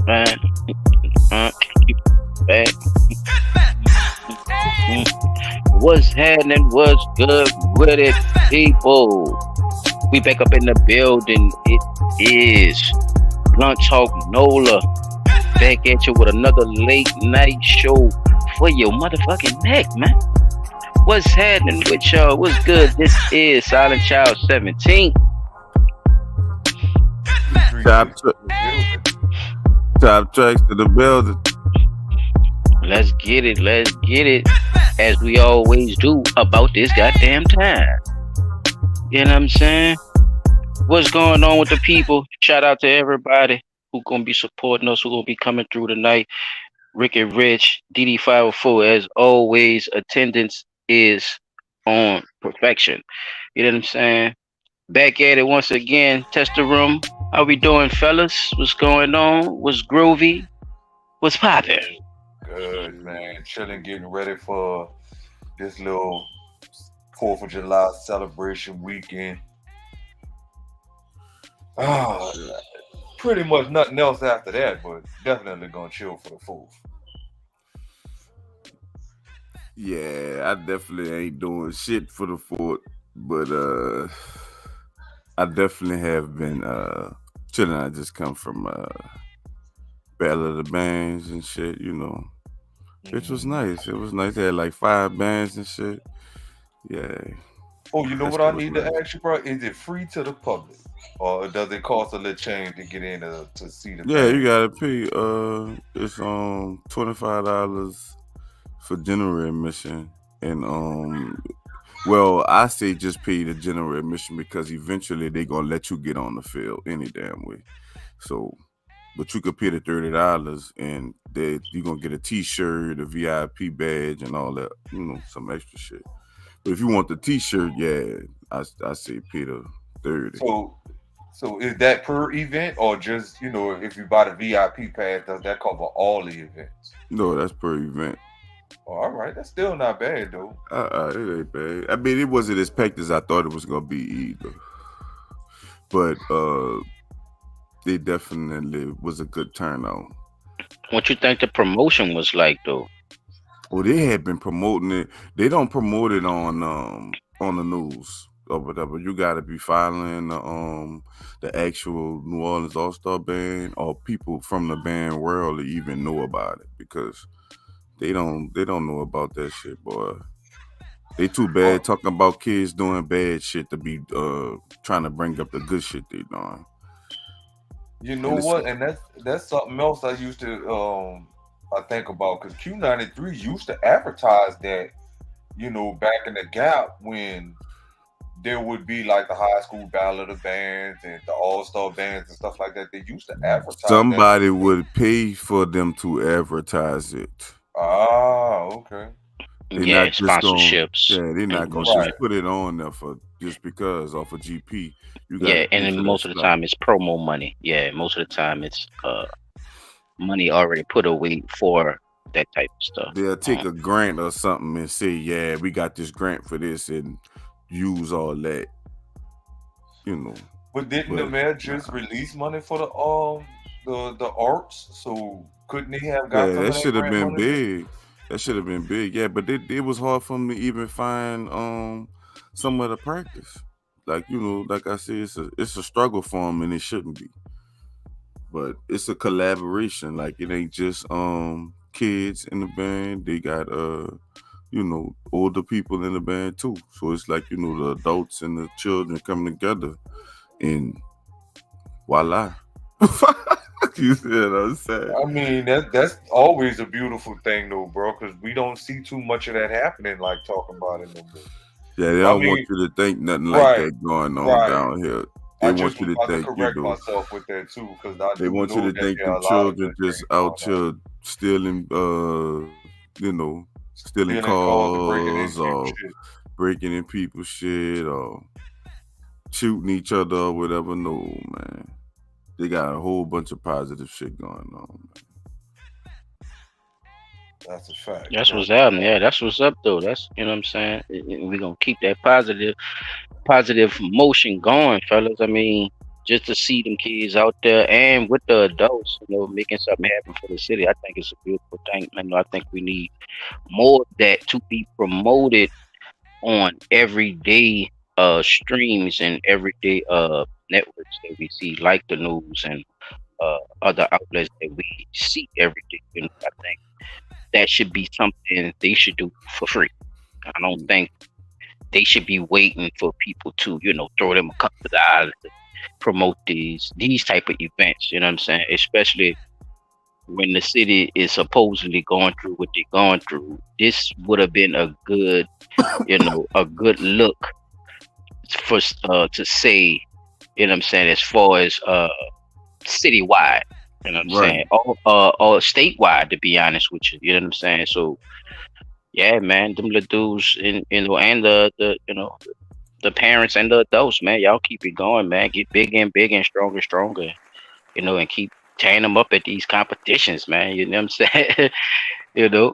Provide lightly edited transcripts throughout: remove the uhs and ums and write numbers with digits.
Man, keep back. Mm. What's happening? What's good with it, people? We back up in the building. It is Blunt Talk Nola back at you with another late night show for your motherfucking neck, man. What's happening with y'all? What's good? This is Silent Child 17. Top, top tracks to the building. Let's get it. Let's get it. As we always do about this goddamn time. You know what I'm saying? What's going on with the people? Shout out to everybody who gonna be supporting us, who gonna be coming through tonight. Rick and Rich, DD504, as always, attendance is on perfection. You know what I'm saying? Back at it once again. Test the room. How we doing, fellas? What's going on? What's groovy? What's poppin'? Good, man. Chilling, getting ready for this little 4th of July celebration weekend. Ah, pretty much nothing else after that, but definitely gonna chill for the 4th. Yeah, I definitely ain't doing shit for the fort, but I definitely have been chilling. I just come from Battle of the Bands and shit, which was nice. It was nice. They had like 5 bands and shit. Yeah. Oh, you know That what I shit was need nice. to ask you, bro? Is it free to the public, or does it cost a little change to get in to see the Yeah, you band? gotta pay. It's $25 for general admission, and well, I say just pay the general admission because eventually they gonna let you get on the field any damn way. So, but you could pay the $30 and you gonna get a T-shirt, a VIP badge, and all that. Some extra shit. But if you want the T-shirt, yeah, I say pay the 30. So, so is that per event, or just if you buy the VIP pass, does that cover all the events? No, that's per event. Oh, all right, that's still not bad though. It ain't bad. I mean, it wasn't as packed as I thought it was gonna be either. But they definitely was a good turnout. What you think the promotion was like, though? Well, they had been promoting it. They don't promote it on the news or whatever. You got to be following the actual New Orleans All Star Band or people from the band world to even know about it because they don't know about that shit, boy. They too bad Well, talking about kids doing bad shit to be trying to bring up the good shit they doing. you know And it's what? And that's something else I used to I think about because Q93 used to advertise that back in the gap when there would be like the high school battle of the bands and the all star bands and stuff like that. They used to advertise that on somebody the TV. would pay for them to advertise it. Ah, okay. They Yeah, not just gonna sponsorships. yeah, they not And gonna most of just the Right. put it on there for just because off of GP. You gotta Yeah, and pay then for that most of the slot. time it's promo money. Yeah, most of the time it's money already put away for that type of stuff. They'll take a grant or something and say, yeah, we got this grant for this and use all that, you know. But didn't the But mayor just nah. release money for the arts? So couldn't he have got Yeah, some that of that should have grant been money then? big. That should have been big. Yeah, but it was hard for me to even find somewhere to practice. Like, like I said, it's a struggle for them and it shouldn't be. But it's a collaboration. Like it ain't just kids in the band. They got older people in the band too. So it's like, the adults and the children coming together and voila. You see what I'm saying? I mean, that's always a beautiful thing though, bro, because we don't see too much of that happening, like talking about it no more. Yeah, they I don't want mean, you to think nothing like right, that going on right. down here. They I want just you was to about to think, correct myself with that too, because I they do want you know to that think there are them a lot of children good just things out going on. here stealing, stealing Stealing cars and breaking cars into or shit. breaking in people's shit or shooting each other or whatever. No, man. They got a whole bunch of positive shit going on. That's a fact. That's That's what's a happening. fact. Yeah, that's what's up though. That's what I'm saying. We're gonna keep that positive motion going, fellas. I mean, just to see them kids out there and with the adults, making something happen for the city. I think it's a beautiful thing. I think we need more of that to be promoted on everyday streams and everyday networks that we see, like the news and other outlets that we see every day. I think that should be something they should do for free. I don't think they should be waiting for people to, throw them a couple of dollars to promote these type of events. You know what I'm saying? Especially when the city is supposedly going through what they're going through. This would have been a good, a good look for to say, what I'm saying, as far as citywide. You know what I'm saying? Right. Or statewide, to be honest with you. You know what I'm saying? So yeah, man, them little dudes and the parents and the adults, man, y'all keep it going, man. Get bigger and bigger and stronger and stronger. And keep tearing them up at these competitions, man. You know what I'm saying?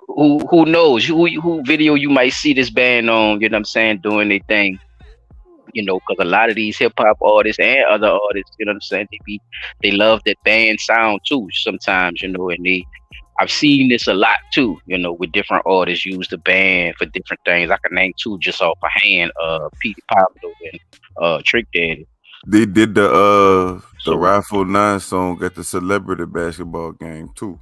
Who knows who video you might see this band on, you know what I'm saying, doing their thing. Because a lot of these hip hop artists and other artists, you know what I'm saying, they love that band sound too sometimes, and I've seen this a lot too, with different artists use the band for different things. I can name two just off a hand, Pete Pablo and Trick Daddy. They did the So Rifle 9 song at the celebrity basketball game too.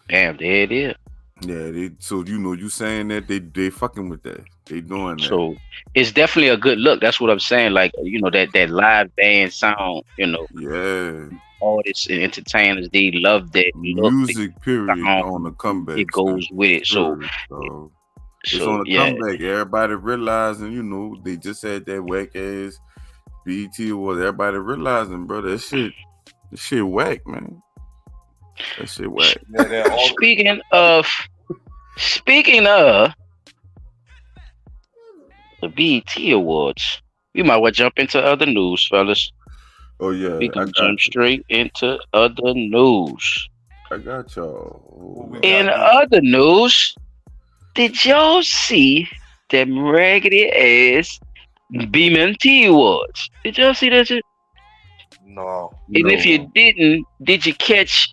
damn, there it is. Yeah, so you saying that they fucking with that. They doing that. So it's definitely a good look. That's what I'm saying. Like, that live band sound, Yeah. artists and entertainers, they love that look. Music period on the comeback. It goes with it. So it's on the comeback. Everybody realizing, they just had that whack ass BET Awards. Everybody realizing, bro, that shit whack, man. That shit whack. Speaking of the BET Awards, we might well jump into other news, fellas. Oh yeah, we can jump straight into other news. I got y'all. In other news, did y'all see them raggedy ass BMT Awards? Did y'all see that shit? No. And if you didn't, did you catch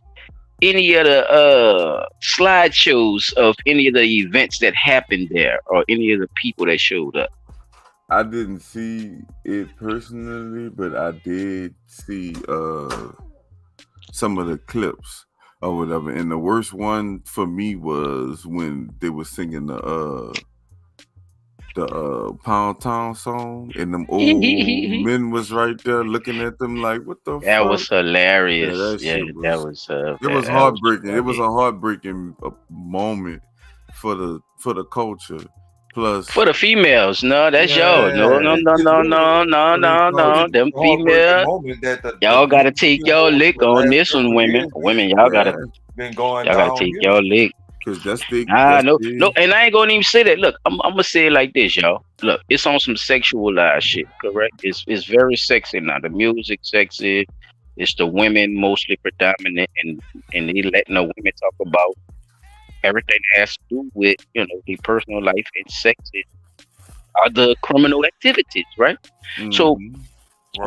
any of the slideshows of any of the events that happened there, or any of the people that showed up? I didn't see it personally, but I did see some of the clips or whatever. And the worst one for me was when they were singing the Pound Town song, and them old men was right there looking at them like, what the fuck? That was hilarious. It was heartbreaking. It was a heartbreaking moment for the culture. Plus, for the females, no, that's y'all. No. Them females, y'all gotta take y'all lick on this one, women. Women, y'all gotta take y'all lick. Cause that's big. No, and I ain't gonna even say that. Look, I'm gonna say it like this, y'all. Look, it's on some sexualized shit, correct? It's very sexy now. The music sexy. It's the women mostly predominant, and they letting the women talk about everything that has to do with, their personal life and sex and other criminal activities, right? Mm-hmm. So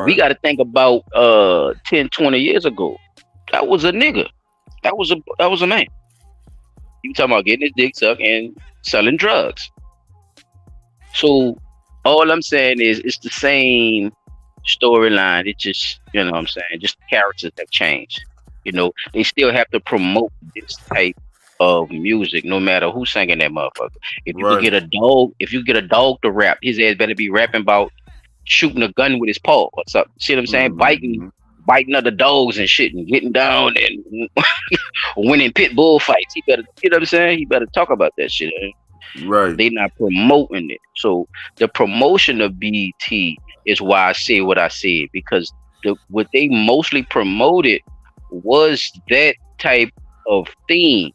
we got to think about 10, 20 years ago. That was a nigga. That was a man. You talking about getting his dick sucked and selling drugs. So all I'm saying is it's the same storyline. It just, what I'm saying, just the characters have changed. They still have to promote this type of music, no matter who's singing that motherfucker. If you get a dog to rap, his ass better be rapping about shooting a gun with his paw or something. See what I'm saying? Biting other dogs and shit and getting down and winning pit bull fights. He better, you know what I'm saying? He better talk about that shit. Right. They not promoting it. So the promotion of BET is why I say what I said, because what they mostly promoted was that type of theme.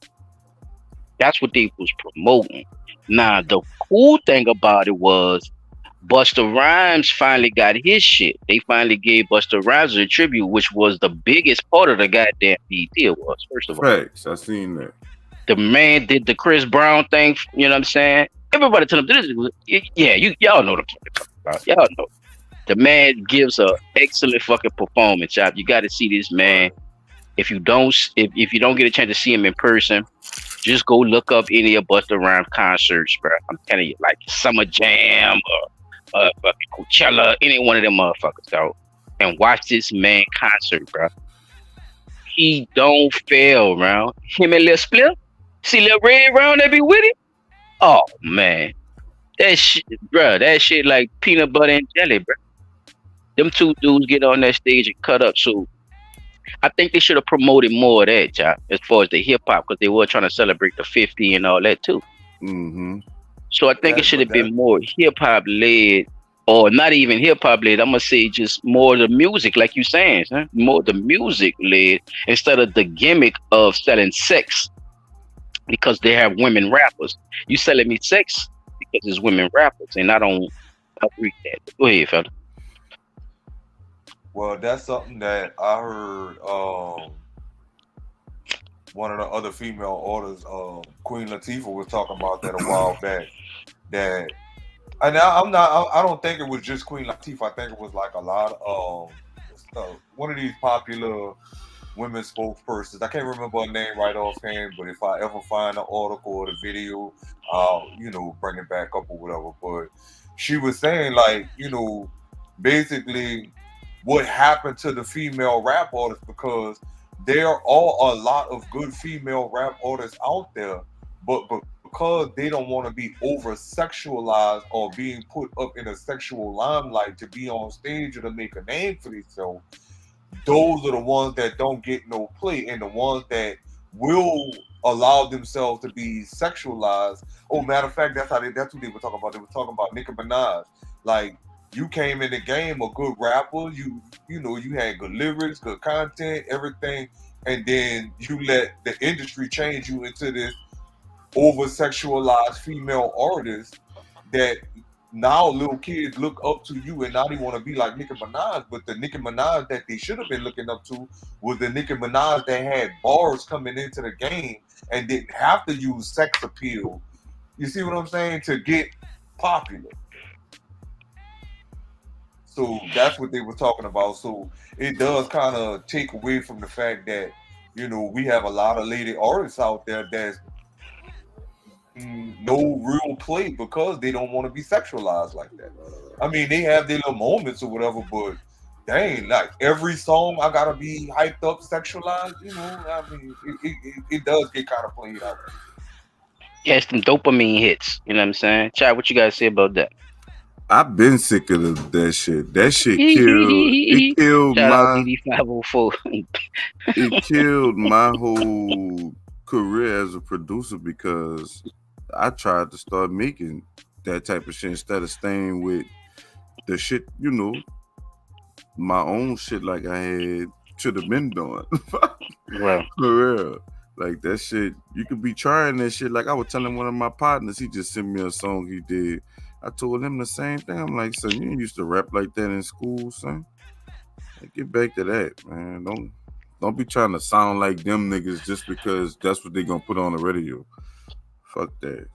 That's what they was promoting. Now, the cool thing about it was Busta Rhymes finally got his shit. They finally gave Busta Rhymes a tribute, which was the biggest part of the goddamn BET Awards, first of all. Facts, I seen that. The man did the Chris Brown thing, you know what I'm saying? Everybody tell him, y'all know what I'm talking about. Y'all know. The man gives a excellent fucking performance. Chop. You got to see this man. Right. If you don't get a chance to see him in person, just go look up any of Busta Rhymes concerts, bro. I'm telling you, like Summer Jam or fucking Coachella, any one of them motherfuckers, dog. And watch this man concert, bro. He don't fail, bro. Him and Lil Split, see Lil Red Round that be with him. Oh man, that shit, bro. That shit like peanut butter and jelly, bro. Them two dudes get on that stage and cut up. So I think they should have promoted more of that, Job, as far as the hip hop, because they were trying to celebrate the 50 and all that too. Mm-hmm. So I think it That, should but have that, been more hip hop led, or not even hip hop led. I'm gonna say just more the music, like you saying, huh? More the music led instead of the gimmick of selling sex because they have women rappers. You selling me sex because it's women rappers, and I don't agree with that. Go ahead, fella. well, that's something that I heard. One of the other female artists, Queen Latifah, was talking about that a while back. That and I'm not. I don't think it was just Queen Latifah. I think it was like a lot of one of these popular women spokespersons. I can't remember her name right offhand, but if I ever find the article or the video, I'll bring it back up or whatever. But she was saying like basically what happened to the female rap artists because there are a lot of good female rap artists out there, but because they don't want to be over sexualized or being put up in a sexual limelight to be on stage or to make a name for themselves, those are the ones that don't get no play, and the ones that will allow themselves to be sexualized. Oh, matter of fact, that's who they were talking about. They were talking about Nicki Minaj. Like you came in the game a good rapper, you had good lyrics, good content, everything, and then you let the industry change you into this over sexualized female artist that now little kids look up to you and now they want to be like Nicki Minaj, but the Nicki Minaj that they should have been looking up to was the Nicki Minaj that had bars coming into the game and didn't have to use sex appeal. You see what I'm saying? To get popular. So that's what they were talking about. So it does kind of take away from the fact that we have a lot of lady artists out there that's no real play because they don't want to be sexualized like that. I mean, they have their little moments or whatever, but dang, like every song I gotta be hyped up, sexualized. I mean, it does get kind of played out. Yes, them dopamine hits. You know what I'm saying? Chad, what you guys say about that? I've been sick of that shit. That shit killed. It killed Shout out my. BD504. It killed my whole career as a producer because I tried to start making that type of shit instead of staying with the shit, my own shit like I had should have been doing. Well, For real. Like that shit, you could be trying that shit. Like I was telling one of my partners, he just sent me a song he did. I told him the same thing. I'm like, son, you used to rap like that in school, son. Like, get back to that, man. Don't be trying to sound like them niggas just because that's what they gonna put on the radio. Fuck that.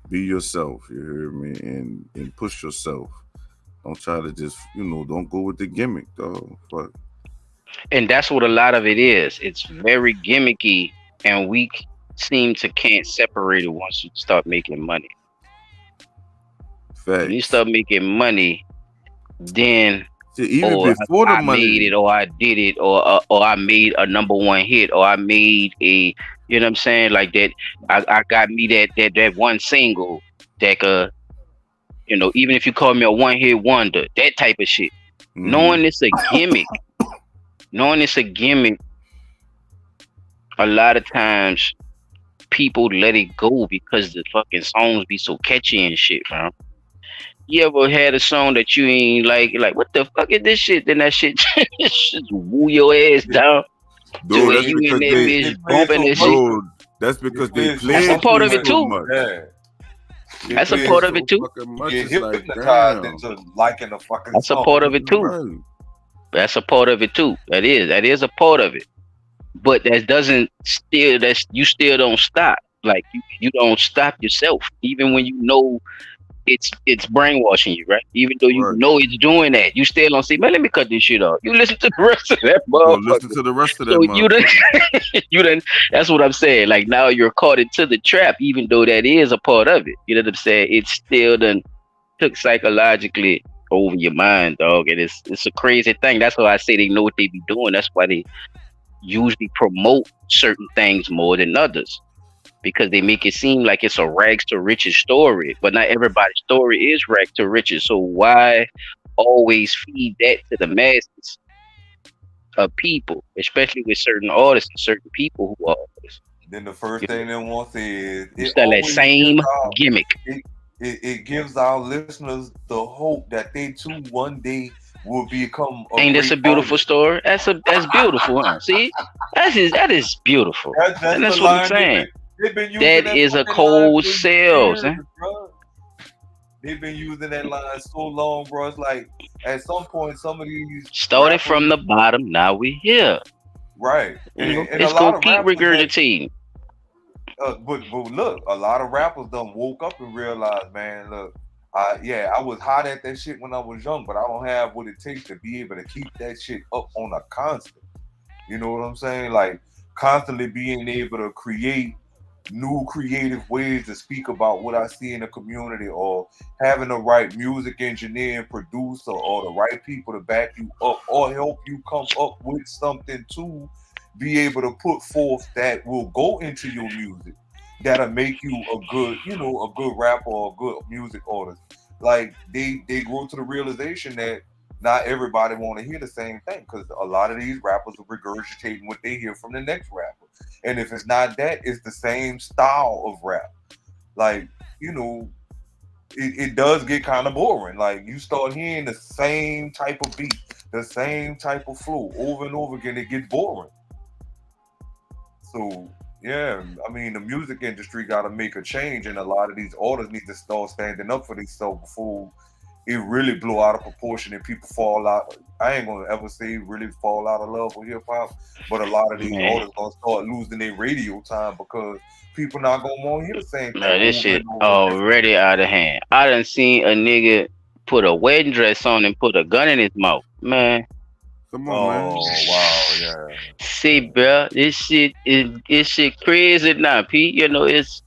Be yourself, you hear me? And push yourself. Don't try to just, don't go with the gimmick, dog. Fuck. and that's what a lot of it is. It's very gimmicky, and we seem to can't separate it once you start making money. When you Facts. start making money, then See, even or before the I made money, it, or I did it, or I made a number one hit, or I made a, you know what I'm saying, like that. I got me that one single that even if you call me a one hit wonder, that type of shit. mm-hmm. Knowing it's a gimmick, knowing it's a gimmick, a lot of times people let it go because the fucking songs be so catchy and shit, bro. You ever had a song that you ain't like what the fuck is this shit? Then that shit just woo your ass down to Dude, where that's you in because that they, bitch play bumping so and much. shit. dude, that's because they They play That's so a played much part for of you it that so too. much. yeah, they That's a play part so of it So too. fucking much. get It's like, hypnotized damn. into liking a fucking That's a part song. of it too. Right. That's a part of it too. That is a part of it. But that doesn't still that's you still don't stop. Like you don't stop yourself. Even when you know it's brainwashing you, right? Even though you Right. know it's doing that, you still don't see. Man, let me cut this shit off. You listen to the rest of that You gonna listen motherfucker. to the rest of that So you done, motherfucker. you done. That's what I'm saying. Like now you're caught into the trap, even though that is a part of it. You know what I'm saying? It's still done took psychologically over your mind, dog, and it's a crazy thing. That's why I say they know what they be doing. That's why they usually promote certain things more than others because they make it seem like it's a rags to riches story, but not everybody's story is rags to riches. So why always feed that to the masses of people, especially with certain artists and certain people who are artists? Then the first You know, thing they want to say is you it still that always gives same our gimmick. it, it gives our listeners the hope that they too one day will become a Ain't this great a beautiful artist. story? That's beautiful, huh? See, that is beautiful, That's and the that's what I'm line saying. they've been using That that is a fucking line cold for sales, years, huh? bro. They've been using that line so long, bro. It's like at some point some of these Started rappers, from the bottom, now we here. right, You know, and a it's lot gonna of keep rappers that regurgitating. but look, a lot of rappers done woke up and realized, man, look, I was hot at that shit when I was young, but I don't have what it takes to be able to keep that shit up on a constant. You know what I'm saying? Like constantly being able to create new creative ways to speak about what I see in the community, or having the right music engineer and producer, or the right people to back you up or help you come up with something to be able to put forth that will go into your music, that'll make you a good, a good rapper or a good music artist. Like they grow to the realization that not everybody want to hear the same thing, because a lot of these rappers are regurgitating what they hear from the next rapper. And if it's not that, it's the same style of rap. Like, you know, it does get kind of boring. Like you start hearing the same type of beat, the same type of flow over and over again, it gets boring. So yeah, I mean the music industry got to make a change, and a lot of these artists need to start standing up for themselves before it really blow out of proportion and people fall out. I ain't gonna ever say really fall out of love with hip hop, but a lot of these Man, artists gonna start losing their radio time because people not gonna want to hear the same thing man, this over shit and over again. already out of hand. I done seen a nigga put a wedding dress on and put a gun in his mouth. Man, Come on, man. Oh wow, yeah, see, bro, this shit crazy now, Pete. You know, it's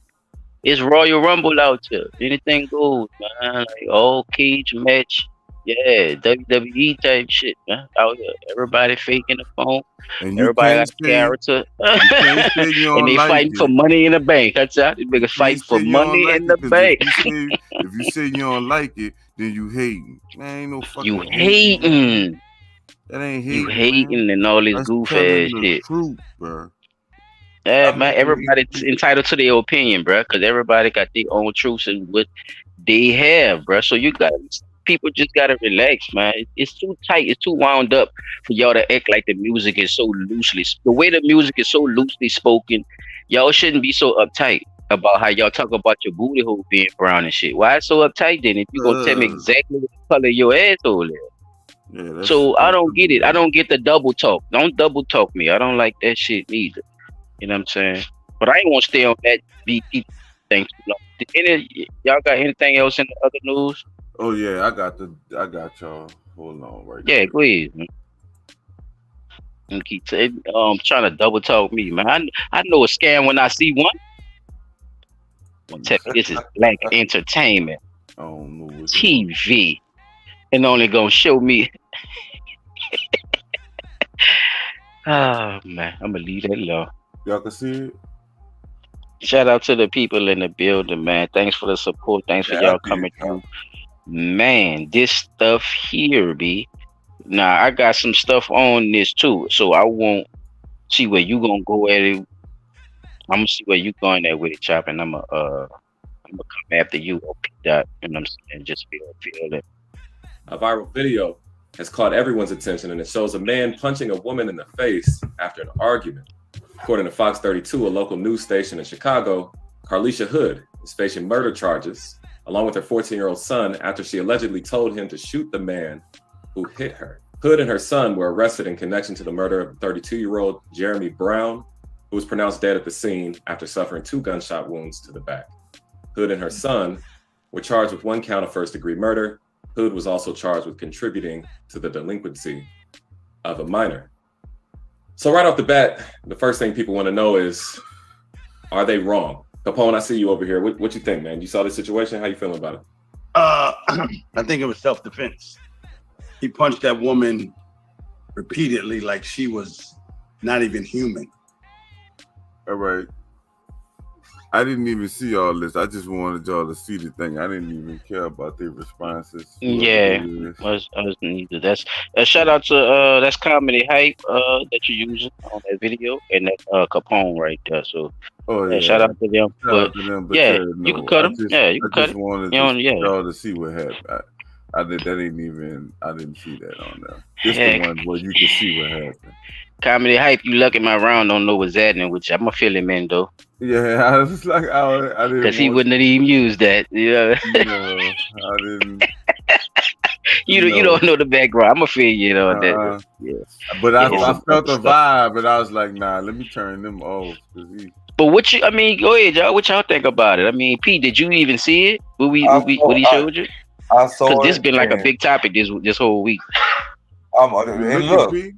Royal Rumble out here. Anything goes, man. Like all cage match. Yeah, WWE type shit, man. Out here. Everybody faking the phone. And Everybody got a character. you can't say you And don't they like fighting for it. money in the bank. That's how these You niggas can't fighting for say you don't money like in the it, because bank. if you say you don't like it, then you hating. Man, ain't no You fucking hating, man. hating. That ain't You hating, man. hating and all this That's goof telling ass the shit. truth, bro. Yeah, I man, mean, everybody's entitled to their opinion, bro, because everybody got their own truths and what they have, bro. So you got people just gotta relax, man. It's too tight. It's too wound up for y'all to act like the music is so loosely. The way the music is so loosely spoken, y'all shouldn't be so uptight about how y'all talk about your booty hole being brown and shit. Why so uptight then? If you gonna tell me Uh, exactly what the color of your asshole is. yeah, So I that's don't get it. I unbelievable. don't get the double talk. Don't double talk me. I don't like that shit neither. You know what I'm saying? But I ain't gonna stay on that BP thing too long. Y'all got anything else in the other news? Oh yeah, I got y'all. Hold on, right Yeah, quick. please. Man. And keep trying to double talk me, man. I know a scam when I see one. Gonna tell me this is black entertainment I don't know which one. TV, and only gonna show me. Oh man, I'm gonna leave that alone. Y'all can see it. Shout out to the people in the building, man. Thanks for the support. Thanks for yeah, I y'all did. coming through. Man, this stuff here, B. Now I got some stuff on this too, so I won't see where you gonna go at it. I'm gonna see where you going at with it, chop, and I'm gonna come after you, OP dot. You know what I'm saying? Just feel it. A viral video has caught everyone's attention, and it shows a man punching a woman in the face after an argument. According to Fox 32, a local news station in Chicago, Carlisha Hood is facing murder charges along with her 14-year-old son after she allegedly told him to shoot the man who hit her. Hood and her son were arrested in connection to the murder of 32-year-old Jeremy Brown, who was pronounced dead at the scene after suffering 2 gunshot wounds to the back. Hood and her son were charged with 1 count of first-degree murder. Hood was also charged with contributing to the delinquency of a minor. So right off the bat, the first thing people want to know is, are they wrong? Capone, I see you over here. What you think, man? You saw this situation? How you feeling about it? I think it was self-defense. He punched that woman repeatedly like she was not even human. All right. I didn't even see all this. I just wanted y'all to see the thing. I didn't even care about their responses. Yeah, I was neither. That's a shout out to that's comedy hype that you're using on that video, and that Capone right there. So shout out to them. But you can cut them. Yeah, you can cut I just them. wanted y'all to see what happened. I didn't see that on there. Just the one where you can see what happened. Comedy hype, you lucky my round don't know what's happening, which I'm gonna fill him in though. Yeah, I was like, I didn't. Because he wouldn't have even used that. Yeah. No, I didn't. You don't know the background. I'm gonna fill you in on that. Yeah. But I felt the vibe, and I was like, nah, let me turn them off. But go ahead, y'all. What y'all think about it? I mean, Pete, did you even see it? What he showed you? I saw it. Because this been like a big topic this whole week. And look, we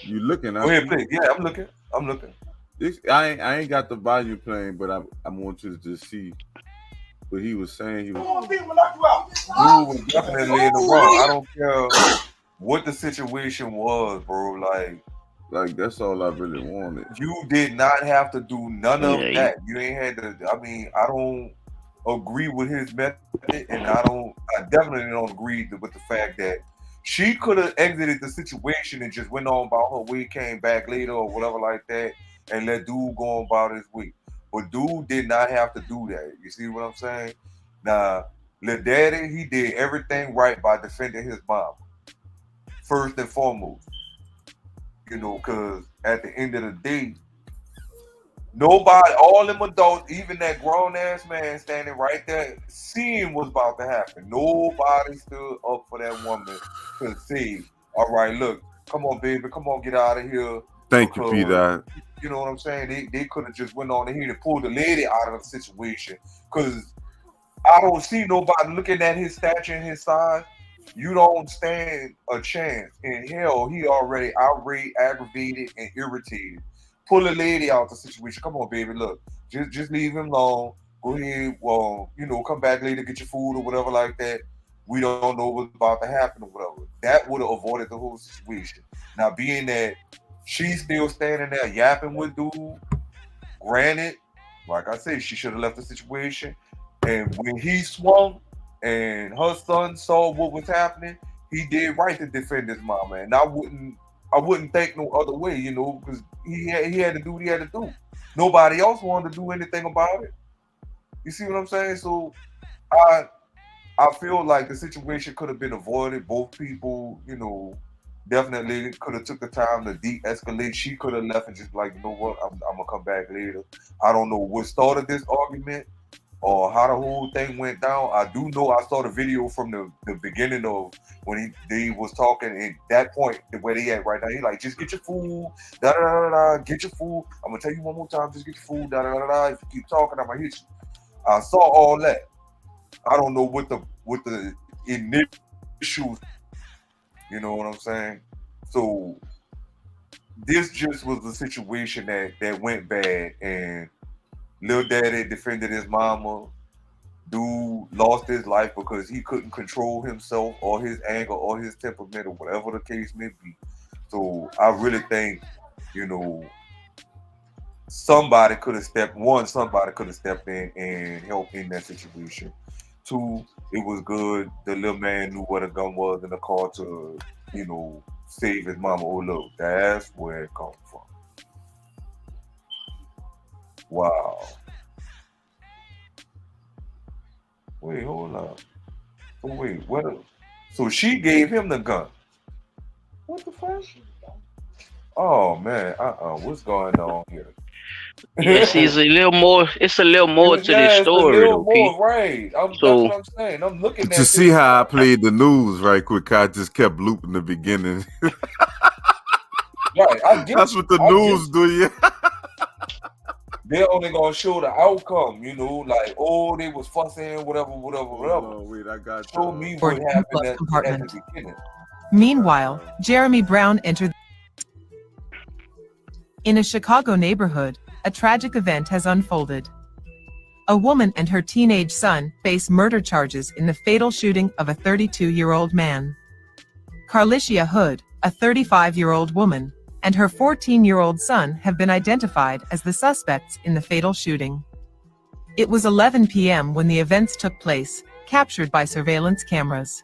you looking? Go ahead, please. Yeah, I'm looking. I ain't got the volume playing, but I want you to just see what he was saying. He was definitely in the wrong. I don't care what the situation was, bro. Like that's all I really wanted. You did not have to do none of that. You ain't had to. I mean, I don't agree with his method, and I definitely don't agree with the fact that she could have exited the situation and just went on about her way, came back later or whatever like that, and let dude go on about his week. But dude did not have to do that. You see what I'm saying? Now, Lil Daddy, he did everything right by defending his mom. First and foremost. Because at the end of the day, nobody, all them adults, even that grown-ass man standing right there, seeing what's about to happen. Nobody stood up for that woman to say, all right, look, come on, baby, come on, get out of here. Thank you, Peter. You know what I'm saying? They could have just went on ahead and pulled the lady out of the situation. Because I don't see nobody looking at his stature and his size. You don't stand a chance. In hell, he already outraged, aggravated, and irritated. Pull a lady out the situation. Come on, baby. Look, just leave him alone. Go ahead. Come back later, get your food or whatever like that. We don't know what's about to happen or whatever. That would have avoided the whole situation. Now, being that she's still standing there yapping with dude, granted, like I said, she should have left the situation. And when he swung and her son saw what was happening, he did right to defend his mama. And I wouldn't think no other way, because he had to do what he had to do. Nobody else wanted to do anything about it. You see what I'm saying? So I feel like the situation could have been avoided. Both people, definitely could have took the time to de-escalate. She could have left and just like, you know what, I'm gonna come back later. I don't know what started this argument or how the whole thing went down. I do know I saw the video from the beginning of when they was talking at that point where they at right now. He like, just get your food, da da da da, get your food. I'm gonna tell you one more time, just get your food, da da da da. If you keep talking, I'm gonna hit you. I saw all that. I don't know what the initial, you know what I'm saying? So this just was a situation that went bad, and Lil Daddy defended his mama. Dude lost his life because he couldn't control himself or his anger or his temperament or whatever the case may be. So I really think, somebody could have stepped in and helped in that situation. Two, it was good. The little man knew what a gun was in the car to, save his mama. Oh, look, that's where it comes from. Wow. Wait, hold on. Oh, wait, what? So she gave him the gun. What the fuck? Oh man, what's going on here? Yes, it's a little more to the story, though, Pete. Right. That's what I'm saying. I'm looking at to see how I played the news right quick. I just kept looping the beginning. Right. That's what the news do, yeah. they're only gonna show the outcome, you know, like, oh, they was fussing, whatever. Oh, wait, I got Show me what happened at the beginning. Meanwhile, Jeremy Brown entered. In a Chicago neighborhood, a tragic event has unfolded. A woman and her teenage son face murder charges in the fatal shooting of a 32-year-old man. Carlicia Hood, a 35-year-old woman, and her 14-year-old son have been identified as the suspects in the fatal shooting. It was 11 p.m. when the events took place, captured by surveillance cameras.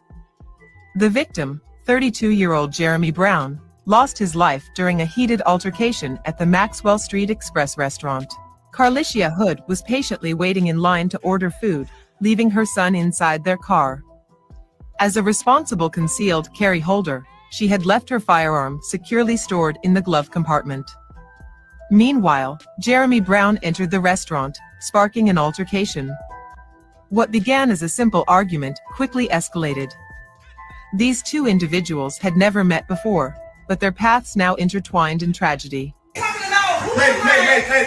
The victim, 32-year-old Jeremy Brown, lost his life during a heated altercation at the Maxwell Street Express restaurant. Carlicia Hood was patiently waiting in line to order food, leaving her son inside their car. As a responsible concealed carry holder, she had left her firearm securely stored in the glove compartment. Meanwhile, Jeremy Brown entered the restaurant, sparking an altercation. What began as a simple argument quickly escalated. These two individuals had never met before, but their paths now intertwined in tragedy.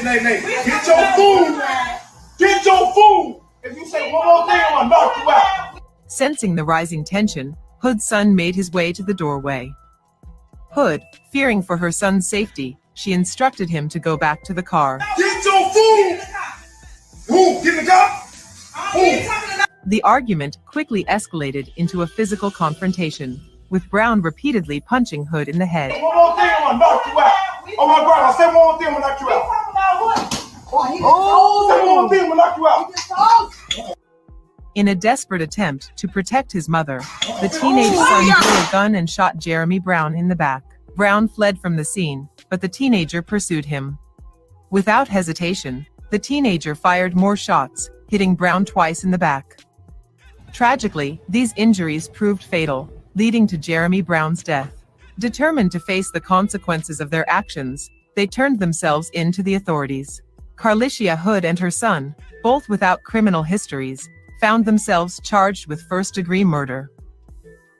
Nay. Get your food! Get your food! If you say one more thing, I'm gonna knock you out. Sensing the rising tension, Hood's son made his way to the doorway. Hood, fearing for her son's safety, she instructed him to go back to the car. Get your food! Who? Get in the car? Who? The argument quickly escalated into a physical confrontation, with Brown repeatedly punching Hood in the head. One more thing, I'm gonna knock you out. Oh my God, I said one more thing, I'm gonna knock you out. Oh, say one more thing, I'm gonna knock you out. In a desperate attempt to protect his mother, the teenage son drew a gun and shot Jeremy Brown in the back. Brown fled from the scene, but the teenager pursued him. Without hesitation, the teenager fired more shots, hitting Brown twice in the back. Tragically, these injuries proved fatal, leading to Jeremy Brown's death. Determined to face the consequences of their actions, they turned themselves in to the authorities. Carlicia Hood and her son, both without criminal histories, found themselves charged with first-degree murder.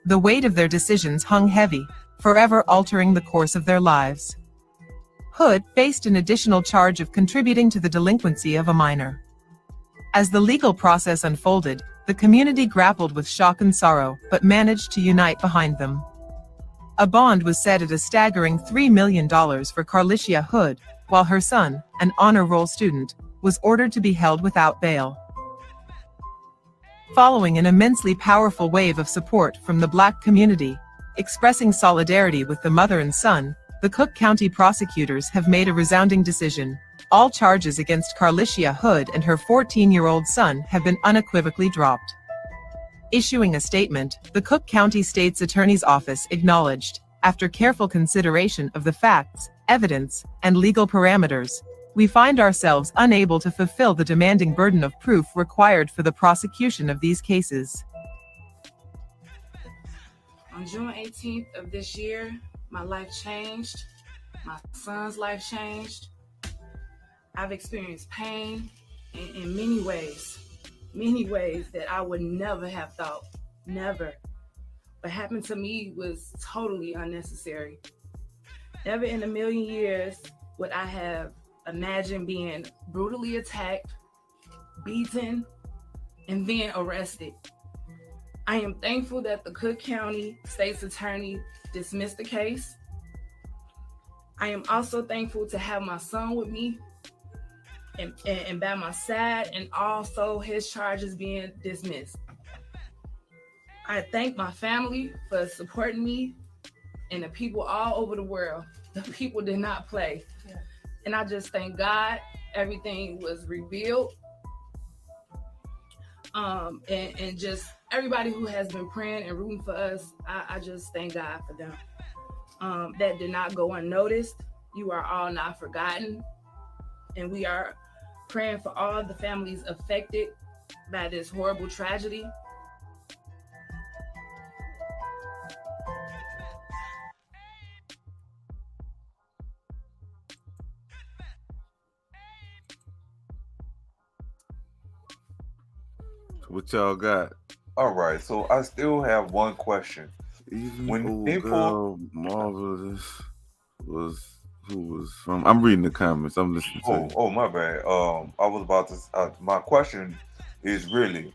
The weight of their decisions hung heavy, forever altering the course of their lives. Hood faced an additional charge of contributing to the delinquency of a minor. As the legal process unfolded, the community grappled with shock and sorrow, but managed to unite behind them. A bond was set at a staggering $3 million for Carlicia Hood, while her son, an honor roll student, was ordered to be held without bail. Following an immensely powerful wave of support from the Black community, expressing solidarity with the mother and son, the Cook County prosecutors have made a resounding decision. All charges against Carlicia Hood and her 14-year-old son have been unequivocally dropped. Issuing a statement, the Cook County State's Attorney's Office acknowledged, after careful consideration of the facts, evidence, and legal parameters, we find ourselves unable to fulfill the demanding burden of proof required for the prosecution of these cases. On June 18th of this year, my life changed. My son's life changed. I've experienced pain in many ways that I would never have thought, never. What happened to me was totally unnecessary. Never in a million years would I have imagined being brutally attacked, beaten, and then arrested. I am thankful that the Cook County State's Attorney dismissed the case. I am also thankful to have my son with me and by my side, and also his charges being dismissed. I thank my family for supporting me and the people all over the world. The people did not play. And I just thank God everything was revealed. And just everybody who has been praying and rooting for us, I just thank God for them. That did not go unnoticed. You are all not forgotten. And we are praying for all the families affected by this horrible tragedy. What y'all got? All right, so I still have one question. Even When old they girl Marvelous was who was from? I'm reading the comments. I'm listening to you. Oh, my bad. I was about to. My question is really,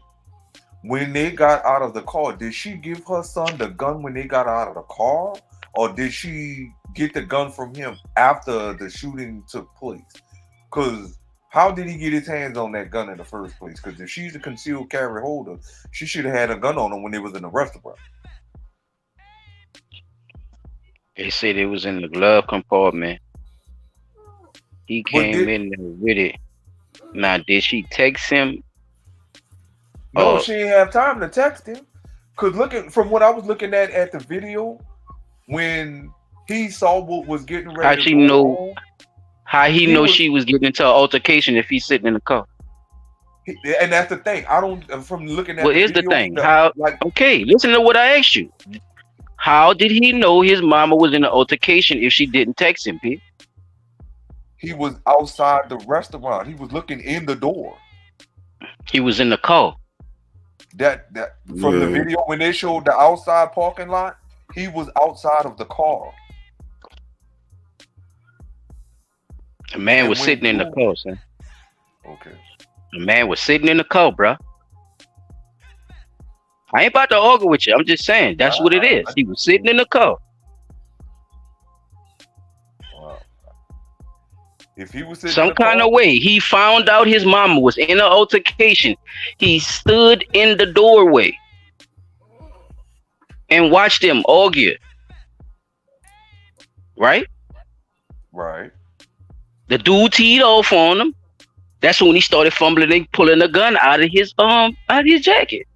when they got out of the car, did she give her son the gun when they got out of the car, or did she get the gun from him after the shooting took place? Because how did he get his hands on that gun in the first place? Because if she's a concealed carry holder, she should have had a gun on him when they was in the restaurant. They said it was in the glove compartment. He came in there with it. Now, did she text him? No, she didn't have time to text him. Cause from what I was looking at the video, when he saw what was getting ready, how he know she was getting into an altercation if he's sitting in the car? And that's the thing. I don't. From looking at. What is the thing? How? Okay, listen to what I asked you. How did he know his mama was in an altercation if she didn't text him, P? He was outside the restaurant. He was looking in the door. He was in the car. That from the video when they showed the outside parking lot, he was outside of the car. The man was sitting in the car, son. Okay. The man was sitting in the car, bro. I ain't about to argue with you. I'm just saying that's what it is. He was sitting in the car. Wow. If he was sitting some kind of way, he found out his mama was in an altercation. He stood in the doorway and watched them argue. Right? Right. The dude teed off on him. That's when he started fumbling and pulling a gun out of his jacket.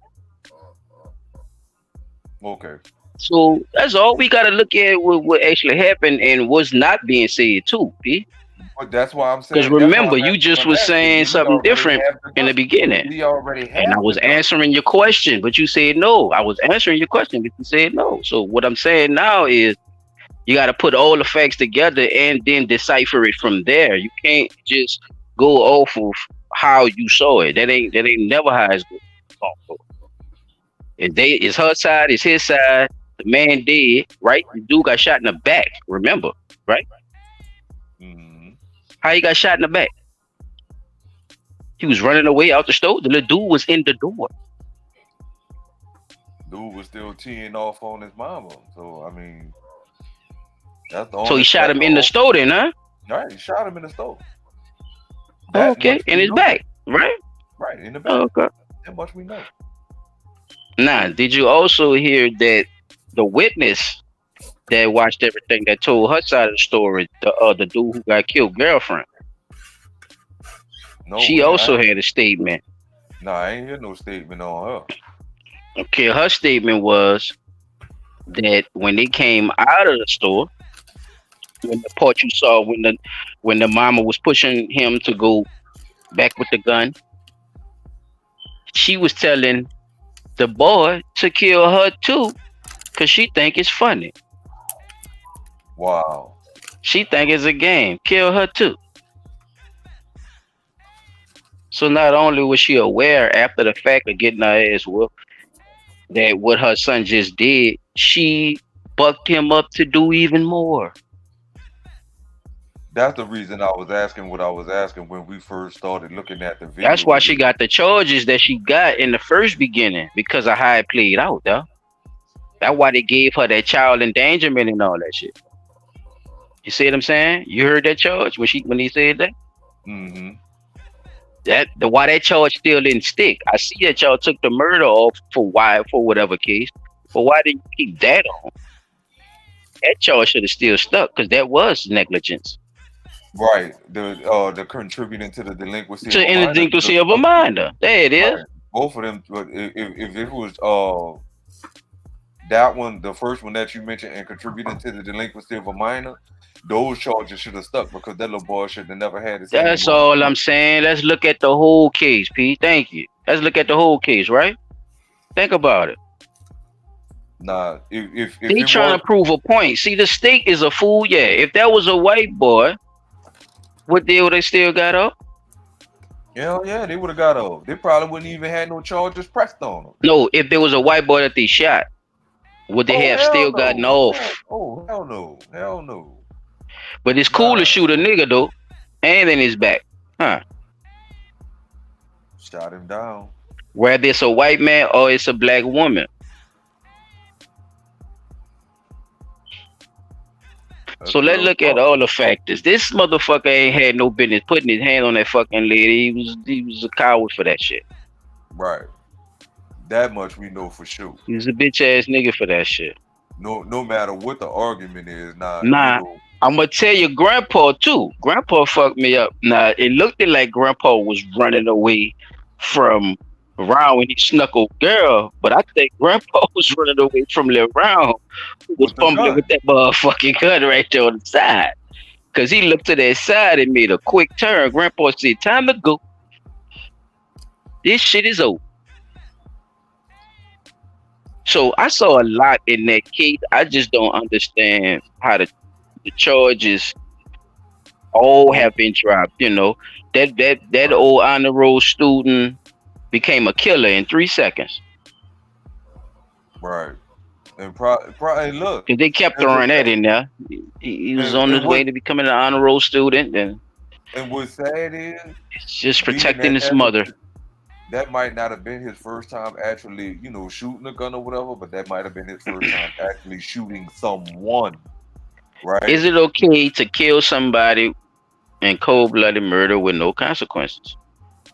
Okay. So that's all we gotta look at what actually happened and what's not being said too, P. But that's why I'm saying. Because remember, you just was saying something different in the beginning. And I was answering your question, but you said no. I was answering your question, but you said no. So what I'm saying now is you gotta put all the facts together and then decipher it from there. You can't just go off of how you saw it. That ain't never how it's going. It's her side, it's his side. The man dead, right? The dude got shot in the back. Remember, right? Mm-hmm. How he got shot in the back? He was running away out the store. The little dude was in the door. Dude was still teeing off on his mama. So I mean, that's the only. So he shot him in the store, then, huh? Right, he shot him in the store. Okay, in his back, right? Right, in the back. Okay. That much we know. Now, did you also hear that the witness that watched everything that told her side of the story, the dude who got killed, girlfriend? No, she also had a statement. No, I ain't hear no statement on her. Okay, her statement was that when they came out of the store, when the part you saw when the mama was pushing him to go back with the gun, she was telling the boy to kill her too, cause she think it's funny. Wow. She think it's a game. Kill her too. So not only was she aware after the fact of getting her ass whooped that what her son just did, she bucked him up to do even more. That's the reason I was asking what I was asking when we first started looking at the video. That's why she got the charges that she got in the first beginning, because of how it played out, though. That's why they gave her that child endangerment and all that shit. You see what I'm saying? You heard that charge when he said that? Mm-hmm. Why that charge still didn't stick. I see that y'all took the murder off for whatever case, but why didn't you keep that on? That charge should have still stuck, because that was negligence. Right, the contributing to the delinquency of a minor. There it is. Right. Both of them. But if it was that one, the first one that you mentioned, and contributing to the delinquency of a minor, those charges should have stuck, because that little boy should have never had it. That's all I'm saying. Let's look at the whole case, P. Thank you. Let's look at the whole case, right? Think about it. Nah, if they trying to prove a point. See, the state is a fool. Yeah, if that was a white boy, what deal they still got up? Hell yeah, they would have got up. They probably wouldn't even had no charges pressed on them. No, if there was a white boy that they shot, would they have still gotten off? Oh, hell no. Hell no. But it's cool to shoot a nigga though, and in his back, huh? Shot him down. Whether it's a white man or it's a black woman. So let's look at all the factors. This motherfucker ain't had no business putting his hand on that fucking lady. He was a coward for that shit. Right. That much we know for sure. He was a bitch ass nigga for that shit. No matter what the argument is, Nah, you know, I'm gonna tell you, Grandpa too. Grandpa fucked me up. Nah, it looked like Grandpa was running away from around when he snuck a girl, but I think Grandpa was running away from LeBron, who was fumbling with that motherfucking gun right there on the side. Cause he looked to that side and made a quick turn. Grandpa said, "Time to go. This shit is over." So I saw a lot in that case. I just don't understand how the charges all have been dropped. You know, that old honor roll student became a killer in 3 seconds. Right. And probably look, because they kept throwing that in there. He was on his way to becoming an honor roll student, and what's sad is it's just protecting his mother. That might not have been his first time actually, you know, shooting a gun or whatever, but that might have been his first time actually shooting someone. Right? Is it okay to kill somebody in cold-blooded murder with no consequences?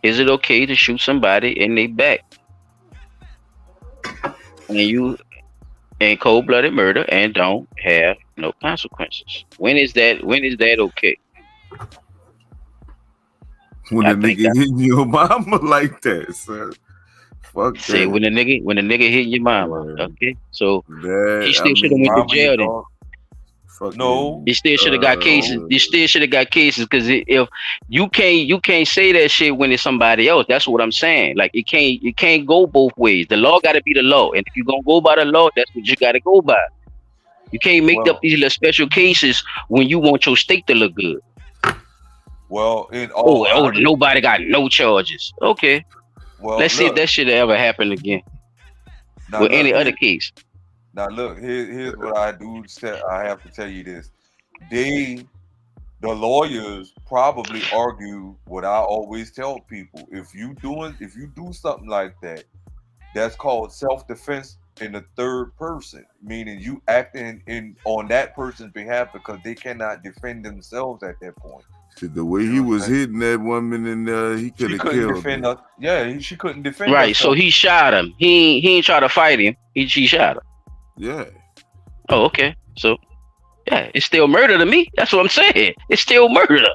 Is it okay to shoot somebody in their back and you in cold-blooded murder and don't have no consequences? When is that okay? When a nigga hitting your mama like that, son. Fuck that. Say when the nigga hitting your mama. Okay, so he still should have went to jail then. No, he still should have got cases. You still should have got cases because if you can't say that shit when it's somebody else. That's what I'm saying. Like it can't go both ways. The law got to be the law, and if you're gonna go by the law, that's what you got to go by. You can't make up these little special cases when you want your state to look good. Well, nobody got no charges. Okay. Well, let's see if that shit ever happen again with any other case. Now look, here's what I do. I have to tell you this: the lawyers probably argue what I always tell people: if you do something like that, that's called self-defense in the third person, meaning you acting on that person's behalf because they cannot defend themselves at that point. The way he was hitting that woman in there, he could have killed her. Yeah, she couldn't defend right, herself. So he shot him. He ain't try to fight him. He shot him. Yeah. Oh, okay. So, yeah, it's still murder to me. That's what I'm saying. It's still murder.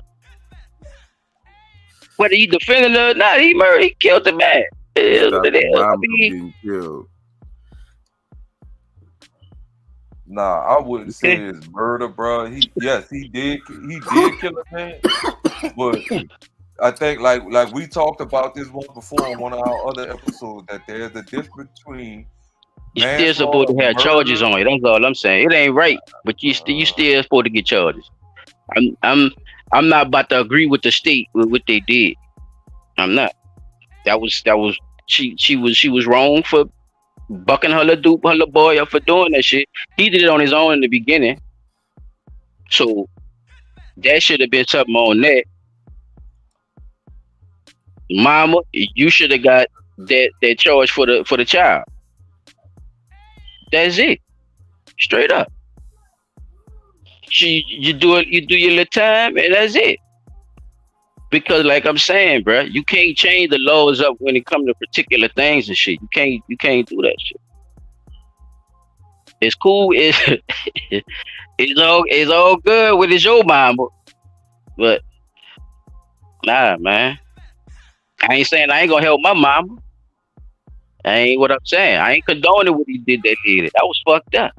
Whether he defended her or not, he murdered. He killed the man. Being killed. Nah, I wouldn't say it's murder, bro. He did kill a man, but I think like we talked about this one before on one of our other episodes that there's a difference between. You still supposed to have charges on it. That's all I'm saying. It ain't right, but you still supposed to get charges. I'm not about to agree with the state with what they did. I'm not. That was she was wrong for bucking her little boy up for doing that shit. He did it on his own in the beginning. So that should have been something on that. Mama, you should have got that charge for the child. That's it. Straight up. You do your little time and that's it. Because like I'm saying, bro, you can't change the laws up when it comes to particular things and shit. You can't do that shit. It's cool. It's all good when it's your mama. But nah, man. I ain't saying I ain't gonna help my mama. That ain't what I'm saying. I ain't condoning what he did that did it. That was fucked up.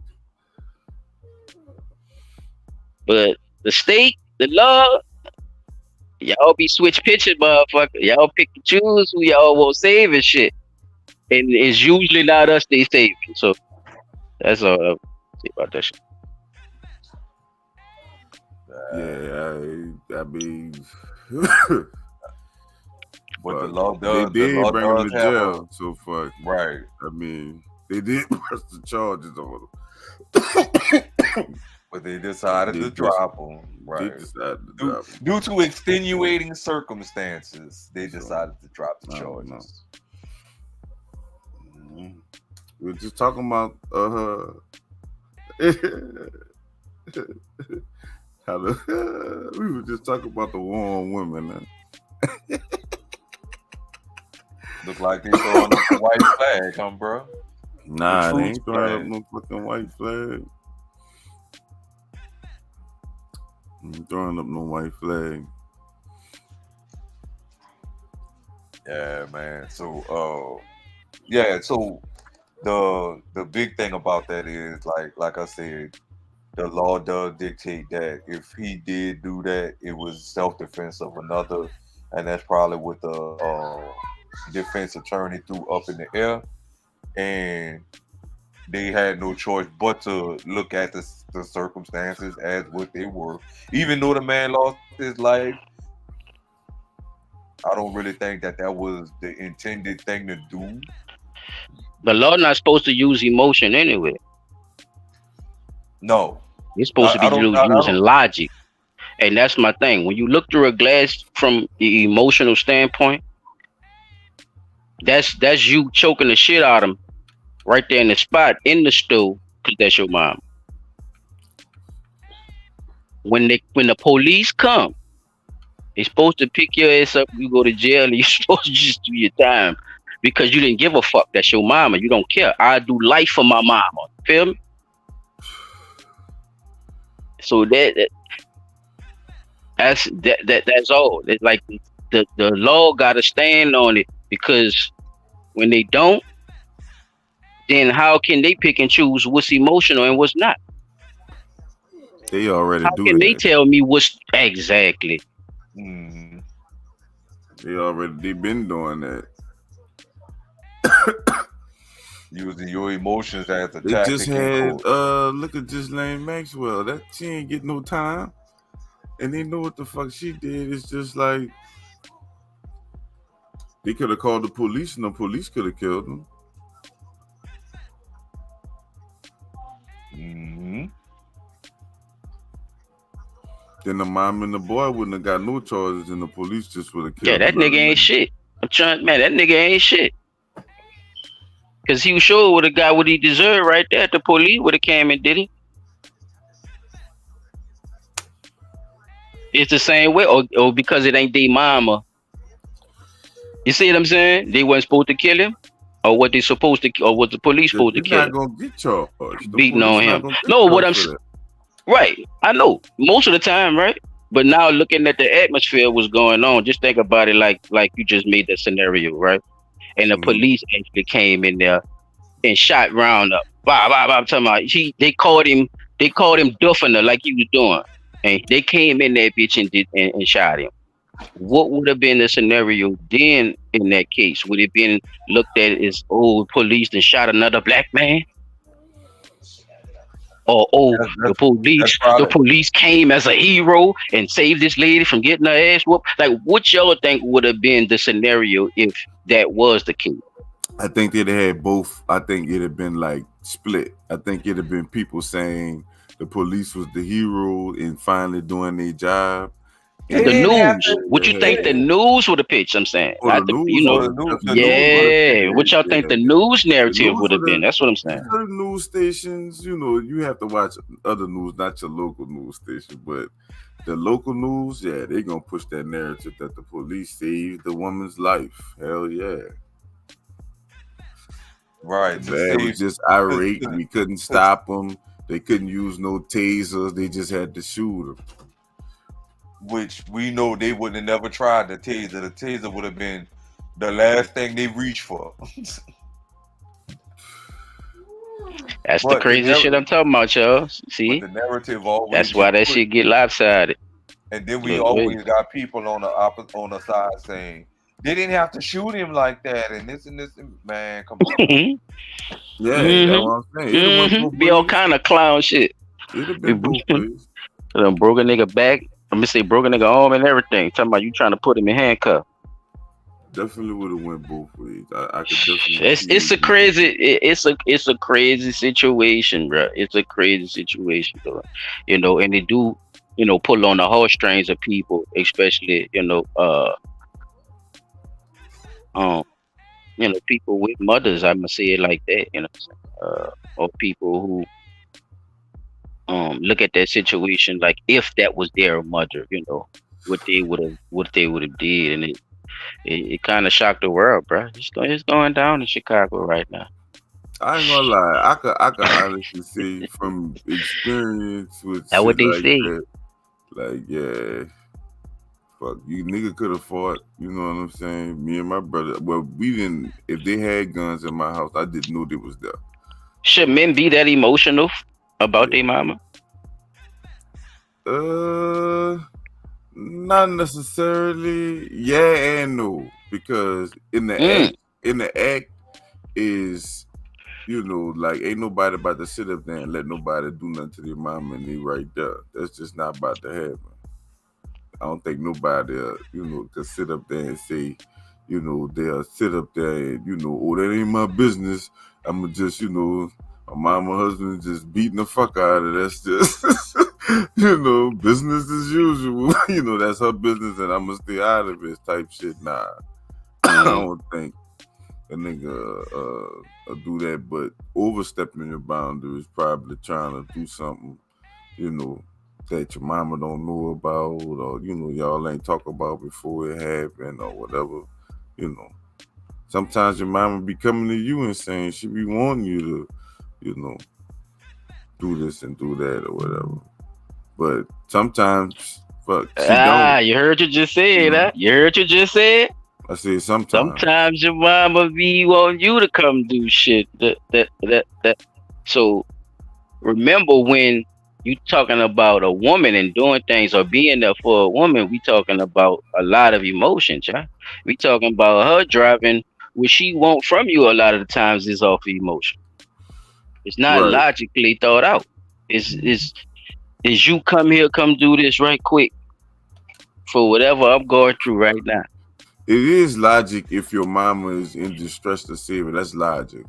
But the state, the law, y'all be switch pitching, motherfucker. Y'all pick and choose who y'all want save and shit. And it's usually not us they saving. So that's all I'll say about that shit. Yeah, I mean but the law does. They did bring him to jail. A, so fuck. Right. I mean, they did press the charges on him. But they decided to drop him. They Right. decided to drop him. Due to extenuating circumstances, they So, decided to drop the I don't know. charges. We were just talking about how the we were just talking about the war on women. Man. Look like they throwing up the white flag, huh, bro? Nah, The they truth ain't throwing up flag. no fucking white flag. Ain't throwing up no white flag. Yeah, man. So, yeah. So the big thing about that is, like I said, the law does dictate that if he did do that, it was self-defense of another, and that's probably what the defense attorney threw up in the air, and they had no choice but to look at the circumstances as what they were. Even though the man lost his life, I don't really think that was the intended thing to do. The law not supposed to use emotion anyway. No, It's supposed to be I don't. using logic. And that's my thing. When you look through a glass from the emotional standpoint, that's you choking the shit out of him right there in the spot in the stool, because that's your mom. When the police come, they're supposed to pick your ass up, you go to jail, and you're supposed to just do your time. Because you didn't give a fuck. That's your mama. You don't care. I do life for my mama. Feel me? So that's all. It's like the law gotta stand on it, because when they don't, then how can they pick and choose what's emotional and what's not? They already How do can that. they tell me what's exactly? Mm-hmm. They been doing that. Using your emotions as a They tactic. just had look at Ghislaine Maxwell. That she ain't get no time, and they know what the fuck she did. It's just like they could have called the police, and the police could have killed them. Mm-hmm. Then the mom and the boy wouldn't have got no charges, and the police just would have killed. Yeah, that them. nigga ain't shit. I'm trying, man. That nigga ain't shit. Cause he sure would have got what he deserved right there. The police would have came and did it. It's the same way, or because it ain't their mama. You see what I'm saying? They weren't supposed to kill him, or what they supposed to, or what the police supposed to kill They're him. not gonna get charged. The Beating police on not him. gonna get No, what I'm charged for that. right. I know most of the time, right? But now looking at the atmosphere, what's going on? Just think about it, like you just made that scenario, right? And the police actually came in there and shot round up. Bah, bah, bah, I'm talking about they called him duffing her like he was doing. And they came in that bitch and shot him. What would have been the scenario then in that case? Would it been looked at as police and shot another black man? Or the police came as a hero and saved this lady from getting her ass whooped? Like, what y'all think would have been the scenario if that was the case? I think they'd have had both. I think it'd have been like split. I think it'd have been people saying the police was the hero and finally doing their job. The news. What you think the news would have pitched? I'm saying. What y'all think the news narrative would have been? That's what I'm saying. The news stations, you have to watch other news, not your local news station, but the local news, yeah, they're gonna push that narrative that the police saved the woman's life. Hell yeah. Right. They was just irate. We couldn't stop them. They couldn't use no tasers. They just had to shoot them. Which we know they would have never tried the taser. The taser would have been the last thing they reached for. That's the crazy shit I'm talking about, y'all. See? The narrative always. That's why that shit get lopsided. And then we always got people on the side saying they didn't have to shoot him like that, and this, man, come on. Yeah, that's what I'm saying. Be all kind of clown shit. It'd have been both ways. Broke a nigga back. I'm gonna say broke a nigga arm and everything. Talking about you trying to put him in handcuff. definitely would have went both ways. I could definitely. It's a crazy it's a crazy situation, bro. It's a crazy situation, bro. You know, and they do, you know, pull on the heartstrings of people, especially, um, people with mothers. I'ma say it like that, or people who look at that situation like if that was their mother, what they would have did, and it kind of shocked the world, bro. It's going down in Chicago right now. I ain't gonna lie. I could honestly say from experience with That's what shit they like say. that, like yeah, fuck you nigga could have fought. You know what I'm saying? Me and my brother. Well, we didn't. If they had guns in my house, I didn't know they was there. Should men be that emotional about Yeah. their mama? Not necessarily. Yeah and no, because in the act is, like ain't nobody about to sit up there and let nobody do nothing to their mama and they right there. That's just not about to happen. I don't think nobody, could sit up there and say, they'll sit up there and, oh, that ain't my business. I'ma just, my mama husband just beating the fuck out of it. That's just, business as usual. That's her business and I'ma stay out of it type shit. Nah, I don't think a nigga do that, but overstepping your boundaries, probably trying to do something, that your mama don't know about, or y'all ain't talk about before it happened, or whatever. Sometimes your mama be coming to you and saying she be wanting you to, do this and do that or whatever. But sometimes, fuck, she don't. You heard you just say that. You heard you just say. I said sometimes. Sometimes your mama be wanting you to come do shit. That. So remember when you talking about a woman and doing things or being there for a woman, we talking about a lot of emotions, right? We talking about her driving what she want from you a lot of the times is off of emotion. It's not Right. logically thought out. Is you come here, come do this right quick for whatever I'm going through right now. It is logic if your mama is in distress to save it. That's logic.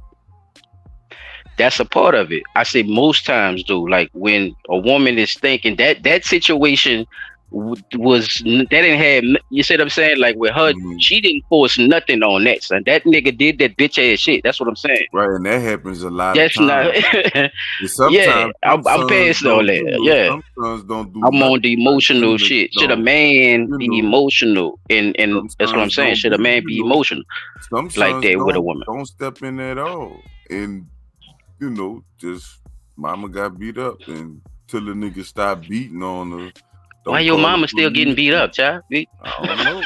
That's a part of it. I say most times, though, like when a woman is thinking that situation was that didn't have, you see what I'm saying? Like with her, she didn't force nothing on that, son. That nigga did that bitch ass shit. That's what I'm saying. Right, and that happens a lot That's of times. not. Sometimes Yeah, I'm past all that. Yeah, some sons don't do I'm on nothing the emotional shit. Should a man be emotional? And that's what I'm saying. Should a man be emotional Some like sons that with a woman? don't step in at all, and just mama got beat up, and till the nigga stop beating on her. Why your mama still getting beat up, child? I don't know.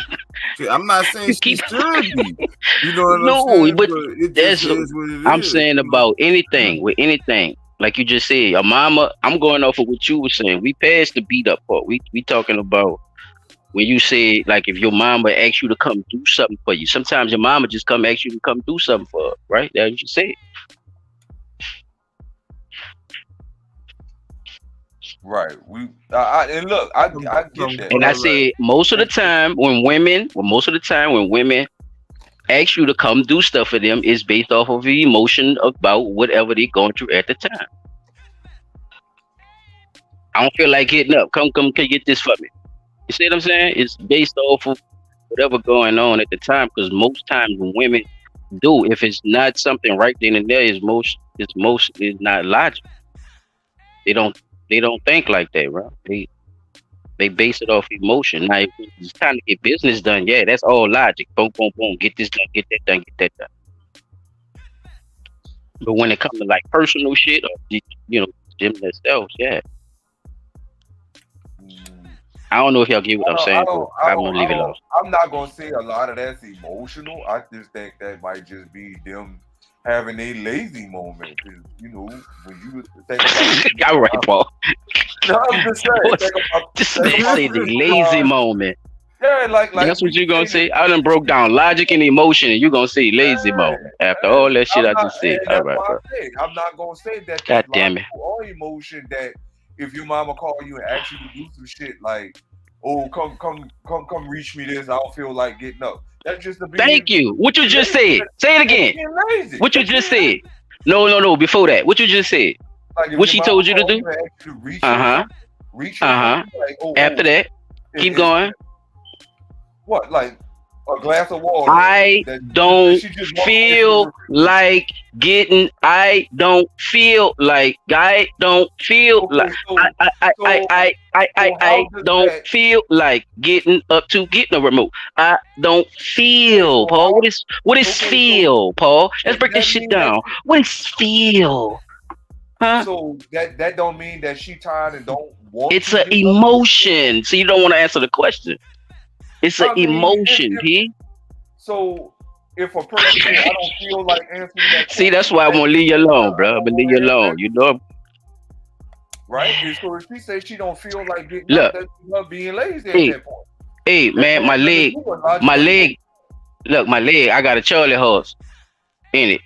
See, I'm not saying she should be. You know what No, I'm saying? but it just is what it I'm is. saying about anything, with anything. Like you just said, your mama, I'm going off of what you were saying. We passed the beat up part. We talking about when you say, like, if your mama asks you to come do something for you. Sometimes your mama just come ask you to come do something for her, right? That's what you said. Right. And look, I get that. And I said most of the time when women ask you to come do stuff for them is based off of the emotion about whatever they're going through at the time. I don't feel like getting up. Come get this for me. You see what I'm saying? It's based off of whatever going on at the time, because most times when women do, if it's not something right then and there, is not logic. They don't think like that, bro. They base it off emotion. Now, if it's time to get business done, yeah, that's all logic. Boom, boom, boom. Get this done, get that done, get that done. But when it comes to like personal shit or them themselves, yeah. I don't know if y'all get what I'm saying. I'm gonna leave it alone. I'm not gonna say a lot of that's emotional. I just think that might just be them having a lazy moment. When you think about all right, Paul. No, I'm just saying. Say the lazy moment. Yeah, like that's what you're gonna say. I done broke down logic and emotion, and you're gonna say lazy moment after all that shit I just said. All right, bro. I'm not gonna say that. God damn it. Or emotion that if your mama call you and ask you to do some shit like, oh, come reach me this, I don't feel like getting up. That's just Thank you. What you just said? Say it again. What you just said? No. Before that, what you just said? Like What she told you to do? Reach Like, after that, keep going. What, like a glass of water? I don't feel like getting. I don't feel like I don't feel like I don't feel like getting up to getting a remote. I don't feel, Paul. What is feel, Paul? Let's break this shit down. What is feel? Huh? So that don't mean that she tired and don't want. It's an emotion. So you don't want to answer the question. It's an emotion, P. So if a person says, I don't feel like answering that. See, that's why I'm gonna leave you alone, bro. I'm gonna leave you alone. You know. Right? So if she says she don't feel like getting Look, up, that's being lazy at that point. Hey, man, my leg. Look, my leg. I got a Charlie horse in it.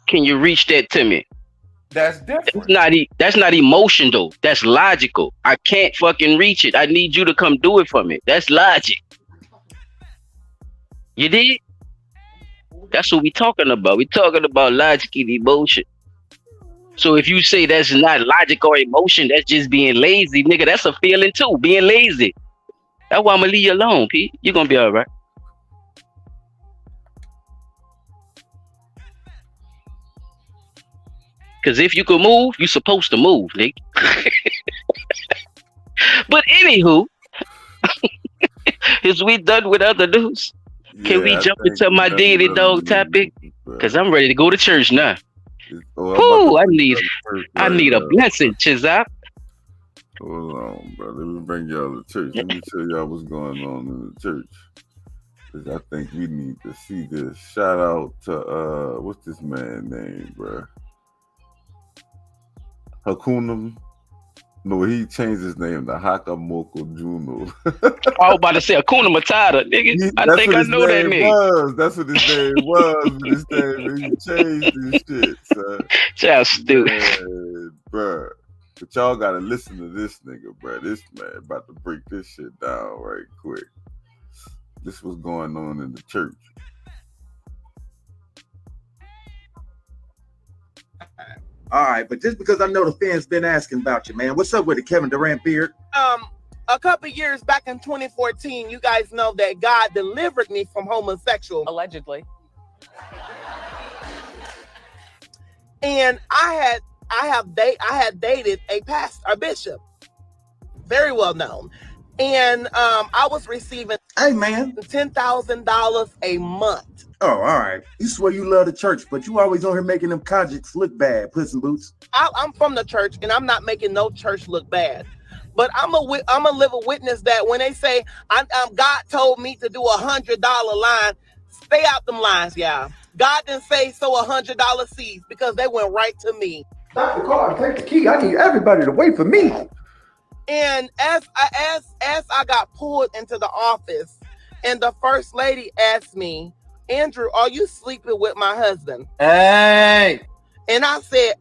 Can you reach that to me? That's different. That's not emotion though. That's logical. I can't fucking reach it. I need you to come do it for me. That's logic. You did? That's what we talking about. We talking about logic and emotion. So if you say that's not logic or emotion, that's just being lazy, nigga. That's a feeling too. Being lazy. That's why I'm gonna leave you alone, P. You're gonna be all right. Cause if you could move, you're supposed to move, nigga. But anywho, is we done with other news? Can we jump into my daily dog topic? Cause I'm ready to go to church now. Whoo, I need a blessing, Chizak. Hold on, bro. Let me bring y'all to church. Let me tell y'all what's going on in the church. Cause I think we need to see this. Shout out to what's this man name, bro? Hakuna. No, he changed his name to Hakamoko Juno. I was about to say Hakuna Matata, nigga. I think I know that name. That's what his name was. His name, he changed his shit, son. Child stupid. Man, bro. But y'all gotta listen to this nigga, bro. This man about to break this shit down right quick. This was going on in the church. All right, but just because I know the fans been asking about you, man. What's up with the Kevin Durant beard? A couple years back in 2014, you guys know that God delivered me from homosexual, allegedly. And I had dated a pastor, a bishop, very well known. And I was receiving $10,000 a month. Oh, all right. You swear you love the church, but you always on here making them conjects look bad, Puss in Boots. I'm from the church, and I'm not making no church look bad. But I'm a live a witness that when they say God told me to do $100 line, stay out them lines, y'all. God didn't say sow $100 seeds because they went right to me. Stop the car and take the key. I need everybody to wait for me. And as I got pulled into the office, and the first lady asked me, Andrew, are you sleeping with my husband? Hey! And I said,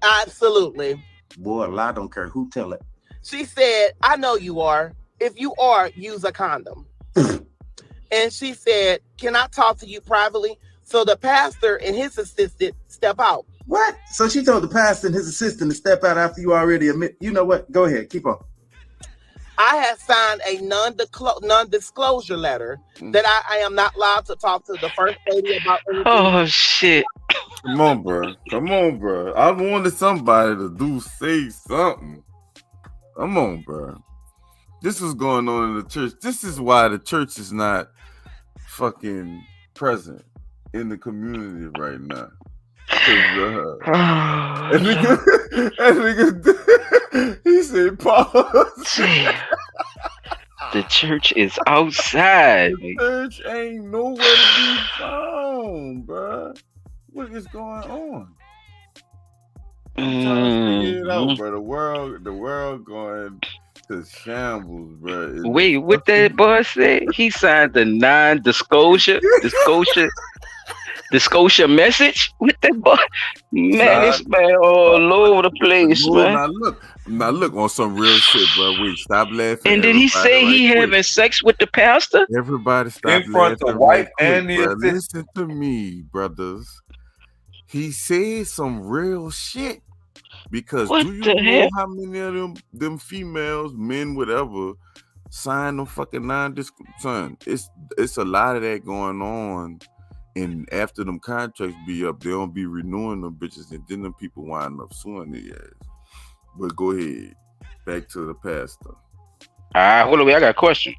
absolutely. Boy, a lie don't care who tell it. She said, I know you are. If you are, use a condom. And she said, can I talk to you privately? So the pastor and his assistant step out. What? So she told the pastor and his assistant to step out after you already admit. You know what? Go ahead. Keep on. I had signed a non-disclosure letter that I am not allowed to talk to the first lady about anything. Oh, shit. Come on, bro. I wanted somebody to say something. Come on, bro. This was going on in the church. This is why the church is not fucking present in the community right now. He said, pause. The church is outside. The church ain't nowhere to be found, bro. What is going on? I'm trying to figure it out, bro. The world going to shambles, bro. Wait, what that boy said? He signed the non-disclosure, disclosure message with that boy. Man, this man all over the place, man. Now look, Now look on some real shit, bro. Wait, stop laughing. And did he say he having sex with the pastor? Everybody stop In front of laughing the wife right quick, and the bro. assistant. Listen to me, brothers. He said some real shit. Because What do you the know hell? how many of them females, men, whatever, sign them fucking non-disclosure? It's a lot of that going on. And after them contracts be up, they don't be renewing them bitches, and then them people wind up suing their ass. But go ahead. Back to the pastor. Hold on, I got a question.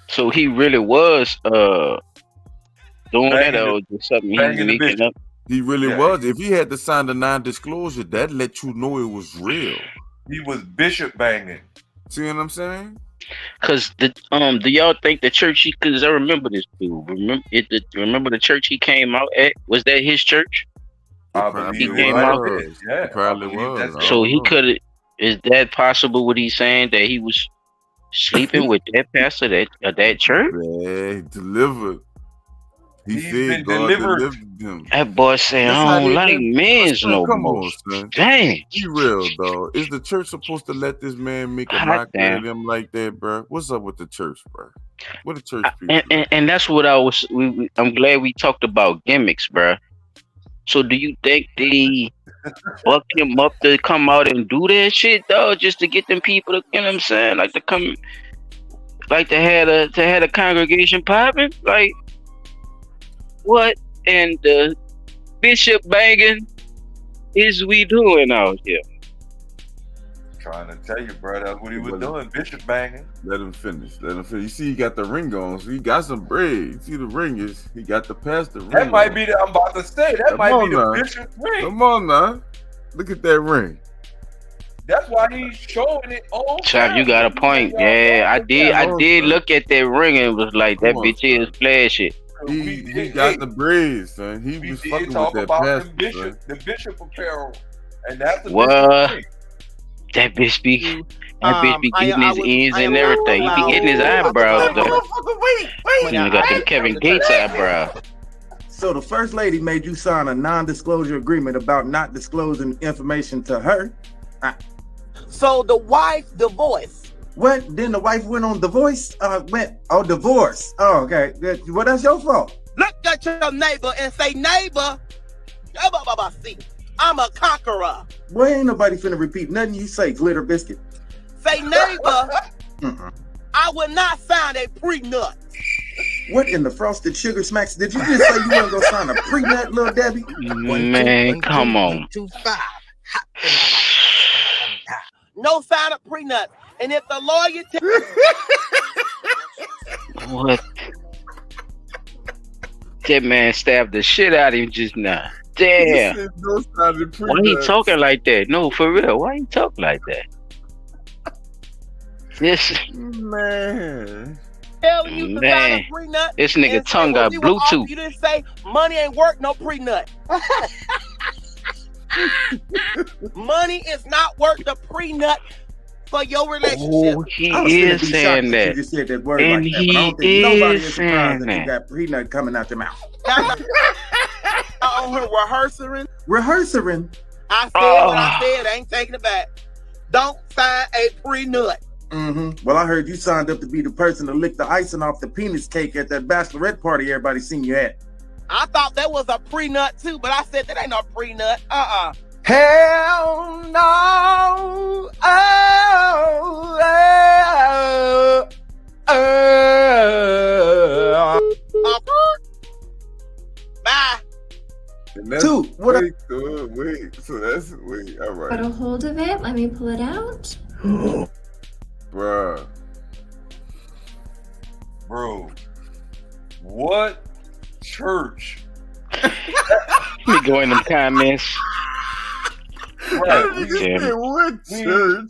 So he really was doing that, or just something he banging the making bitch. up? He really Yeah. was. If he had to sign the non-disclosure, that let you know it was real. He was bishop banging. See what I'm saying? Cause do y'all think the church? Because I remember this dude. Remember the church he came out at? Was that his church? I probably believe He came out. was. Yeah, It probably I believe was. that's I it. So don't he know. could have. Is that possible? What he's saying, that he was sleeping with that pastor that church? Yeah, he delivered. He He's said been God delivered. delivered him. That boy saying, That's I how don't they like been. men's Son, no come more. on, son. Dang. Be real, dog. Is the church supposed to let this man make a Hot mockery damn. of them like that, bro? What's up with the church, bro? What the church people? And that's what I was. I'm glad we talked about gimmicks, bruh. So do you think they bucked him up to come out and do that shit, dog, just to get them people to, you know what I'm saying, like to come, like to have a congregation popping, like what in the bishop banging is we doing out here? Trying to tell you, bro, that's what he was Well, doing. Bishop banging. Let him finish. Let him finish. You see, he got the ring on, so he got some bread. You see, the ring is. He got the pastor ring. That might on. be the. I'm about to say that Come might on be the now. bishop ring. Come on now. Look at that ring. That's why he's showing it on. Chap, you got a point. Yeah, I did look at that ring and was like, that bitch is flashy. He got the bread, son. He We was did fucking talk with that about pastor, the bishop apparel, and that's the What? bishop ring. That bitch be getting his ends and I everything. He be getting his eyebrows though. Wait. You got them Kevin Gates eyebrows. So the first lady made you sign a non-disclosure agreement about not disclosing information to her. So the wife divorced. What? Then the wife went on divorce? Divorce. Oh, okay. Well, that's your fault. Look at your neighbor and say, neighbor, see, I'm a conqueror. Boy, ain't nobody finna repeat nothing you say, Glitter Biscuit. Say, neighbor, I will not sign a pre-nut. What in the frosted sugar smacks? Did you just say you weren't gonna sign a pre-nut, little Debbie? Man, come on. 2-5. No sign of pre-nut. And if the lawyer What? That man stabbed the shit out of him just now. Damn. Why he talking like that? No, for real. Why he talking like that? This man. telling you to sign a pre-nut, this nigga and tongue say, got when we were off, Bluetooth. You didn't say money ain't worth no pre-nut. Money is not worth the pre-nut for your relationship. Oh, he I was finna is be saying shocked if that. you just said that word And like that, but I don't he think nobody is is saying surprised that that. you got pre-nut coming out your mouth. On her rehearsing. Rehearsing. I said what I said. I ain't taking it back. Don't sign a pre-nut. Well, I heard you signed up to be the person to lick the icing off the penis cake at that bachelorette party everybody seen you at. I thought that was a pre-nut too, but I said that ain't no pre-nut. Hell no. Bye. Two. What? Wait. So that's all right. Got a hold of it. Let me pull it out. Bruh. Bro, what church? Let me go in them comments. Right, What church?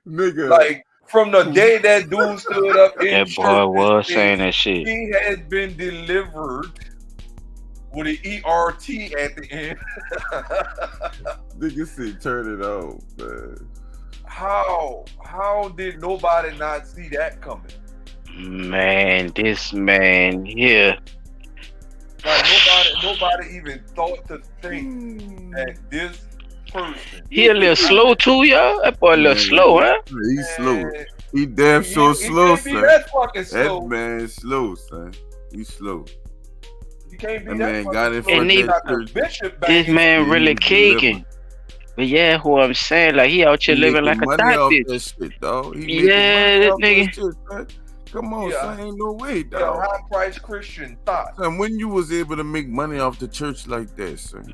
Nigga. like from the day that dude stood up in That church, boy was saying that shit. he has been delivered with an ERT at the end. Nigga said turn it off, man. How did nobody not see that coming? Man, this man here. Like nobody even thought to think that this person. He a little slow too, y'all. That boy a little slow, huh? He's slow. He damn sure slow, can't be son. that fucking slow. That man is slow, son. He's slow. You can't be That that man fucking got in slow. front And of that church. Bishop This banging. man really He caking. But yeah, who I'm saying, like he out here He living making like a money thot off bitch. that shit, dog. He Yeah, making money that off nigga. that shit, son. Come on, Yeah. son. Ain't no way, Yeah, dog. high price Christian thought. Son, when you was able to make money off the church like that, son?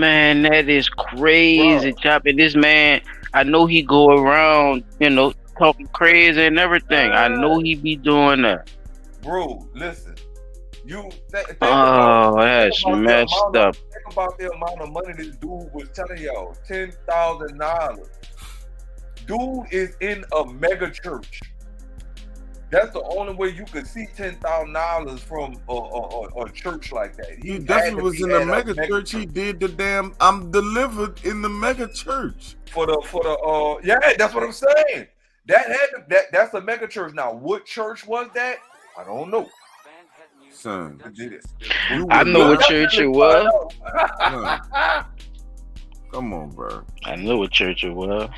Man, that is crazy, chopping. This man, I know he go around, talking crazy and everything. I know he be doing that. Bro, listen. You think That's messed up. Think about the amount of money this dude was telling y'all. $10,000. Dude is in a mega church. That's the only way you could see $10,000 from a church like that. He definitely was in a mega church. He did the damn I'm delivered in the mega church. For the yeah, that's what I'm saying. That's a mega church. Now, what church was that? I don't know. Son, I know what church it was. Come on, bro. I know what church it was.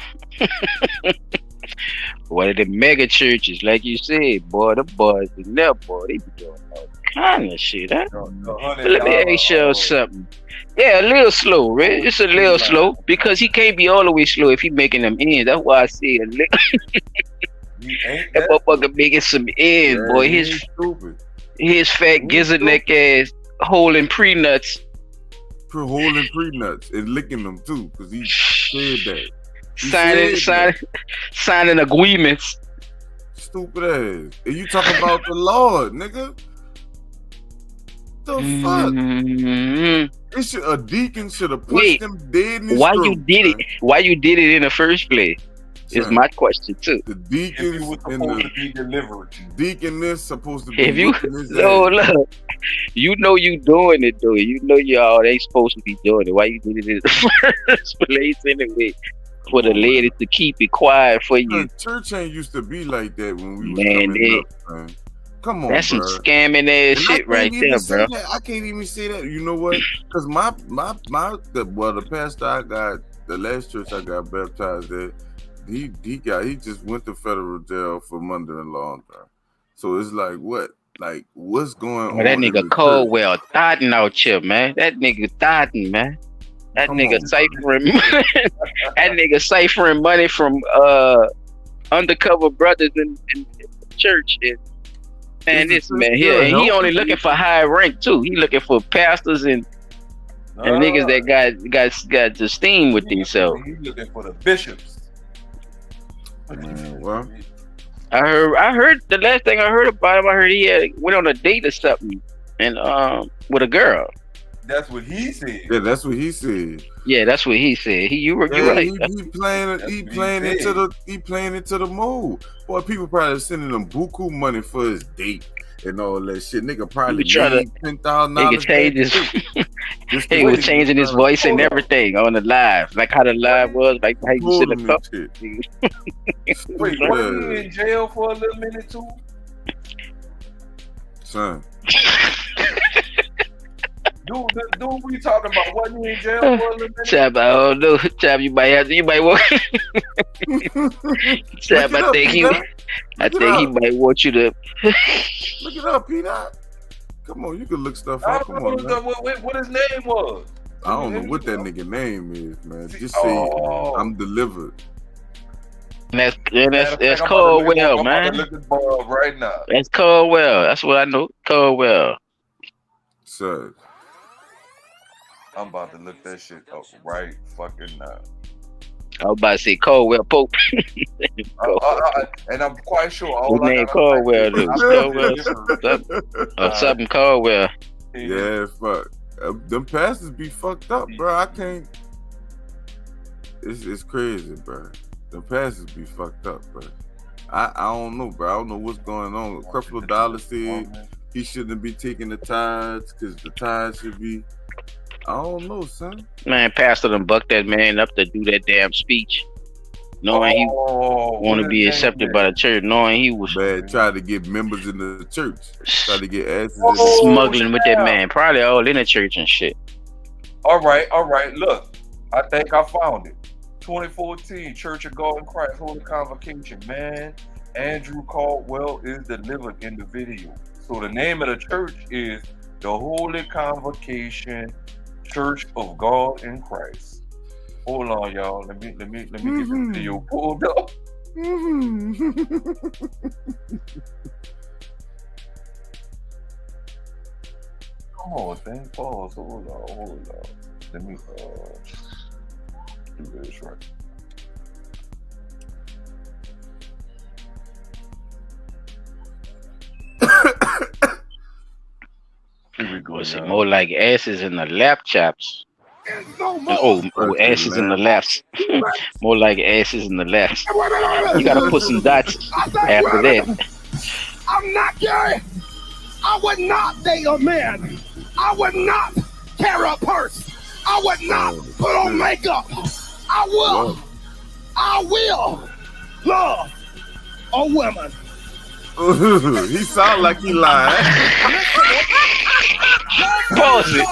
One of the mega churches, like you said, boy, the boys in there, boy, they be doing all kind of shit, huh? But let me ask you something. Yeah, a little slow, right? It's a little slow because he can't be all the way slow if he making them ends. That's why I say a little. That motherfucker making some ends, boy. His fat gizzard neck ass holding pre-nuts. Holding pre-nuts and licking them too, because he said that. Signing agreements. Stupid ass. And you talking about the Lord, nigga? The fuck? A deacon should have pushed him dead in his why throat, you did it? Why you did it in the first place? Is my question too. The deacons and the deaconess supposed to be. If you look, you know you doing it though. You know y'all ain't supposed to be doing it. Why you did it in the first place anyway? For the lady to keep it quiet for you. Church ain't used to be like that when we was coming up, man. Come on, that's bro. some scamming ass shit right there, bro. I can't even say that. You know what? Because the pastor I got, the last church I got baptized at, he just went to federal jail for mother-in-law. So it's like what? Like what's going on? That nigga Caldwell thotting out here, man. That nigga thotting, man. That nigga ciphering money from undercover brothers in the church. And this man here, and he only looking for high rank too. He looking for pastors and niggas that got the steam with themselves. He looking for the bishops. Well, I heard the last thing I heard about him. I heard he went on a date or something, and with a girl. That's what he said. Yeah, that's what he said. Yeah, that's what he said. You right. He playing into the mold. Boy, people probably sending him buku money for his date and all that shit. Nigga probably made $10,000. He was changing his voice and everything on the live, like how the live was, like how you should have talked. Wait, wasn't he in jail for a little minute too? Son. Dude, we talking about? Wasn't he in jail for a little minute? Chap, I don't know. Chap, you might want. Chap, I think he might want you to. Look it up, Peanut. Come on, you can look stuff up. Come on, man. What his name was? I don't know what that nigga name is, man. Just say I'm delivered. That's Caldwell, man. Look at Bob right now. That's Caldwell. That's what I know. Caldwell. Sir. I'm about to look that shit up right fucking now. I was about to say Caldwell Pope. And I'm quite sure. His name Caldwell, something Caldwell. Yeah, fuck. Them pastors be fucked up, bro. I can't. It's crazy, bro. Them pastors be fucked up, bro. I don't know, bro. I don't know what's going on. Creflo Dollar said he shouldn't be taking the tithes because the tithes should be. I don't know, son. Man, pastor done bucked that man up to do that damn speech, knowing he want to be accepted by the church, knowing he was trying to get members in the church, trying to get asses smuggling with that man, probably all in the church and shit. All right. Look, I think I found it. 2014, Church of God in Christ, Holy Convocation. Man, Andrew Caldwell is delivered in the video. So the name of the church is the Holy Convocation, Church of God in Christ. Hold on, y'all. Let me get the video pulled up. Come on, thing. Pause. Hold on. Let me do this right. Here we go. Was it more like asses in the lap chaps? Asses in the laps. More like asses in the laps. You gotta put some dots after that. I'm not gay. I would not date a man. I would not carry a purse. I would not put on makeup. I will love a woman. He sound like he lied. Pause it.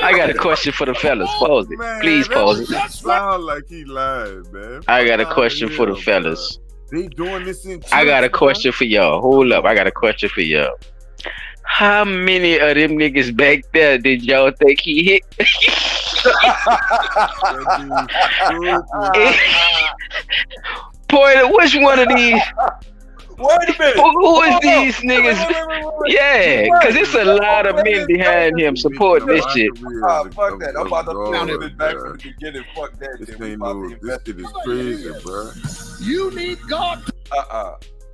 I got a question for the fellas. Pause it. Man, Please pause it. Sound like he lied, man. I got a question for the fellas. They doing this in church, I got a question for y'all. Hold up. I got a question for y'all. How many of them niggas back there did y'all think he hit? Boy, which one of these? Wait a minute. Who is these niggas? Yeah, because it's a lot of men behind him supporting this shit. Fuck that. I'm about to pound it back from the beginning. Fuck that shit. This shit is crazy, bro. You need God.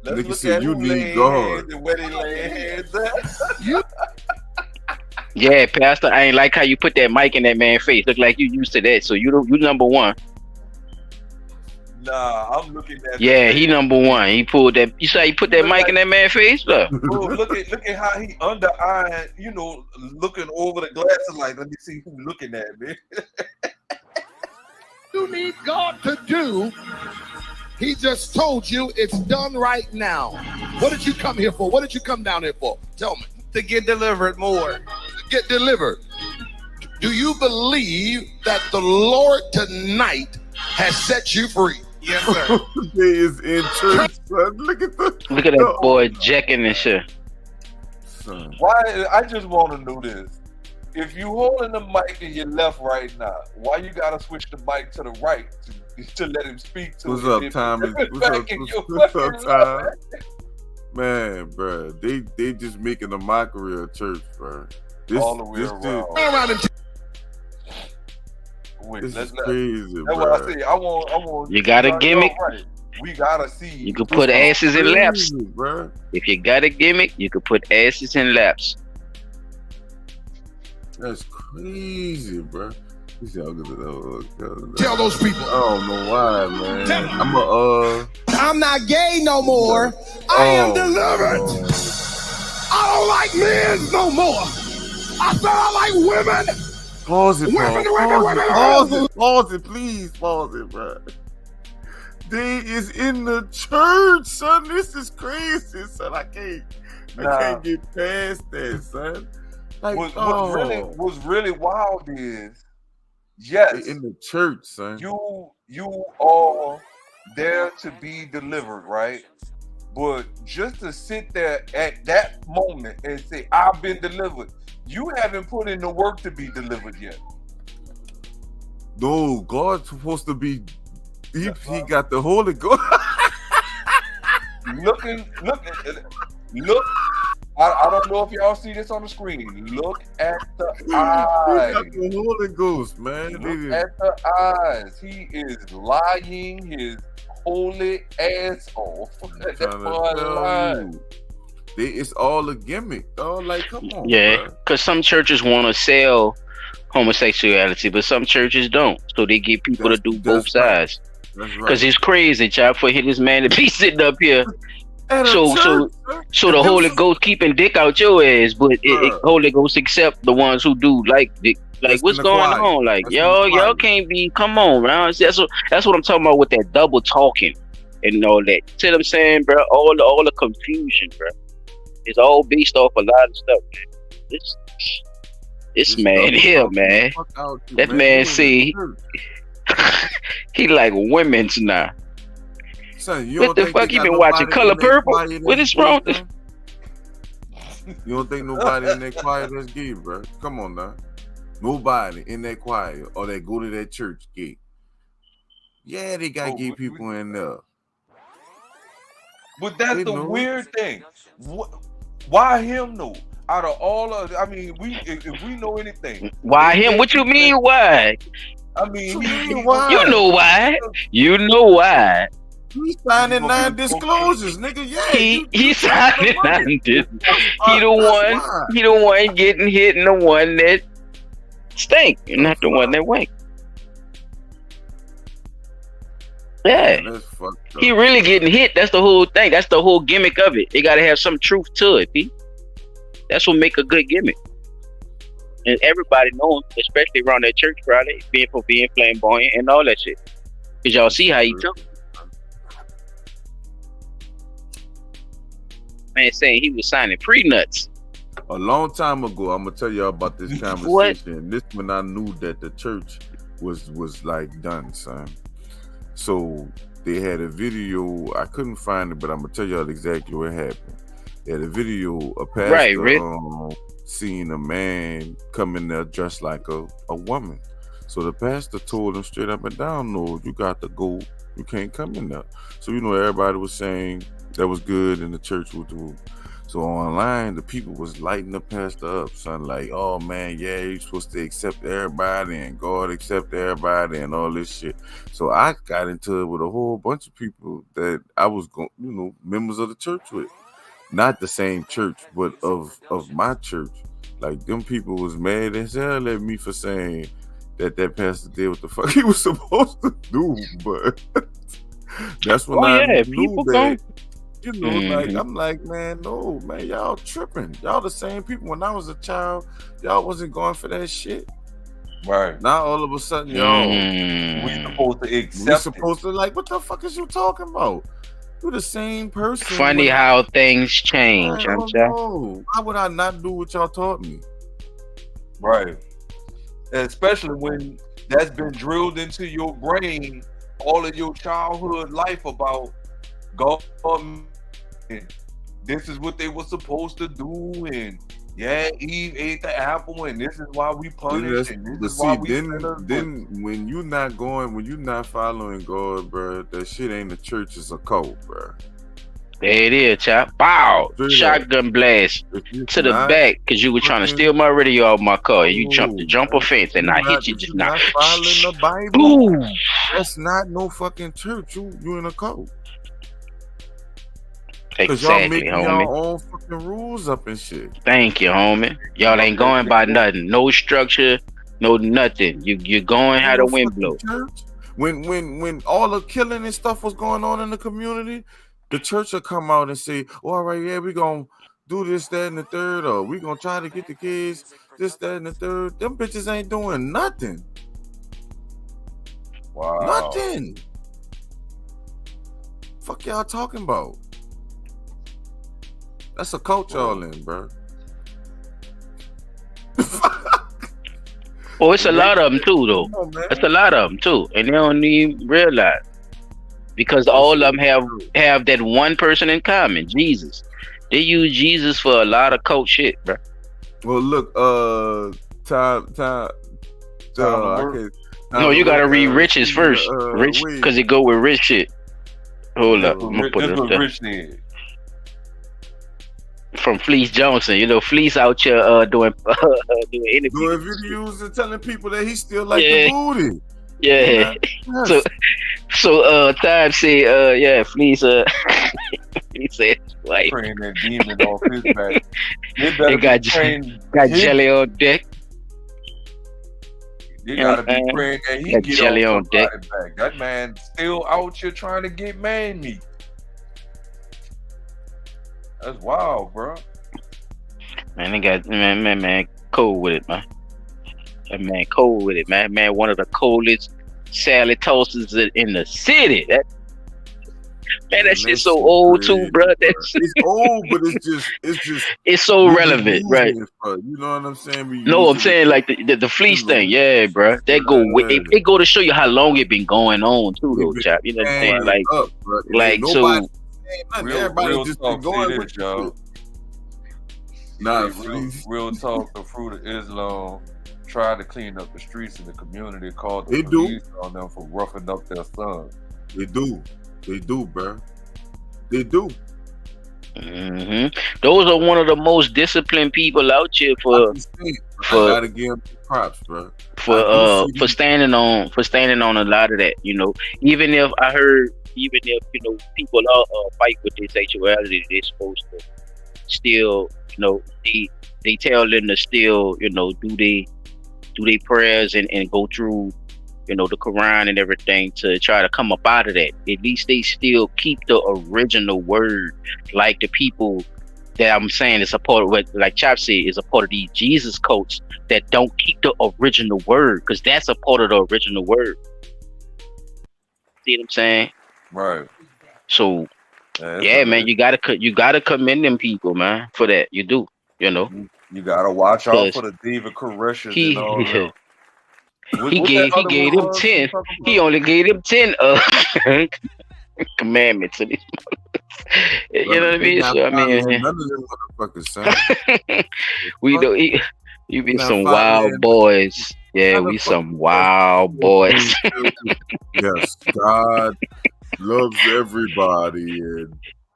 Let's Nigga look said at you who need laying God. hands and where they laying hands at. Yeah, Pastor, I ain't like how you put that mic in that man's face. Look like you used to that, so you number one. Nah, I'm looking at. Yeah, he number one. He pulled that. You saw he put that mic in that man's face, look. Bro, look at how he under-eyeing, looking over the glasses like, let me see who looking at me. You need God to do. He just told you it's done right now. What did you come here for? What did you come down here for? Tell me. To get delivered more. Get delivered. Do you believe that the Lord tonight has set you free? Yes, sir. He is in church, son. Look at that boy jacking and shit. Why? I just want to know this. If you holding the mic in your left right now, why you gotta switch the mic to the right to let him speak to? What's up, Tommy? What's up, Tom? Man, bro, they just making a mockery of church, bro. All the way around. This is crazy, that's bro. what I say. I want. You got a gimmick? Right. We gotta see. You can put asses in laps. Bro. If you got a gimmick, you can put asses in laps. That's crazy, bro. Tell those people. I don't know why, man. I'm not gay no more. I am delivered. I don't like men no more. I said I like women. Pause it, bro. Pause it, please. Pause it, bro. They is in the church, son. This is crazy, son. I can't get past that, son. Like, what's really wild is, yes, in the church, son. You are there to be delivered, right? But just to sit there at that moment and say, I've been delivered, you haven't put in the work to be delivered yet. No, God's supposed to be. He got the Holy Ghost. Look. I don't know if y'all see this on the screen. Look at the eyes. He got the Holy Ghost, man. Look at the eyes. He is lying his holy ass off. It's all a gimmick, dog. Like, come on. Yeah, because some churches want to sell homosexuality, but some churches don't. So they get people to do both sides. Because it's crazy, child, for this man to be sitting up here. So the Holy Ghost keeping dick out your ass, but Holy Ghost accept the ones who do like dick. Like, what's going on? Like, y'all can't be. Come on, man. That's what I'm talking about with that double talking and all that. See what I'm saying, bro? All the confusion, bro. It's all based off a lot of stuff, man. This man here, man. That man see he like women's now. Son, What the fuck? You been watching Color Purple? What is wrong with this? You don't think nobody in that choir that's gay, bro? Come on now. Nobody in that choir or that go to that church gay. Yeah, they got gay people in there. But that's the weird thing. Why him though? Out of all of, I mean, if we know anything, why him? What you mean? Why? I mean, you know why? You know why? He signing non-disclosures, nigga. Yeah, he signing non-disclosures. He the one getting hit, and the one that stink, and not the one that wink. Yeah, he really getting hit. That's the whole thing. That's the whole gimmick of it. They gotta have some truth to it, P. That's what make a good gimmick. And everybody knows, especially around that church crowd, being flamboyant and all that shit. Cause y'all see how he took. Man saying he was signing pre-nuts. A long time ago, I'm gonna tell y'all about this conversation. What? This when I knew that the church was like done, son. So they had a video. I couldn't find it, but I'm gonna tell y'all exactly what happened. They had a video. A pastor seen a man come in there dressed like a woman. So the pastor told him straight up and down, "No, you got to go. You can't come in there." So everybody was saying that was good, and the church would do. So online, the people was lighting the pastor up, son. Like, oh man, yeah, you're supposed to accept everybody, and God accept everybody, and all this shit. So I got into it with a whole bunch of people that I was going, members of the church with. Not the same church, but of my church. Like, them people was mad as hell at me for saying that pastor did what the fuck he was supposed to do. But that's when I knew that. Like, I'm like, man, no, man, y'all tripping. Y'all the same people. When I was a child, y'all wasn't going for that shit. Right. Now all of a sudden, y'all, we supposed to accept. We supposed to, like, what the fuck is you talking about? You're the same person. Funny how things change. I'm saying. Why would I not do what y'all taught me? Right. Especially when that's been drilled into your brain all of your childhood life about God. This is what they were supposed to do, and Eve ate the apple, and this is why we punish. Then when you're not following God, bro, that shit ain't a church, it's a cult, bro. There it is, chop. Bow! Shotgun blast to the back because you were trying to steal my radio out of my car. You jumped the jumper fence, and I hit you just now. Following the Bible. Boom. That's not no fucking church. You in a cult. Because y'all making your own fucking rules up and shit. Thank you, homie. Y'all ain't going by nothing. No structure, no nothing. You're going how the wind blows. When all the killing and stuff was going on in the community, the church will come out and say, all right, yeah, we're going to do this, that, and the third, or we're going to try to get the kids, this, that, and the third. Them bitches ain't doing nothing. Wow. Nothing. Fuck y'all talking about? That's a cult y'all in, bro. Oh, it's a lot of them too, though. It's a lot of them too, and they don't even realize because all of them have that one person in common, Jesus. They use Jesus for a lot of cult shit, bro. Well, look, no, you gotta read Riches first, Rich, because it go with rich shit. Hold up, I'm gonna put this Rich did. From Fleece Johnson, Fleece out here doing interviews, doing videos and telling people that he still like the booty. Yeah. So Time said, Fleece he said like praying that demon off his back. They got jelly on deck. You gotta be praying that he get jelly on deck. Back. That man still out here trying to get man meat. That's wild, bro. Man, they got man cold with it, man. That man cold with it, man. Man, one of the coldest salad toasters in the city. Man, that shit's so old too, bro. It's old, but it's just it's so we relevant, right? it for, you know what I'm saying? We No, I'm using saying it, like the fleece you know, thing, yeah, bro. That go it go to show you how long it been going on too, though, chap. You know what I'm saying? Like, up, bro. And like ain't nobody so. everybody just been going with y'all. Nah, real talk. The Fruit of Islam tried to clean up the streets in the community, called the They police on them for roughing up their sons. They do, bro. They do. Those are one of the most disciplined people out here I gotta give them props, bro. For standing on a lot of that, you know. Even if you know people fight with their sexuality, they're supposed to still, you know, they tell them to still, you know, do they prayers and go through, you know, the Quran and everything to try to come up out of that. At least they still keep the original word, like the people that I'm saying is a part of what, like Chop said, is a part of these Jesus cults that don't keep the original word, because that's a part of the original word. See what I'm saying? Right. So yeah, man, you gotta commend them people, man, for that. You do, you know. You gotta watch out for the David Koresh's and all that. He gave him 10. He only gave him 10 commandments to these you know what I mean? So I mean, none of them motherfuckers, son. we don't. You be some wild boys. Yeah, we some wild boys. Yes, God loves everybody and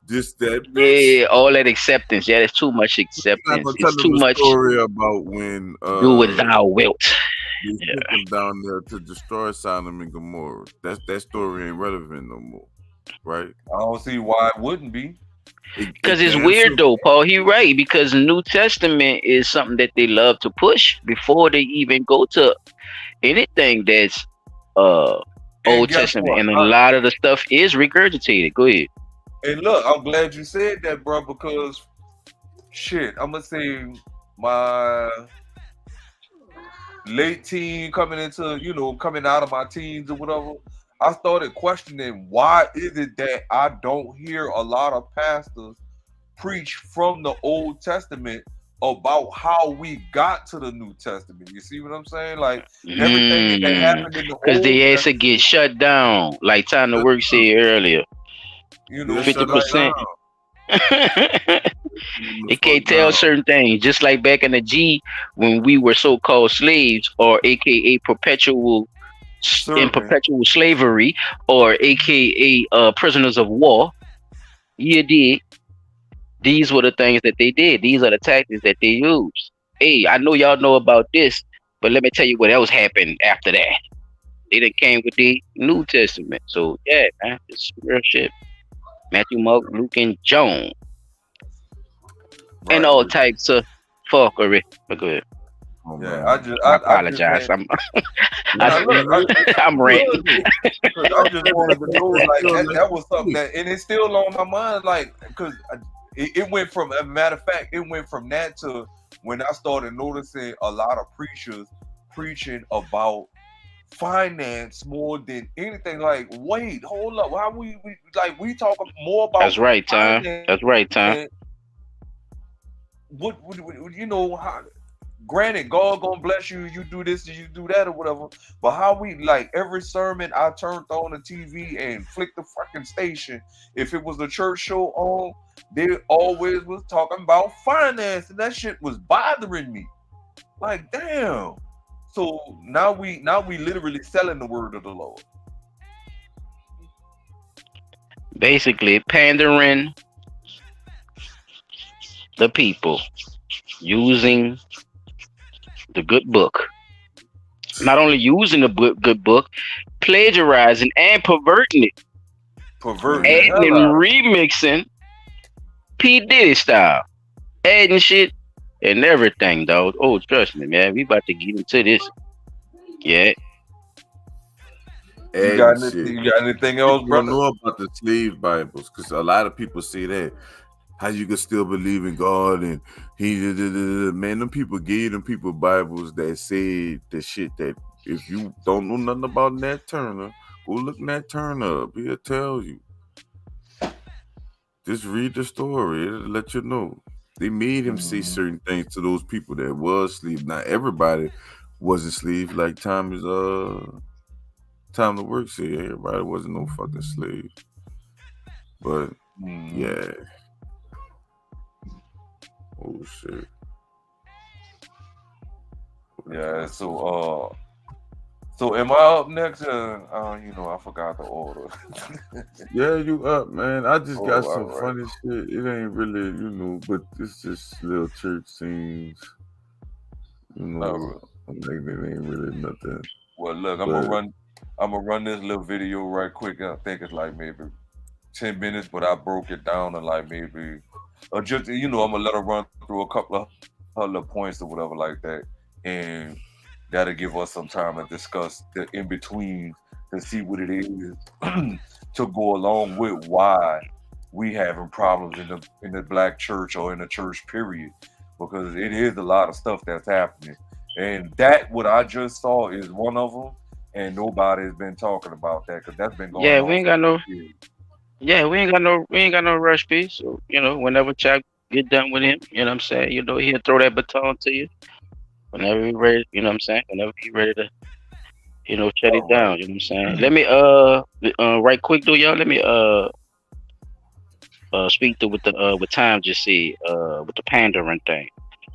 this, that. Yeah, all that acceptance. Yeah, there's too much acceptance. It's too much. Story about when do what thou wilt. They took them down there to destroy Sodom and Gomorrah. That story ain't relevant no more, right? I don't see why it wouldn't be. Because it's weird though, Paul. He right, because New Testament is something that they love to push before they even go to anything that's Old Testament, and a lot of the stuff is regurgitated. Go ahead. And look, I'm glad you said that, bro, because shit, I'm gonna say my late teen coming out of my teens or whatever, I started questioning why is it that I don't hear a lot of pastors preach from the Old Testament about how we got to the New Testament. You see what I'm saying? Like everything that happened in the Old because they has to get shut down, like Time to Work said earlier. You know, 50%. They can't tell certain things, just like back in the G when we were so-called slaves, or AKA perpetual slavery, or AKA prisoners of war. You did. These were the things that they did. These are the tactics that they used. Hey, I know y'all know about this, but let me tell you what else happened after that. They done came with the New Testament. So yeah, man, it's real shit. Matthew, Mark, Luke, and John. Right. And all types of fuckery. But go ahead. I apologize. I'm ranting. I just wanted to know, like, that was something that, and it's still on my mind, like, because it went from, as a matter of fact, it went from that to when I started noticing a lot of preachers preaching about finance more than anything. Like, wait, hold up, why we talk more about that's right, Tom. That's right, Tom. What you know, how, granted, God gonna bless you, you do this, you do that, or whatever. But how we, like, every sermon I turned on the TV and flicked the fucking station, if it was a church show on, they always was talking about finance, and that shit was bothering me. Like, damn. So now we literally selling the word of the Lord. Basically, pandering the people, using the good book. Not only using the good book, plagiarizing and perverting it. Adding and remixing P. Diddy style. Adding shit and everything, dog. Oh, trust me, man. We about to get into this. Yeah. You got anything else, brother? I don't know about the slave Bibles, because a lot of people say that. How you can still believe in God, and man, them people gave them people Bibles that say the shit that if you don't know nothing about Nat Turner, go look Nat Turner up. He'll tell you. Just read the story. It'll let you know. They made him say certain things to those people that was slaves. Not everybody was a slave. Like Time to Work said, everybody wasn't no fucking slave. But yeah. Oh shit. Yeah. So am I up next? I forgot the order. Yeah, you up, man. I just got some all right. funny shit. It ain't really, but it's just little church scenes. Like it ain't really nothing. Well, look, I'm gonna run this little video right quick. I think it's like maybe 10 minutes, but I broke it down to like maybe, or just I'm gonna let her run through a couple of her little points or whatever like that, and that'll give us some time to discuss the in between to see what it is to go along with why we having problems in the black church or in the church period, because it is a lot of stuff that's happening, and that what I just saw is one of them, and nobody's been talking about that because that's been going on. We ain't got no. Yeah, we ain't got no rush piece. So, whenever Chuck get done with him, you know what I'm saying? He'll throw that baton to you whenever he ready, you know what I'm saying? Whenever he ready to, shut it down, you know what I'm saying? Let me right quick though, y'all, let me speak to what Time just said, with the pandering thing.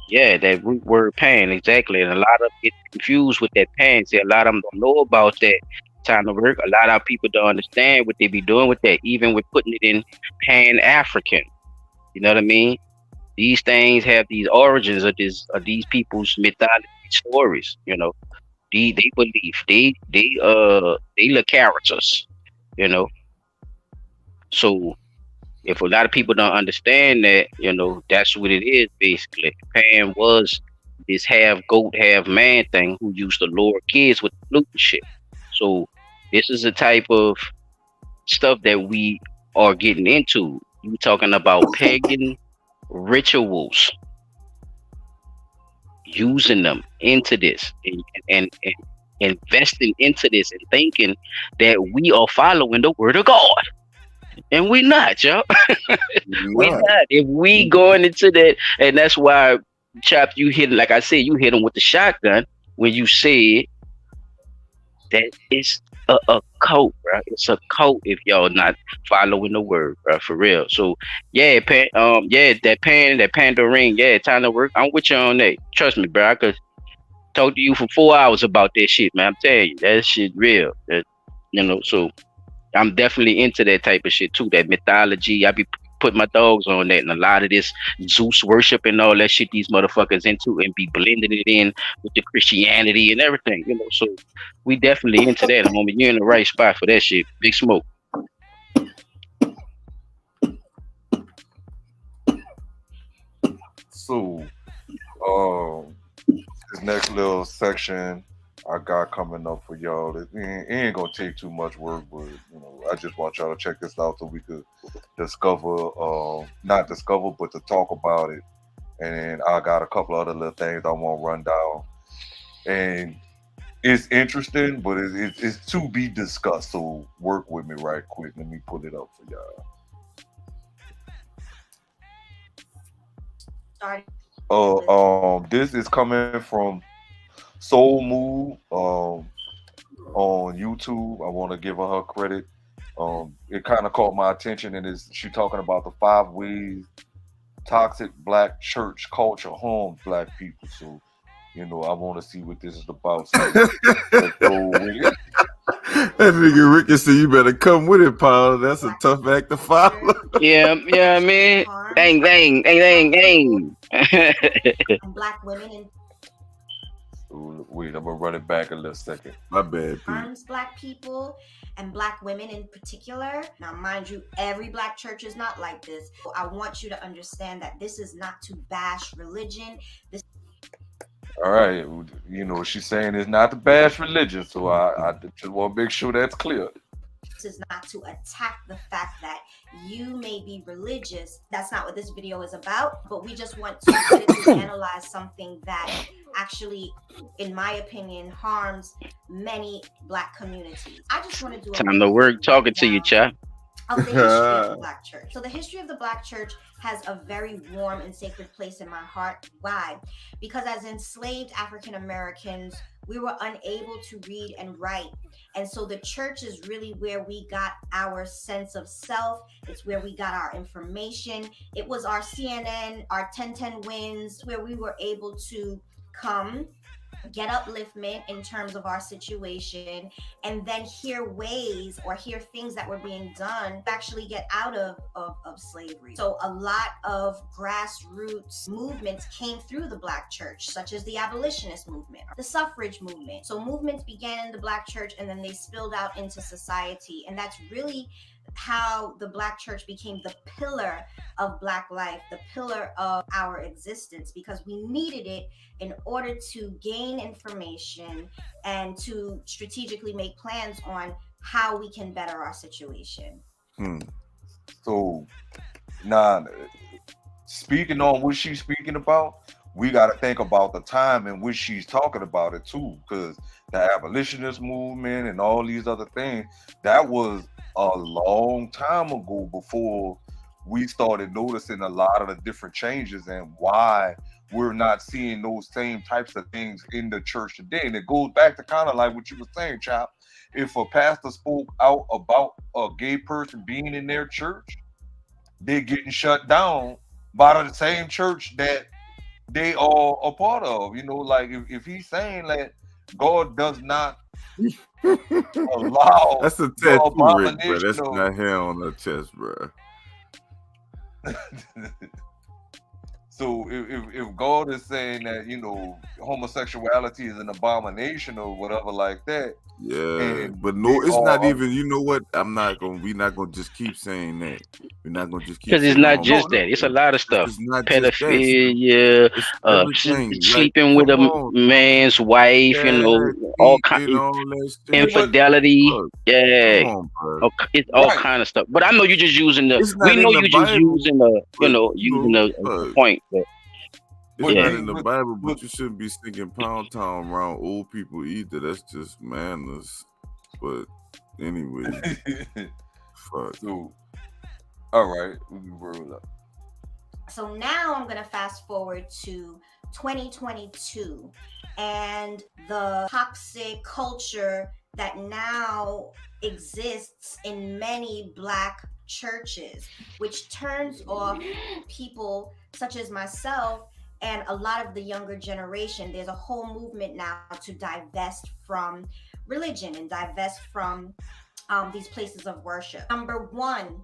Yeah, that root word pan, exactly. And a lot of get confused with that pan. See, a lot of them don't know about that Time to Work. A lot of people don't understand what they be doing with that, even with putting it in Pan African. You know what I mean? These things have these origins of these people's mythology stories. They believe they look characters. So if a lot of people don't understand that, that's what it is basically. Pan was this half goat, half man thing who used to lure kids with the flute and shit. So this is the type of stuff that we are getting into. You talking about pagan rituals, using them into this and investing into this and thinking that we are following the word of God. And we not, y'all. We not. If we going into that, and that's why, Chop, you hit, like I said, you hit him with the shotgun when you said that it's a cult, bro. It's a cult if y'all not following the word, bro, for real. So yeah, that pandering, Time to Work. I'm with you on that. Trust me, bro. I could talk to you for 4 hours about that shit, man. I'm telling you, that shit real. So I'm definitely into that type of shit too. That mythology. I be putting my dogs on that, and a lot of this Zeus worship and all that shit these motherfuckers into, and be blending it in with the Christianity and everything. So we definitely into that, homie. You're in the right spot for that shit. Big Smoke. So, this next little section I got coming up for y'all. It ain't gonna take too much work, but I just want y'all to check this out so we could not discover, but to talk about it. And then I got a couple other little things I want to run down. And it's interesting, but it's to be discussed. So work with me right quick. Let me put it up for y'all. This is coming from Soul Move on YouTube. I want to give her credit. It kind of caught my attention, and she talking about the 5 ways toxic black church culture harms black people. So, I want to see what this is about. So, let's go with it. That nigga Ricky said, "You better come with it, Paul. That's a tough act to follow." Yeah, man. Bang, bang, bang, bang, bang. Black women and wait, I'm gonna run it back a little second. My bad. Harms black people and black women in particular. Now, mind you, every black church is not like this. I want you to understand that this is not to bash religion. All right, she's saying it's not to bash religion, so I just want to make sure that's clear. This is not to attack the fact that you may be religious. That's not what this video is about, but we just want to critically analyze something that actually, in my opinion, harms many black communities. I just want to do Time to Work talking to you, Chop. of the history of the Black church. So the history of the Black church has a very warm and sacred place in my heart. Why? Because as enslaved African Americans, we were unable to read and write. And so the church is really where we got our sense of self. It's where we got our information. It was our CNN, our 1010 wins, where we were able to come, get upliftment in terms of our situation, and then hear ways or hear things that were being done to actually get out of slavery. So a lot of grassroots movements came through the Black church, such as the abolitionist movement, the suffrage movement. So movements began in the Black church and then they spilled out into society. And that's really how the Black church became the pillar of Black life, the pillar of our existence, because we needed it in order to gain information and to strategically make plans on how we can better our situation. So now, speaking on what she's speaking about, we got to think about the time in which she's talking about it too, because the abolitionist movement and all these other things, that was a long time ago before we started noticing a lot of the different changes and why we're not seeing those same types of things in the church today. And it goes back to kind of like what you were saying, Chop. If a pastor spoke out about a gay person being in their church, they're getting shut down by the same church that they are a part of. You know, like if he's saying that God does not allow that's a the tattoo, Rick, bro. abomination That's of not hair on her chest, bro. So if God is saying that, you know, homosexuality is an abomination or whatever like that, yeah, but no, it's not even. You know what? We're not gonna just keep saying that. We're not gonna just keep Because it's saying not just that. It's a lot of stuff. It's not just that. Pedophilia, It's everything. sleeping with a man's wife, you know, all kind of infidelity. Yeah, come on, bro. it's all kind of stuff. But I know you're just using the. We know you're just using the, you know, using the point. But it's not in the Bible, but you shouldn't be singing Pound Town around old people either. That's just manners. But anyway, fuck. So, all right, we can roll up. So now I'm gonna fast forward to 2022 and the toxic culture that now exists in many Black churches, which turns off people such as myself and a lot of the younger generation. There's a whole movement now to divest from religion and divest from these places of worship. Number one,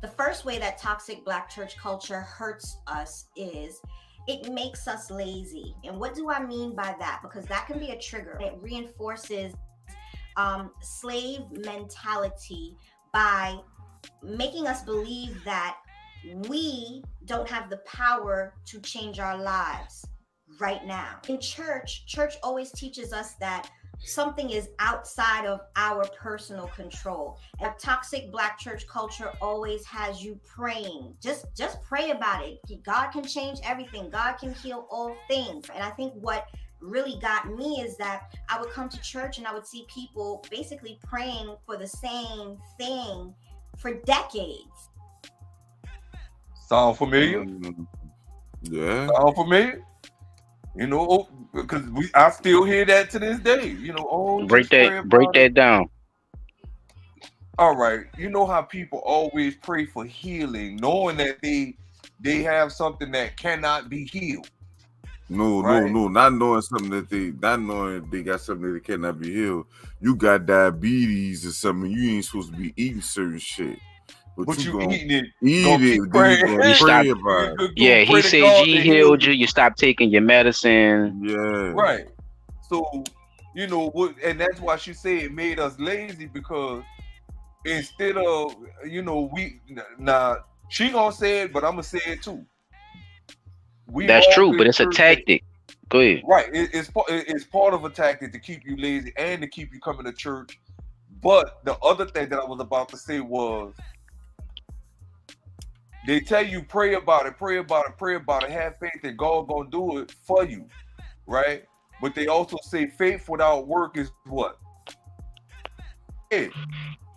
the first way that toxic Black church culture hurts us is it makes us lazy. And what do I mean by that? Because that can be a trigger. It reinforces slave mentality by making us believe that we don't have the power to change our lives right now. In church always teaches us that something is outside of our personal control. And a toxic Black church culture always has you praying. Just pray about it. God can change everything. God can heal all things. And I think what really got me is that I would come to church and I would see people basically praying for the same thing for decades. Sound familiar? Yeah. Sound familiar? You know, because I still hear that to this day. You know, break that down. All right. You know how people always pray for healing, knowing that they have something that cannot be healed. No, not knowing something not knowing they got something that cannot be healed. You got diabetes or something. You ain't supposed to be eating certain shit. But you eating it. You stop. Yeah, he said he healed you. You stop taking your medicine. Yeah. Right. So, you know, and that's why she said it made us lazy, because instead of, you know, she gonna say it, but I'm gonna say it too. That's true, but it's a tactic. Go ahead. Right. It's part of a tactic to keep you lazy and to keep you coming to church. But the other thing that I was about to say was, they tell you pray about it, have faith that God gonna do it for you, right? But they also say faith without work is what?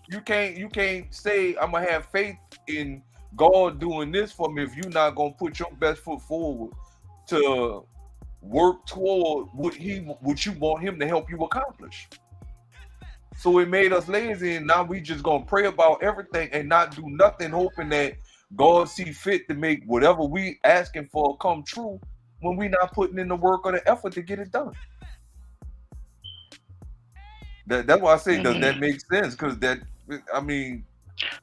You can't say I'm gonna have faith in God doing this for me if you're not gonna put your best foot forward to work toward what you want him to help you accomplish. So it made us lazy, and now we just gonna pray about everything and not do nothing, hoping that God see fit to make whatever we asking for come true when we not putting in the work or the effort to get it done. That's why I say, does that make sense? Because I mean,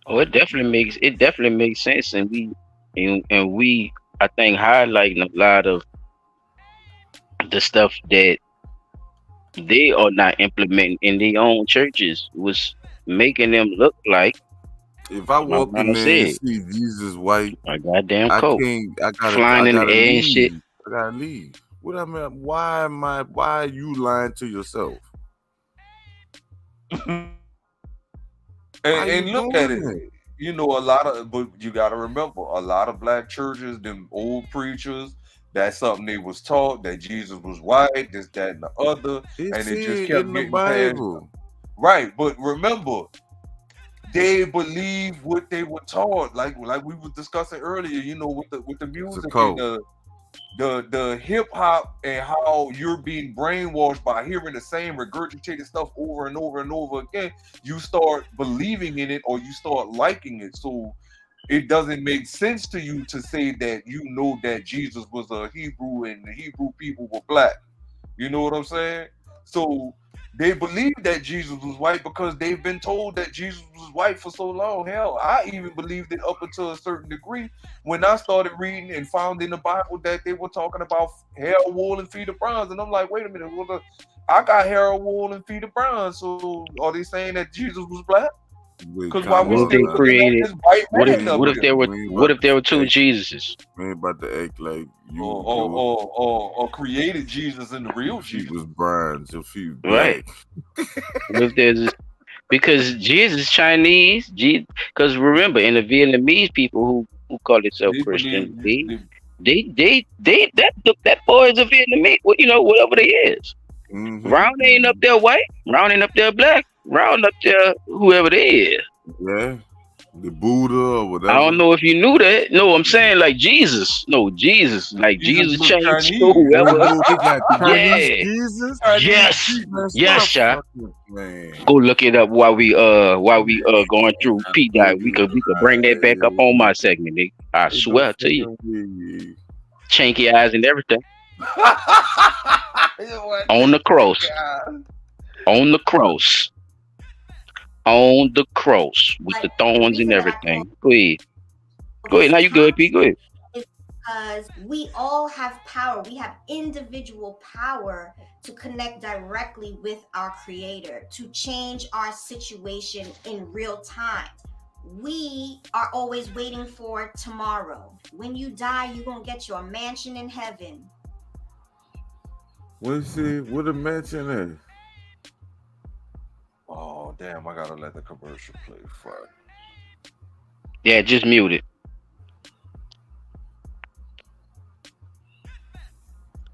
Oh, it definitely makes sense, and we I think highlighting a lot of the stuff that they are not implementing in their own churches was making them look like If I my walk in mama there and said see Jesus white, a goddamn I coat can't. flying I in the gotta air and shit. leave. I gotta leave. What I mean? Why are you lying to yourself? and look at it. You know, but you got to remember, a lot of black churches, them old preachers, that's something they was taught, that Jesus was white, this, that, and the other, It's and it just said kept in the getting passed. Bible. Right, but remember, they believe what they were taught, like we were discussing earlier. You know, with the music and the hip hop, and how you're being brainwashed by hearing the same regurgitated stuff over and over and over again. You start believing in it, or you start liking it. So it doesn't make sense to you to say that you know that Jesus was a Hebrew and the Hebrew people were black. You know what I'm saying? So they believe that Jesus was white because they've been told that Jesus was white for so long. Hell, I even believed it up until a certain degree when I started reading and found in the Bible that they were talking about hair, wool, and feet of bronze. And I'm like, wait a minute, I got hair, wool, and feet of bronze. So are they saying that Jesus was black? Because why we What if they still looking at created? this white What man if up what if here? there were two Jesuses? We ain't about to act like you Or created Jesus and the real your feet Jesus. was bronze, your feet Right. black. What if there's because Jesus Chinese? Because remember, in the Vietnamese people who call themselves They Christian, believe that boy is a Vietnamese. Well, you know, whatever they is. Round ain't up there white. Round ain't up there black. Round up there whoever they is. Yeah, the Buddha or whatever. I don't know if you knew that. No, I'm saying like Jesus. No, Jesus. Like Jesus look changed Chinese. to whoever. Oh, they got Chinese Yeah. Jesus. Yes. Man, Yes, stop child. fucking, man. Go look it up while we going through P Dot. We could bring that back up on my segment, nigga. I swear to you. Chinky eyes and everything. On the cross. On the cross. On the cross with the thorns and everything. Go ahead. Go ahead. Now you good, P. Go ahead. Because we all have power. We have individual power to connect directly with our creator, to change our situation in real time. We are always waiting for tomorrow. When you die, you're going to get your mansion in heaven. What a mansion is? Oh, damn, I gotta let the commercial play. Fuck. Yeah, just mute it.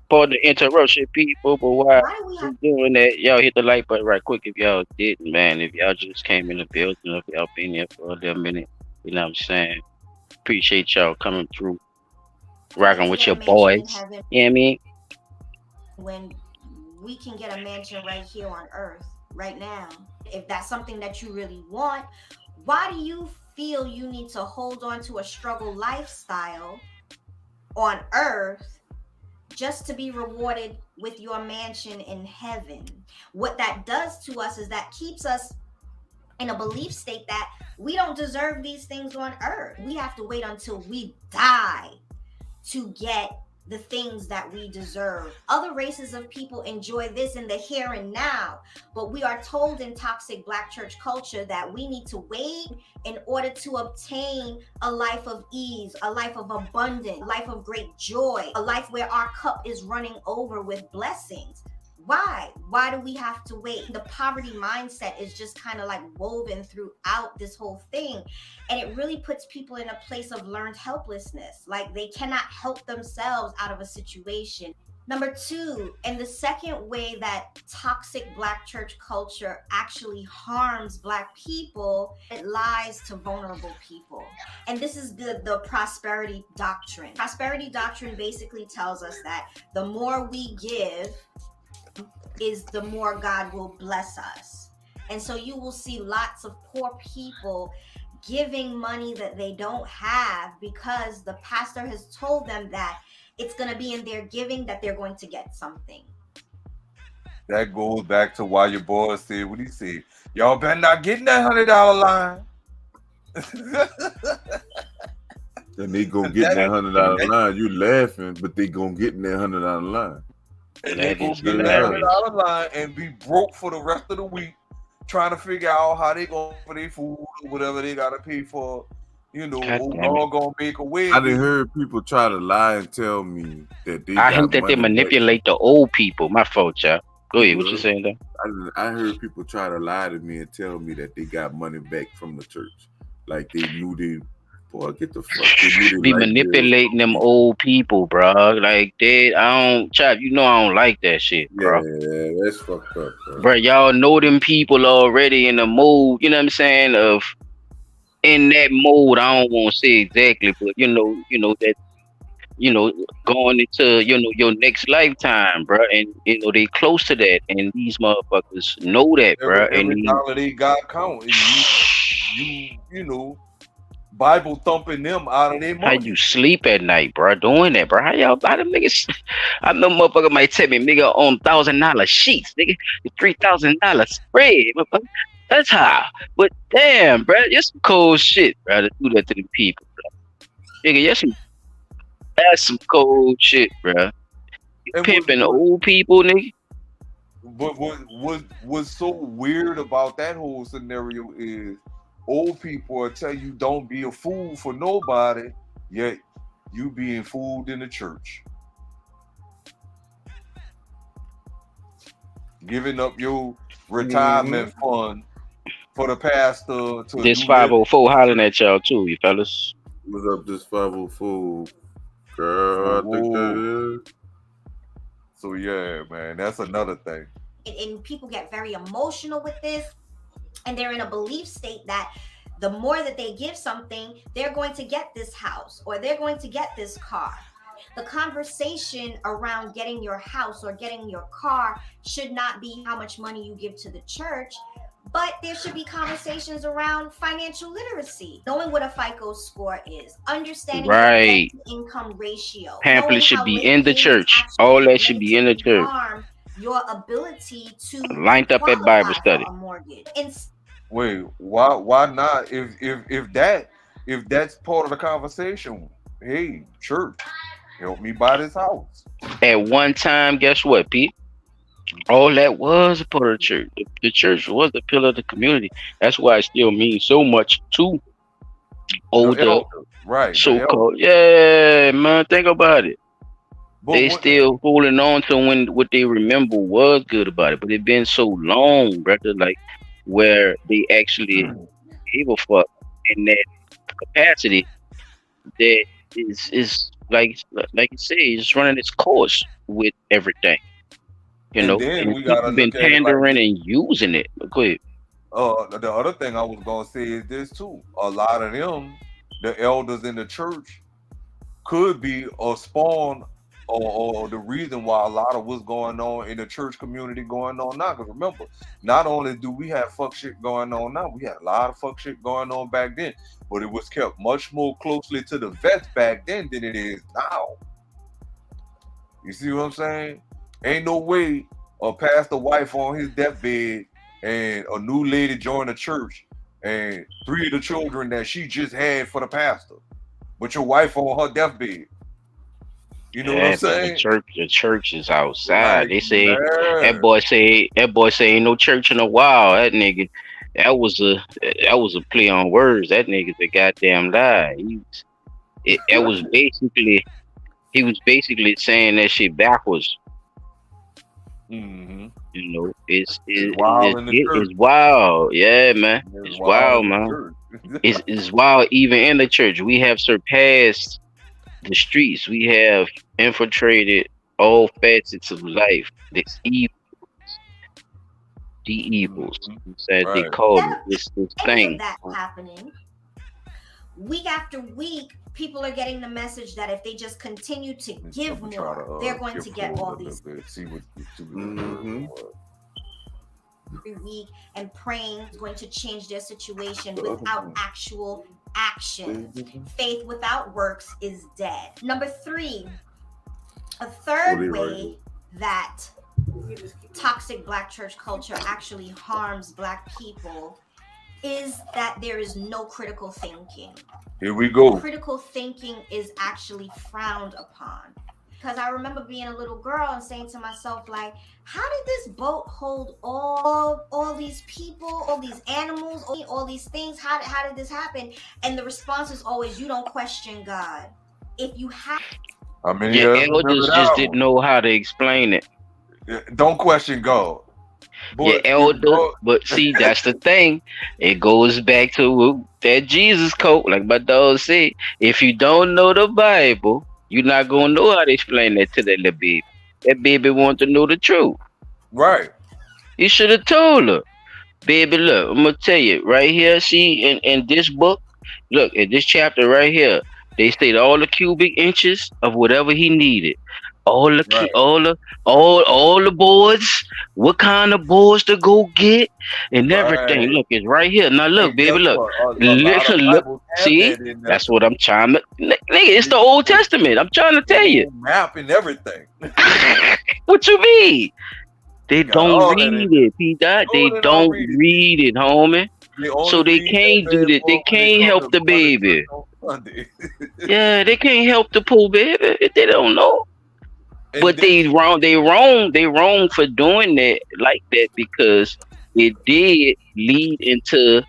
For the interruption, people, but while we're doing that, y'all hit the like button right quick if y'all didn't, man. If y'all just came in the building, if y'all been here for a little minute, you know what I'm saying? Appreciate y'all coming through, rocking with your boys. You know what I mean? When we can get a mansion right here on earth, right now. If that's something that you really want, why do you feel you need to hold on to a struggle lifestyle on earth just to be rewarded with your mansion in heaven? What that does to us is that keeps us in a belief state that we don't deserve these things on earth. We have to wait until we die to get the things that we deserve. Other races of people enjoy this in the here and now, but we are told in toxic Black church culture that we need to wait in order to obtain a life of ease, a life of abundance, a life of great joy, a life where our cup is running over with blessings. Why? Why do we have to wait? The poverty mindset is just kind of like woven throughout this whole thing. And it really puts people in a place of learned helplessness. Like they cannot help themselves out of a situation. Number two, and the second way that toxic Black church culture actually harms Black people, it lies to vulnerable people. And this is the prosperity doctrine. Prosperity doctrine basically tells us that the more we give is the more God will bless us. And so you will see lots of poor people giving money that they don't have because the pastor has told them that it's going to be in their giving that they're going to get something. That goes back to why your boy said what he said. Y'all better not get in that $100 line. And they gonna get in that $100 line. You laughing, but they gonna get in that $100 line. And they gonna get in that $100 line and be broke for the rest of the week, trying to figure out how they gonna pay for their food or whatever they gotta pay for. You know, all gonna make a way. I done heard people try to lie and tell me that they. I hate that they manipulate the old people. My fault, y'all. Go ahead. What you saying though? I heard people try to lie to me and tell me that they got money back from the church, like they knew they. Boy, get the fuck. They be manipulating them old people, bro. Like I don't, Chop. You know I don't like that shit, bro. Yeah, that's fucked up, bro. Y'all know them people already in the mood. You know what I'm saying? Of in that mode. I don't want to say exactly, but you know that. Going into your next lifetime, bro, and they close to that, and these motherfuckers know that, bro. Every dollar they got count, and you know, Bible thumping them out of their money. How you sleep at night, bro? Doing that, bro? How them niggas? I know motherfucker might tell me, nigga, on $1,000 sheets, nigga, $3,000 spread, motherfucker. That's how. But damn, bro, you're some cold shit, bro, to do that to the people, bro. Nigga, that's some cold shit, bro. You pimping old people, nigga. But what's so weird about that whole scenario is old people will tell you don't be a fool for nobody, yet you being fooled in the church. Giving up your retirement fund for the pastor to this 504 hollering at y'all too, you fellas. What's up, this 504? Girl, I think that is. So yeah, man, that's another thing. And people get very emotional with this, and they're in a belief state that the more that they give something, they're going to get this house or they're going to get this car. The conversation around getting your house or getting your car should not be how much money you give to the church, but there should be conversations around financial literacy, knowing what a FICO score is, understanding the income ratio. Pamphlet should be in the church. All that should be in the church. Your ability to lined up at Bible study. Wait, why not? If that's part of the conversation, hey, church, help me buy this house. At one time, guess what, Pete? All that was a part of the church. The church was the pillar of the community. That's why it still means so much to older, right? So-called, yeah, man. Think about it. But they still holding on to what they remember was good about it, but it's been so long, brother. Like where they actually gave a fuck in that capacity that is like you say, it's running its course with everything. And we gotta been pandering and using it. Go ahead. The other thing I was gonna say is this too. A lot of them, the elders in the church, could be a spawn or the reason why a lot of what's going on in the church community going on now. Because remember, not only do we have fuck shit going on now, we had a lot of fuck shit going on back then, but it was kept much more closely to the vest back then than it is now. You see what I'm saying? Ain't no way a pastor wife on his deathbed and a new lady join the church and 3 of the children that she just had for the pastor, but your wife on her deathbed. You know what I'm saying? The church is outside. Like, they say that boy say ain't no church in a while. That nigga, that was a play on words. That nigga's a goddamn lie. He was basically saying that shit backwards. Mm-hmm. You know, it's wild. Yeah, man. It's wild, man. It's wild even in the church. We have surpassed the streets. We have infiltrated all facets of life, the evils, as they Right. call Instead it, of this any of thing. that happening, week after week, people are getting the message that if they just continue to give I'm trying more, to they're going get to get forward all a little these bit. See what Mhm. every week, and praying is going to change their situation without actual action. Faith without works is dead. Number 3, a Oh, third they right way that toxic Black church culture actually harms Black people is that there is no critical thinking. Here we go. Critical thinking is actually frowned upon. Because I remember being a little girl and saying to myself, like, how did this boat hold all these people, all these animals, all these things? How did this happen? And the response is always, you don't question God. If you have How many Your of us remember elders that just didn't one? know how to explain it. Don't question God. Your Boy, elder, but see, that's the thing. It goes back to that Jesus quote, like my dog said. If you don't know the Bible, you're not gonna know how to explain that to that little baby. That baby want to know the truth. right. You should have told her, baby. Look, I'm gonna tell you right here. See, in this book, look in this chapter right here. They state all the cubic inches of whatever he needed. Right. All the boards, what kind of boards to go get, and everything. Right. Look, it's right here. Now look, And guess baby, look. what? A lot of Look. Bibles have See, that in there. that's what I'm trying to. Nigga, it's the Old Testament. I'm trying to tell you. Map and everything. What you mean? They Got don't all that in read there. it, P. Dot. They They don't read it, homie. They only So they read can't that do bad that. They boy when they can't come help to the Sunday church baby. on Sunday. Yeah, they can't help the poor baby if they don't know. And But they wrong for doing that like that, because it did lead into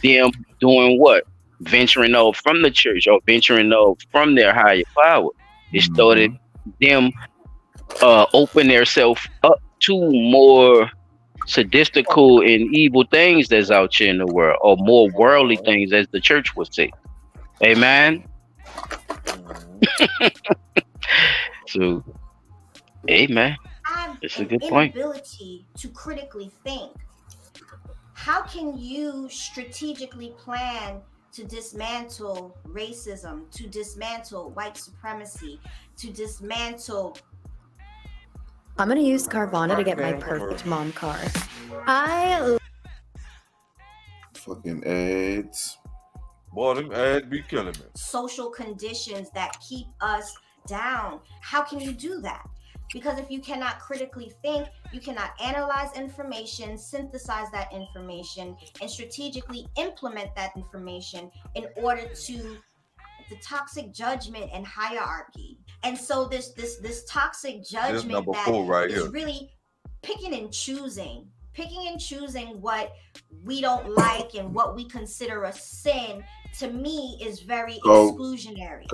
them doing what? Venturing off from the church, or venturing off from their higher power. It started them open themselves up to more sadistical and evil things that's out here in the world, or more worldly things, as the church would say. Amen. So, amen. have It's a an good point. inability to critically think, how can you strategically plan to dismantle racism, to dismantle white supremacy, to dismantle? I'm gonna use Carvana to get my perfect mom car. I Fucking ads. Boy, them ads be killing me. Social conditions that keep us down. How can you do that? Because if you cannot critically think, you cannot analyze information, synthesize that information, and strategically implement that information in order to the toxic judgment and hierarchy. And so this toxic judgment number that 4 right is here. really picking and choosing what we don't like and what we consider a sin, to me, is very exclusionary.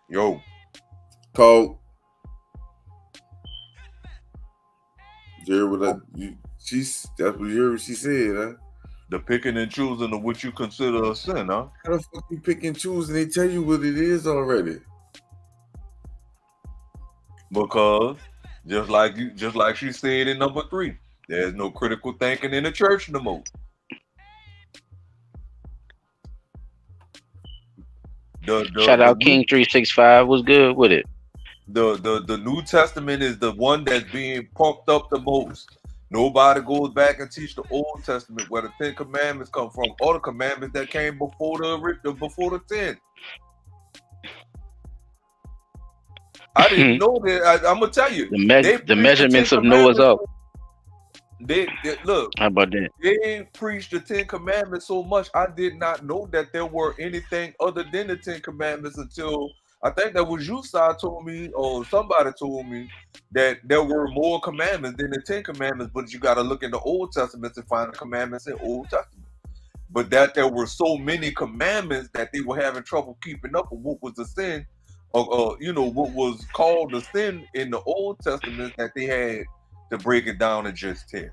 Yo. Cole. You heard what that's what you heard what she said, huh? The picking and choosing of what you consider a sin, huh? How the fuck you pick and choose and they tell you what it is already? Because just like she said in number 3, there's no critical thinking in the church no more. Shout out King 365 was good with it. The New Testament is the one that's being pumped up the most. Nobody goes back and teach the Old Testament where the 10 Commandments come from, or the commandments that came before the 10. I didn't know that. I'm gonna tell you, the measurements of Noah's Ark. They look. How about that? They preached the 10 Commandments so much. I did not know that there were anything other than the 10 Commandments until I think that was you, Si, told me, or somebody told me that there were more commandments than the 10 Commandments. But you got to look in the Old Testament to find the commandments in Old Testament. But that there were so many commandments that they were having trouble keeping up with what was the sin, or what was called the sin in the Old Testament, that they had to break it down to just 10.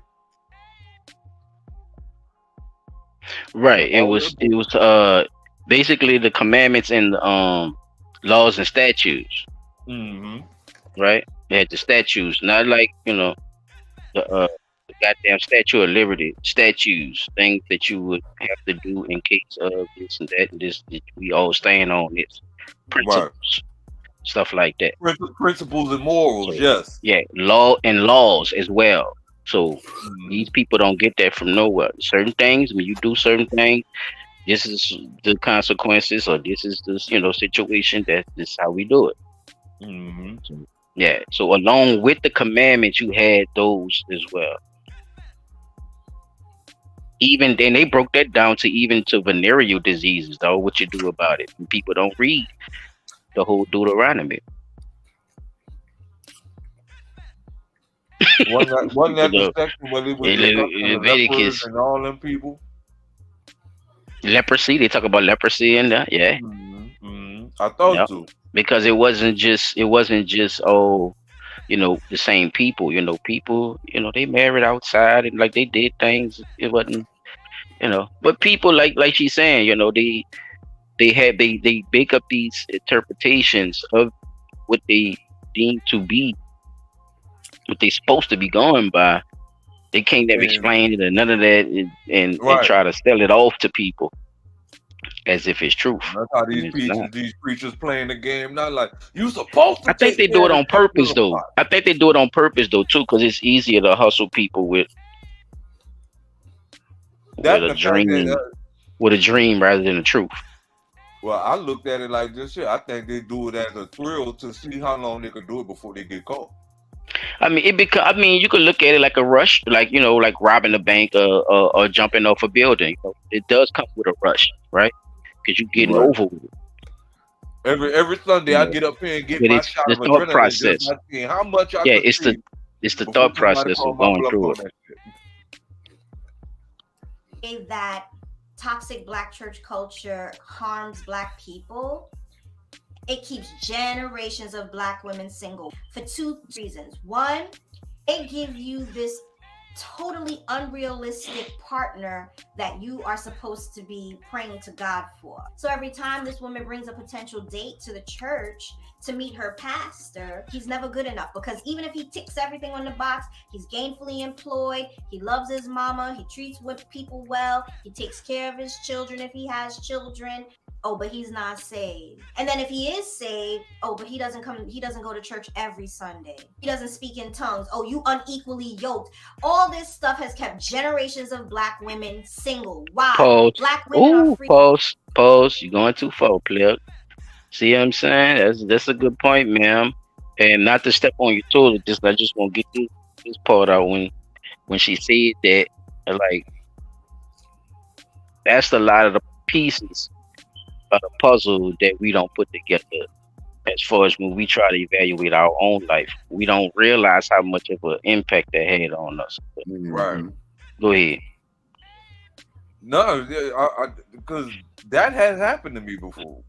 Right. It was basically the commandments in laws and statutes, Mm-hmm. right? They had the statutes, not like the goddamn Statue of Liberty, statues, things that you would have to do in case of this and that and this. We all stand on this Right. principles, stuff like that. Principles and morals, So yes. yeah, laws as well. So these people don't get that from nowhere. Certain things, when you do certain things, this is the consequences, or this is the situation. That this is how we do it. Mm-hmm. So, yeah. So along with the commandments, you had those as well. Even then, they broke that down to even to venereal diseases, though. What you do about it? And people don't read the whole Deuteronomy. Wasn't that the section where it was discussing the lepers and all them people? Leprosy. They talk about leprosy in there. Yeah. I thought so. Because it wasn't just the same people. People, they married outside and like they did things. It wasn't, but people like she's saying, they make up these interpretations of what they deem to be what they supposed to be going by. They can't never explain it or none of that, and try to sell it off to people as if it's truth. That's how these preachers playing the game. Not like you supposed to. I think they do it on purpose, though. I think they do it on purpose, though, too, because it's easier to hustle people with a dream rather than the truth. Well, I looked at it like this shit. I think they do it as a thrill to see how long they could do it before they get caught. I mean, you could look at it like a rush, like robbing a bank or jumping off a building. It does come with a rush, right? Because you're getting over with it. Every Sunday, I get up here and get my shot of thought process. How much? It's the thought process of going through it. That toxic Black church culture harms Black people. It keeps generations of Black women single for two reasons. One, it gives you this totally unrealistic partner that you are supposed to be praying to God for. So every time this woman brings a potential date to the church to meet her pastor, he's never good enough, because even if he ticks everything on the box, he's gainfully employed, he loves his mama, he treats people well, he takes care of his children if he has children. Oh, but he's not saved. And then if he is saved, oh, but he doesn't go to church every Sunday. He doesn't speak in tongues. Oh, you unequally yoked. All this stuff has kept generations of Black women single. Why? Pause. Black women are free. Pause. You're going too far, player. See what I'm saying? That's a good point, ma'am. And not to step on your toes, I just want to get this part out when she said that, like, that's a lot of the pieces of the puzzle that we don't put together. As far as when we try to evaluate our own life, we don't realize how much of an impact that had on us. Right. Go ahead. No, because that has happened to me before,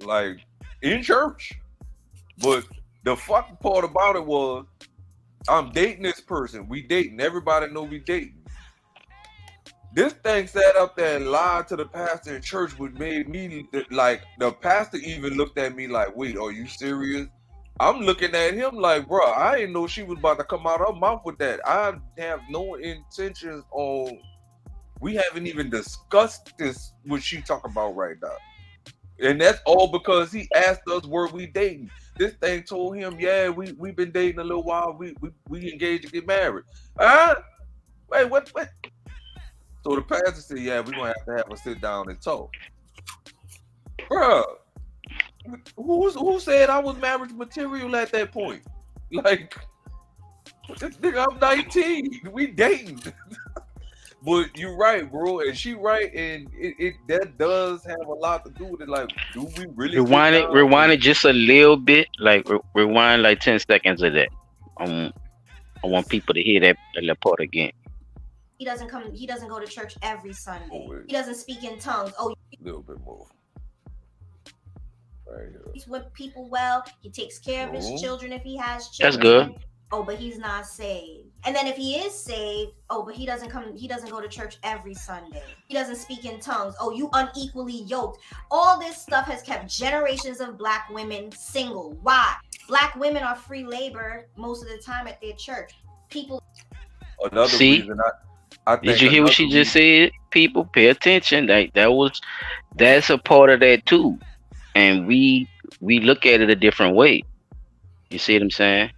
like in church. But the fucking part about it was, I'm dating this person. We dating. Everybody know we dating. This thing sat up there and lied to the pastor in church, which made me like, the pastor even looked at me like, wait, are you serious? I'm looking at him like, bro, I didn't know she was about to come out of her mouth with that. I have no intentions on, we haven't even discussed this, what she talking about right now. And that's all because he asked us, were we dating? This thing told him, yeah, we've been dating a little while. We engaged to get married. Wait, what? So the pastor said, yeah, we're going to have a sit down and talk. Bruh, who said I was marriage material at that point? Like, this nigga, I'm 19. We dating. But you're right, bro. And she right. And that does have a lot to do with it. Like, do we really rewind it just a little bit? Like, rewind like 10 seconds of that. I want people to hear that part again. He doesn't go to church every Sunday. He doesn't speak in tongues. Oh, a little bit more. Right here. He's with people well. He takes care of his children if he has children. That's good. oh, but he's not saved. And then if he is saved, oh, but he doesn't go to church every Sunday. He doesn't speak in tongues. Oh, you unequally yoked. All this stuff has kept generations of Black women single. Why? Black women are free labor most of the time at their church. People. Another See? reason I think Did you hear what she just said? People, pay attention. That's a part of that too. And we look at it a different way. You see what I'm saying?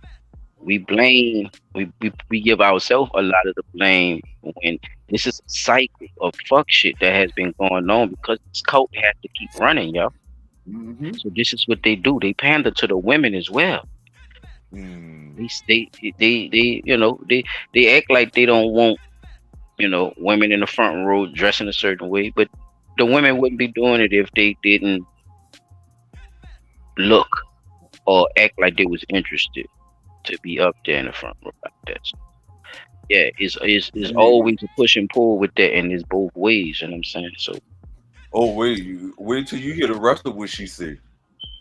We blame, we give ourselves a lot of the blame when this is a cycle of fuck shit that has been going on because this cult has to keep running, y'all. Mm-hmm. So this is what they do. They pander to the women as well. They you know, they act like they don't want, you know, women in the front row dressing a certain way, but the women wouldn't be doing it if they didn't look or act like they was interested to be up there in the front row like that. So, yeah, it's always a push and pull with that, and it's both ways. You know what I'm saying? So, wait till you hear the rest of what she said.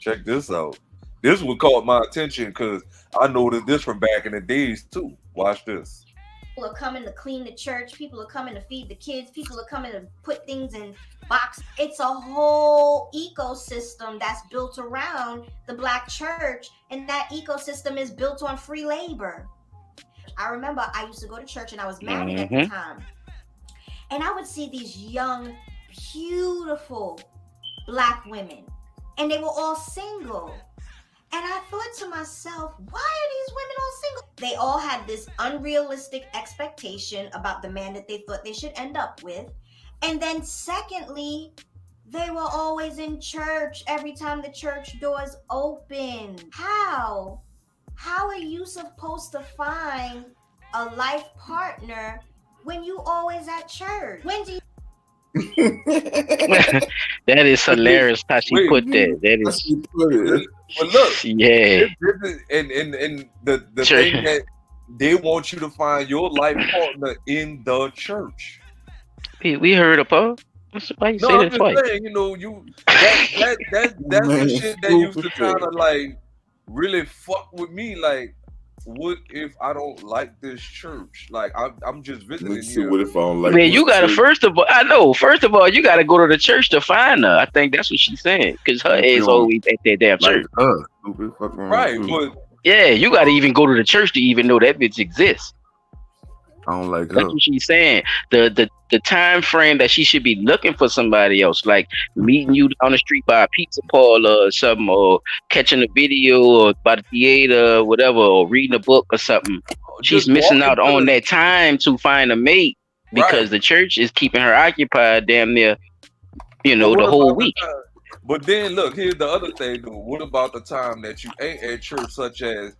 Check this out. This one caught my attention because I noticed this from back in the days too. Watch this. People are coming to clean the church. People are coming to feed the kids. People are coming to put things in boxes. It's a whole ecosystem that's built around the Black church, and that ecosystem is built on free labor. I remember I used to go to church, and I was married at the time, and I would see these young, beautiful Black women, and they were all single. And I thought to myself, why are these women all single? They all had this unrealistic expectation about the man that they thought they should end up with. And then secondly, they were always in church every time the church doors open. How? How are you supposed to find a life partner when you always at church? When do you... That is hilarious how she put that. That is. But look, yeah. And the thing that they want you to find your life partner in the church. We heard of her. Why you say I'm that just twice? saying, you know, that's the shit that used to kind of like really fuck with me. Like, what if I don't like this church? Like, I'm just visiting here. What if I don't like? Man, you gotta first of all, you gotta go to the church to find her. I think that's what she's saying, because her ass always at that damn church. Right, but yeah, you gotta even go to the church to even know that bitch exists. I don't like That's her. what she's saying. The time frame that she should be looking for somebody else, like meeting you on the street by a pizza parlor or something, or catching a video or by the theater or whatever, or reading a book or something. She's missing out on that time to find a mate because the church is keeping her occupied damn near, you know, the whole week. But then look, here's the other thing though. What about the time that you ain't at church, such as,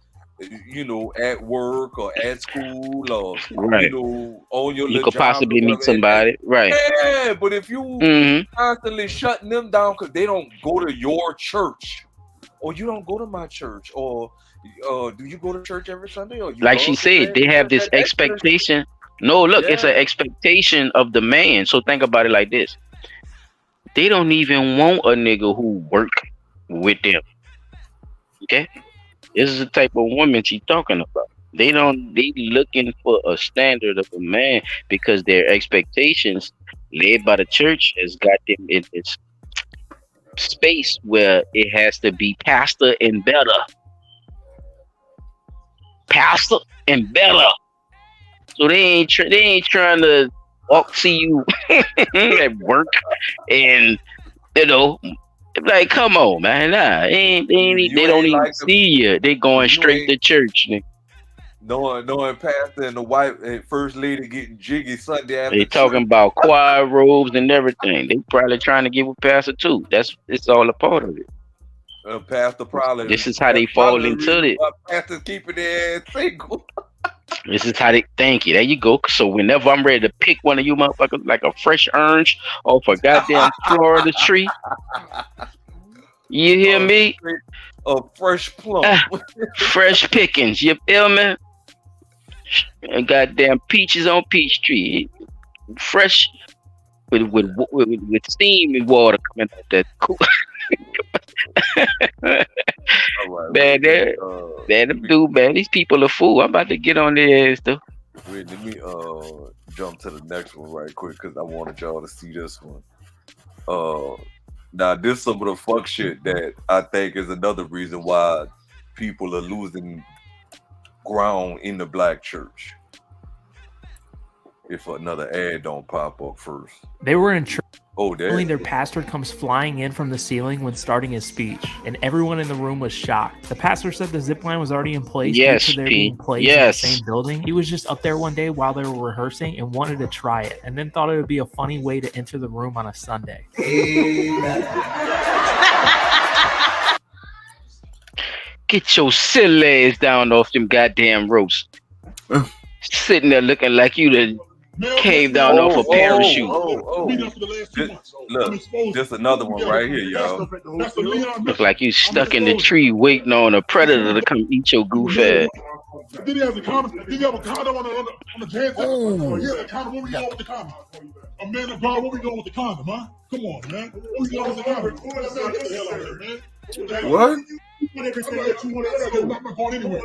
you know, at work or at school, or you know, on your you could possibly meet somebody, right? Yeah, but if you constantly shutting them down because they don't go to your church, or you don't go to my church, or do you go to church every Sunday? Or you like she said, they have this expectation. No, look, it's an expectation of the man. So think about it like this: they don't even want a nigga who work with them. Okay. This is the type of woman she's talking about. They looking for a standard of a man because their expectations led by the church has got them in this space where it has to be pastor and better. Pastor and better. So they ain't trying to see you at work and, you know, like, come on, man. Nah, they don't even see you. They going straight to church. Knowing pastor and the wife and first lady getting jiggy Sunday after they talking about choir robes and everything. They probably trying to get with pastor too. It's all a part of it. Pastor probably. This is how they fall into it. Pastor keeping their ass single. This is how they thank you. There you go. So whenever I'm ready to pick one of you motherfuckers like a fresh orange off a goddamn Florida tree, you hear me? A fresh plum. Fresh pickings. You feel me? And goddamn peaches on peach tree. Fresh with steam and water coming out that cool. All right, Man, man, these people are fool. I'm about to get on their ass though. wait, let me jump to the next one right quick because I wanted y'all to see this one. Now this some of the fuck shit that I think is another reason why people are losing ground in the black church. If another ad don't pop up first. They were in church. Oh, Suddenly their pastor comes flying in from the ceiling when starting his speech, and everyone in the room was shocked. The pastor said the zip line was already in place Yes, due to their P. being placed Yes. in the same building. He was just up there one day while they were rehearsing and wanted to try it, and then thought it would be a funny way to enter the room on a Sunday. Get your silly ass down off them goddamn ropes. Sitting there looking like you done came down off a parachute. Look, just another one right here, y'all. Look like you stuck in the tree waiting on a predator to come eat your goof ass. Did he have a condom? Did he have a condom on the jet? Oh, yeah, a condom. Where we going with the condom? A man of God, where we going with the condom, huh? Come on, man. Where we going with the condom? Get the hell out of here, man. What? You everything that you want to say. I'm not going anywhere.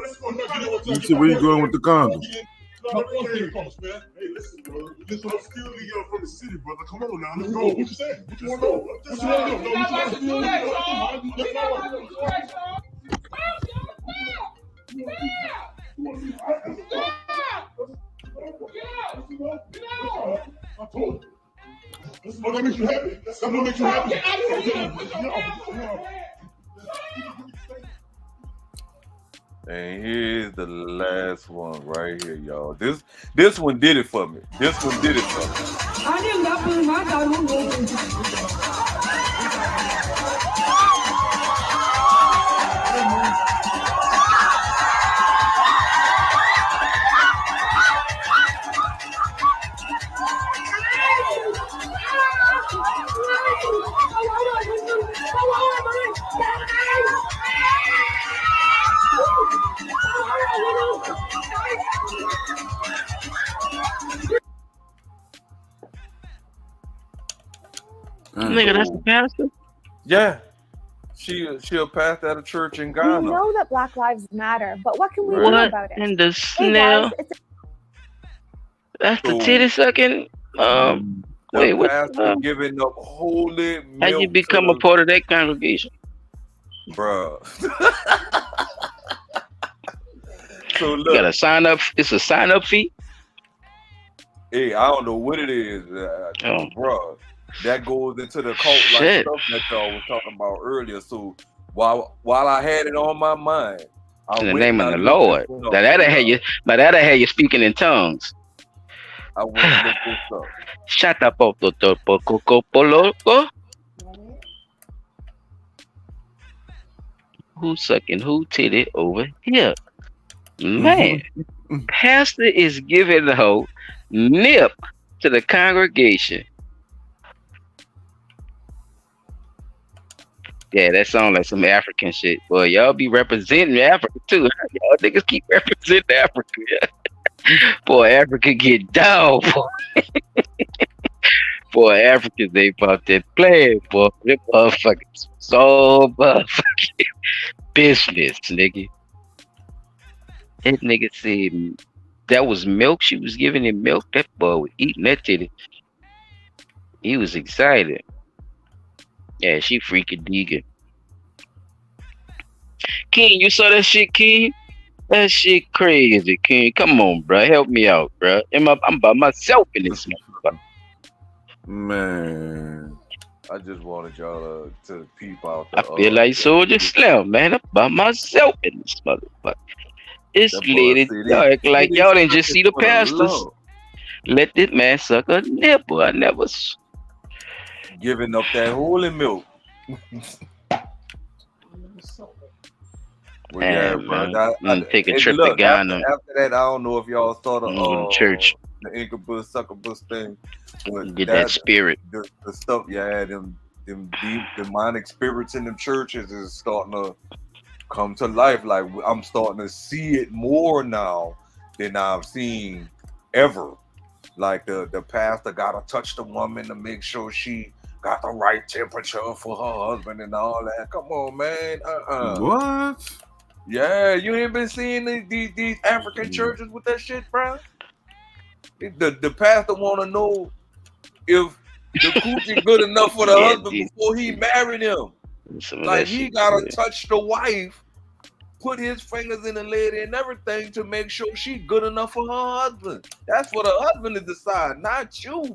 You said where you going with the condom? Hey, listen, brother. Listen, I'm still from the city, brother. Come on now, let's go. What you say? What you want to know? What you want to know? That makes you happy. That makes you happy. And here's the last one right here, y'all. This one did it for me. This one did it for me. Nigga, that's the pastor? Yeah. She a pastor at a church in We Ghana. know that Black Lives Matter, but what can we do What about it? in the Hey snail? guys, That's the titty sucking? Wait, The what? pastor giving up holy How milk you become to a part of that congregation? bruh. So You gotta sign up. It's a sign up fee. Hey, I don't know what it is, bruh. That goes into the cult like Shit. stuff that y'all was talking about earlier. So while I had it on my mind, I In the went name and of I the looked Lord. this one up. Now that'll have you speaking in tongues. I went and looked this up. Shut up, Poloco. Who sucking who titty over here? Man, pastor is giving the whole nip to the congregation. Yeah, that sounds like some African shit. Boy, y'all be representing Africa too. Y'all niggas keep representing Africa. Boy, Africa get down, boy. Boy, Africans, they about that playing, boy. Them motherfuckers so motherfucking business, nigga. That nigga said that was milk. She was giving him milk. That boy was eating that titty. He was excited. Yeah, she freaking deegan. King, you saw that shit, King? That shit crazy, King. Come on, bro. Help me out, bro. I'm by myself in this motherfucker. Man, I just wanted y'all to peep out. I feel like Soldier Slim, man. I'm by myself in this motherfucker. This lady, y'all act like y'all didn't just see the pastors. Let this man suck a nipple. I never. Giving up that holy milk. Well, yeah, bro. Take a trip to Ghana. After that, I don't know if y'all saw the church, the incubus, succubus thing. Get that spirit. The stuff, yeah, them deep demonic spirits in them churches is starting to come to life. Like I'm starting to see it more now than I've seen ever. like the pastor gotta touch the woman to make sure she got the right temperature for her husband and all that. Come on, man. What? Yeah, you ain't been seeing these African churches with that shit, bro. The pastor want to know if the coochie good enough for the husband before he married him. Like he gotta touch the wife, put his fingers in the lady and everything to make sure she good enough for her husband. That's for the husband to decide, not you.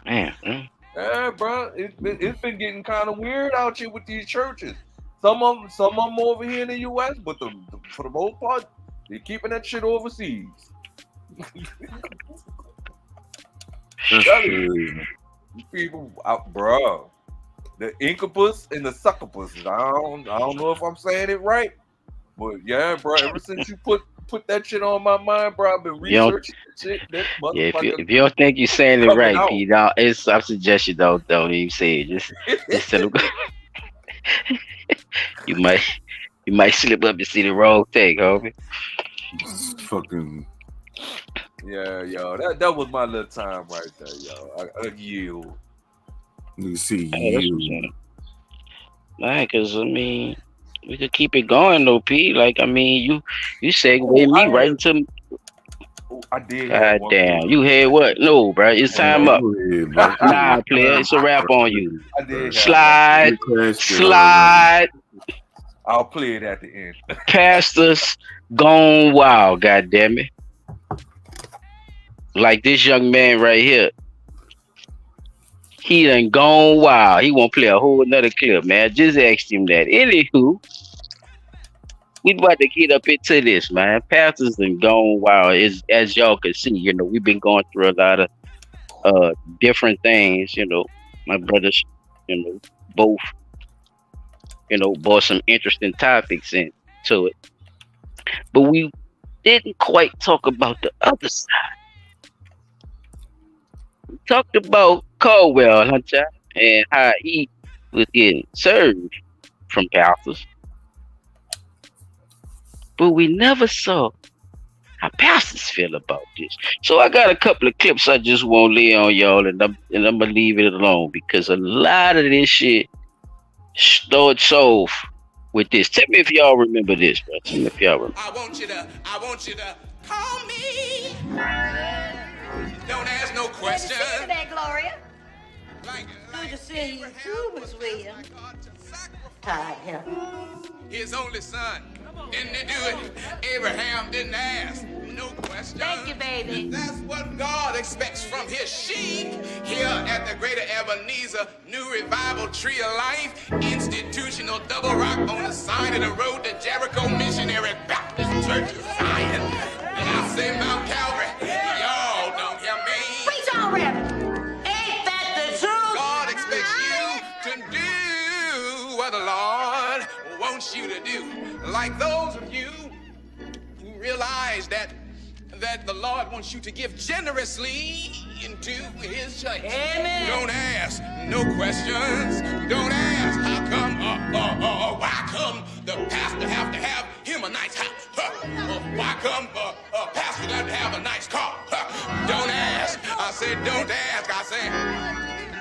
Man. Yeah, bro. It's been getting kind of weird out here with these churches. Some of them over here in the U.S., but for the most part, they're keeping that shit overseas. People out, bro. The incubus and the succubus. I don't know if I'm saying it right, but yeah, bro. Ever since you put that shit on my mind, bro, I've been researching shit. That if you don't think you're saying it right, Pete, I suggest you don't even say it. Just tell them. You might slip up and see the wrong thing, homie. Fucking. Yeah, yo, that was my little time right there, yo. I yield. You see, you. Man, because I mean, we could keep it going though, P. Like, I mean, you segue me right into. I did. God damn, you had what? No, bro, it's time up. Nah, player, it's a wrap on you. I did. Slide. I'll play it at the end. Pastors gone wild, God damn it. Like this young man right here. He done gone wild. He won't play a whole nother clip, man. Just asked him that. Anywho, we about to get up into this, man. Pastors done gone wild. As y'all can see, you know, we've been going through a lot of different things, you know. My brothers, you know, both, you know, brought some interesting topics into it. But we didn't quite talk about the other side. We talked about Caldwell, Hunter, and how he was getting served from pastors. But we never saw how pastors feel about this. So I got a couple of clips I just want to lay on y'all, and I'm gonna leave it alone because a lot of this shit starts off with this. Tell me if y'all remember this, bro. Tell me if y'all remember. I want you to call me. Don't ask no questions. Good to see you today, Gloria. Good to see you too, Miss Williams. Tired here. His only son. Didn't he do it? Abraham didn't ask no questions. Thank you, baby. That's what God expects from his sheep here at the Greater Ebenezer New Revival Tree of Life Institutional Double Rock on the side of the road to Jericho Missionary Baptist Church of Zion. And I say Mount Calvary. Y'all don't hear me. Preach on, Reverend. Ain't that the truth? God expects you to do what the Lord wants you to do. Like those of you who realize that the Lord wants you to give generously into his church. Amen. Don't ask no questions. Don't ask how come why come the pastor have to have him a nice house? Why come pastor got to have a nice car? Don't ask. I said don't ask. I said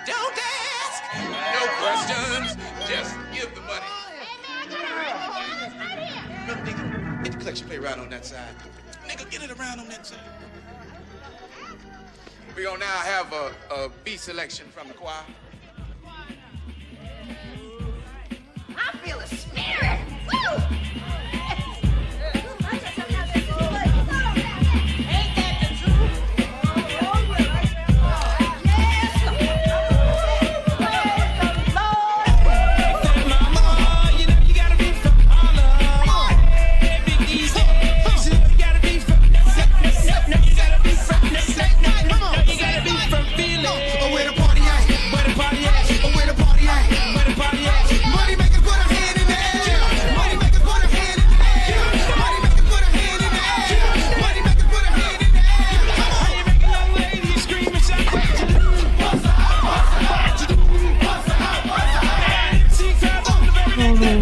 don't ask. No questions. Just give the money. Nigga, get the collection plate right on that side. Nigga, get it around on that side. We're gonna now have a beat selection from the choir. I feel a spirit. Woo!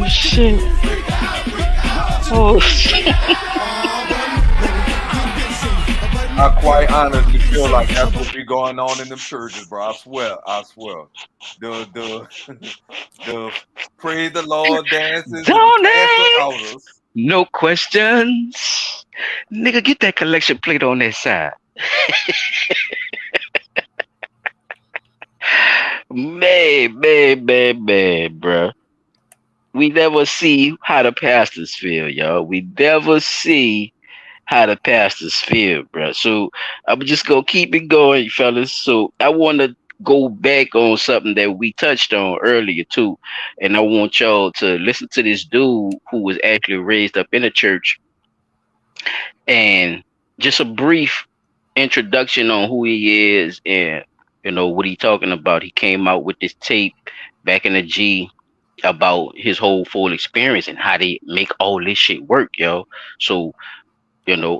Shit. Oh shit. I quite honestly feel like that's what be going on in them churches, bro. I swear. The the praise the Lord dances and the casting Tony! outers. No questions. Nigga, get that collection plate on that side. Man, bruh. We never see how the pastors feel, y'all. We never see how the pastors feel, bruh. So I'm just gonna keep it going, fellas. So I want to go back on something that we touched on earlier too, and I want y'all to listen to this dude who was actually raised up in a church, and just a brief introduction on who he is and what he talking about. He came out with this tape back in the G about his whole full experience and how they make all this shit work, yo. So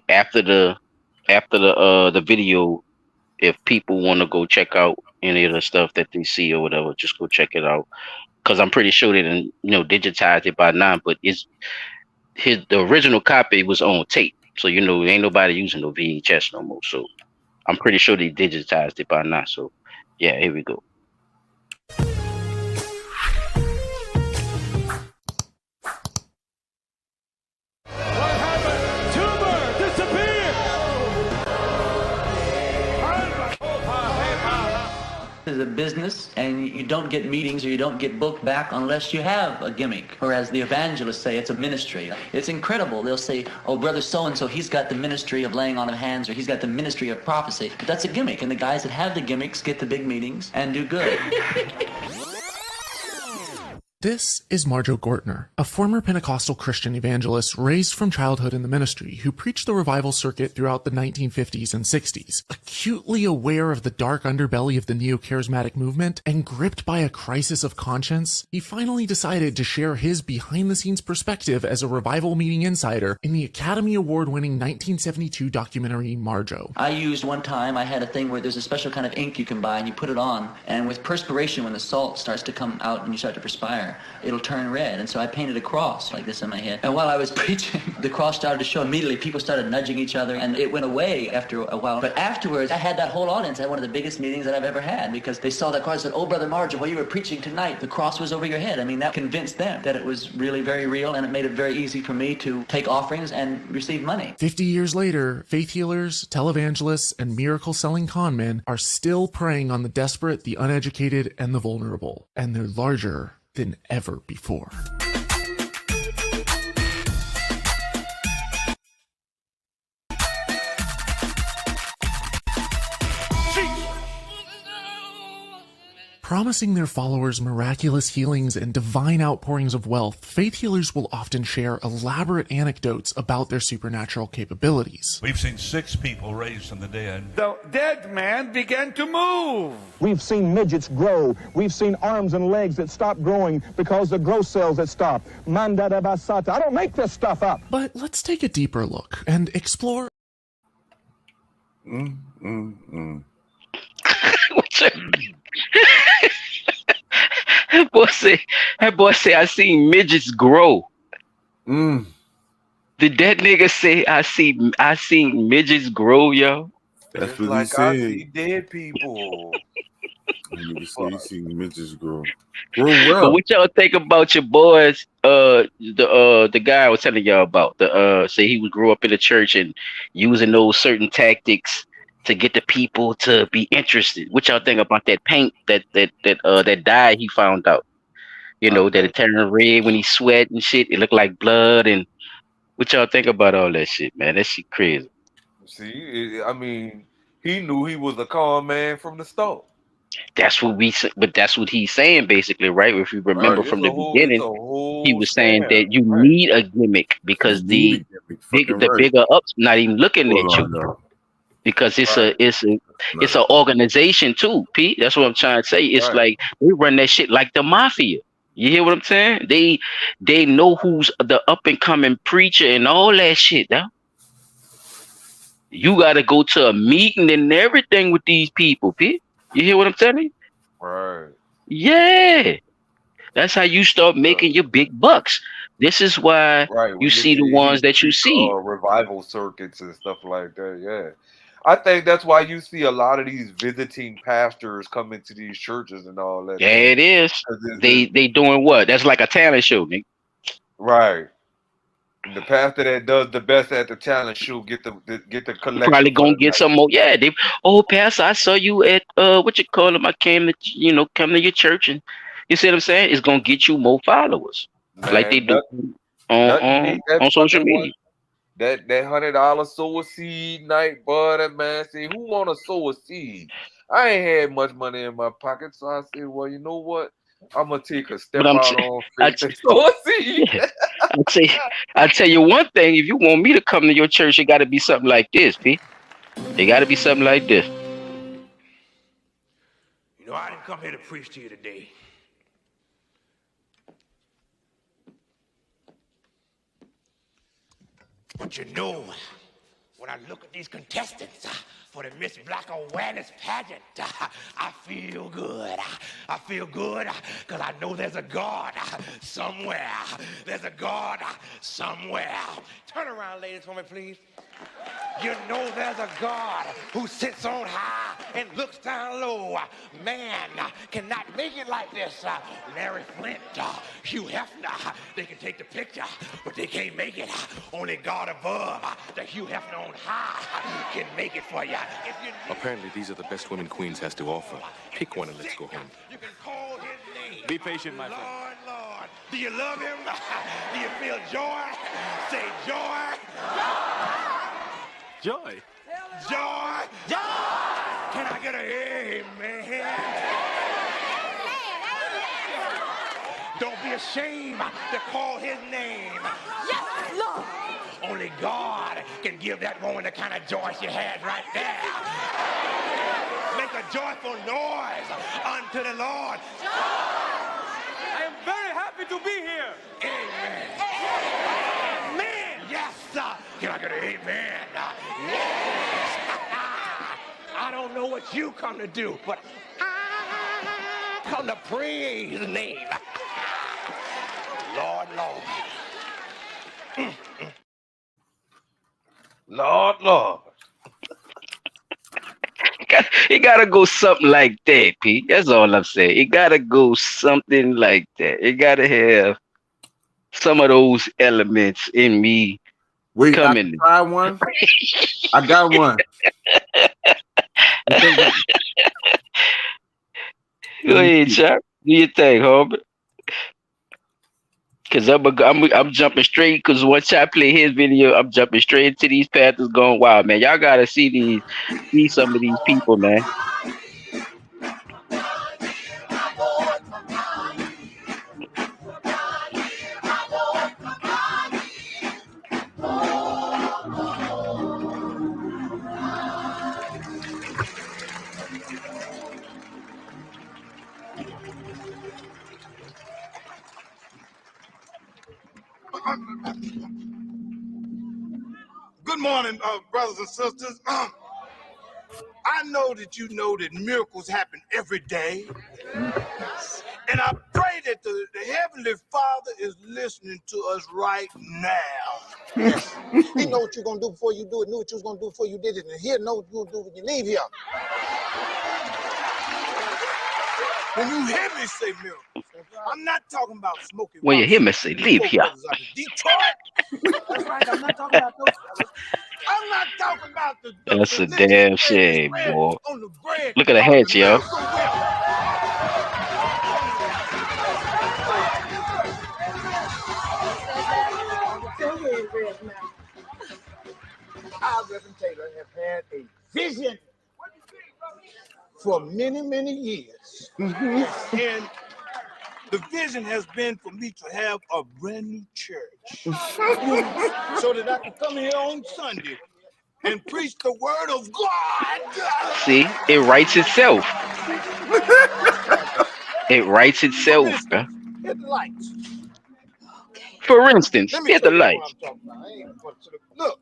after the video, if people want to go check out any of the stuff that they see or whatever, just go check it out. Cause I'm pretty sure they didn't digitized it by now, but the original copy was on tape. So ain't nobody using no VHS no more. So I'm pretty sure they digitized it by now. So yeah, here we go. Is a business, and you don't get meetings or you don't get booked back unless you have a gimmick. Or as the evangelists say, it's a ministry. It's incredible. They'll say, oh, brother so-and-so, he's got the ministry of laying on of hands, or he's got the ministry of prophecy. But that's a gimmick, and the guys that have the gimmicks get the big meetings and do good. This is Marjo Gortner, a former Pentecostal Christian evangelist raised from childhood in the ministry who preached the revival circuit throughout the 1950s and 60s. Acutely aware of the dark underbelly of the neo-charismatic movement and gripped by a crisis of conscience, he finally decided to share his behind-the-scenes perspective as a revival meeting insider in the Academy Award-winning 1972 documentary Marjo. I used one time, I had a thing where there's a special kind of ink you can buy and you put it on, and with perspiration, when the salt starts to come out and you start to perspire, it'll turn red. And so I painted a cross like this in my head. And while I was preaching, the cross started to show. Immediately, people started nudging each other, and it went away after a while. But afterwards, I had that whole audience. I had one of the biggest meetings that I've ever had, because they saw that cross and said, oh, Brother Marjo, while you were preaching tonight, the cross was over your head. I mean, that convinced them that it was really very real, and it made it very easy for me to take offerings and receive money. 50 years later, faith healers, televangelists, and miracle-selling conmen are still preying on the desperate, the uneducated, and the vulnerable. And they're larger than ever before. Promising their followers miraculous healings and divine outpourings of wealth, faith healers will often share elaborate anecdotes about their supernatural capabilities. We've seen 6 people raised from the dead. The dead man began to move. We've seen midgets grow. We've seen arms and legs that stop growing because the growth cells that stop. Manda da basata. I don't make this stuff up. But let's take a deeper look and explore. That boy say, I seen midgets grow. Did that nigga say I seen midgets grow, yo? That's what like he said. I see dead people. Nigga say he seen midgets grow. Grow well. But what y'all think about your boys? The guy I was telling y'all about. Say he would grow up in the church and using those certain tactics to get the people to be interested. What y'all think about that paint that dye he found out? That it turned red when he sweat and shit. It looked like blood. And what y'all think about all that shit, man? That shit crazy. See, I mean, he knew he was a con man from the start. That's what he's saying basically, right? If you remember from the beginning, he was saying that you need a gimmick because the bigger ups not even looking at you. Because it's an organization too, Pete. That's what I'm trying to say. It's like they run that shit like the mafia. You hear what I'm saying? They know who's the up and coming preacher and all that shit. Now you got to go to a meeting and everything with these people, Pete. You hear what I'm telling you? Right. Yeah. That's how you start making your big bucks. This is why Right, you when they see the say ones that you he see. revival circuits and stuff like that. Yeah, I think that's why you see a lot of these visiting pastors come into these churches and all that. There it is. 'Cause They doing what? That's like a talent show, nigga. right. And the pastor that does the best at the talent show get the Probably collection for gonna the get night. some more. Yeah, they. Oh, Pastor, I saw you at what you call them. I came to come to your church, and you see what I'm saying? It's gonna get you more followers, like they Man, do nothing beat that on social fucking one. media. That $100 sow a seed night, buddy, man. See, who wanna sow a seed? I ain't had much money in my pocket, so I said, well, you know what? I'm gonna take a But step out on I, faith and sow a seed. yeah, I tell you one thing. If you want me to come to your church, it got to be something like this, P. It got to be something like this. You know, I didn't come here to preach to you today. But you know, when I look at these contestants for the Miss Black Awareness pageant, I feel good. I feel good because I know there's a God somewhere. There's a God somewhere. Turn around, ladies, for me, please. You know there's a God who sits on high and looks down low. Man cannot make it like this. Larry Flint, Hugh Hefner, they can take the picture, but they can't make it. Only God above, the Hugh Hefner on high, can make it for you. Apparently, these are the best women Queens has to offer. Pick one and let's go home. You can call his name. Be patient, my friend. Lord, Lord. Do you love him? Do you feel joy? Say joy. Joy. Joy. Joy. Can I get an amen? Don't be ashamed to call his name. Yes, Lord. Only God can give that woman the kind of joy she had right there. Make a joyful noise unto the Lord. I am very happy to be here. Amen. Amen. Yes, sir. Can I get an amen? Yes. I don't know what you come to do, but I come to praise his name. Lord, Lord. Lord, Lord. It gotta go something like that, P. That's all I'm saying. It gotta go something like that. It gotta have some of those elements in me. Wait, I coming. can try one. I got one. Go ahead, Chuck. Do your thing, homie. Cause I'm jumping straight. Cause once I play his video, I'm jumping straight into these paths going wild, man. Y'all gotta see some of these people, man. Good morning, brothers and sisters. I know that you know that miracles happen every day. And I pray that the Heavenly Father is listening to us right now. He knows what you're going to do before you do it, knew what you was going to do before you did it, and He'll know what you're going to do when you leave here. When you hear me say miracles, I'm not talking about smoking. When you hear me say, leave here. Detroit. That's right, I'm not talking about those fellas. I'm not talking about the That's a damn shame, boy. on the bread. Look at the hats, yo. I, Reverend Taylor, have had a vision for many, many years. And the vision has been for me to have a brand new church so that I can come here on Sunday and preach the word of God. See, it writes itself. It writes itself, bro. Hit the lights. For instance, hit the lights. What I'm talking about. Look,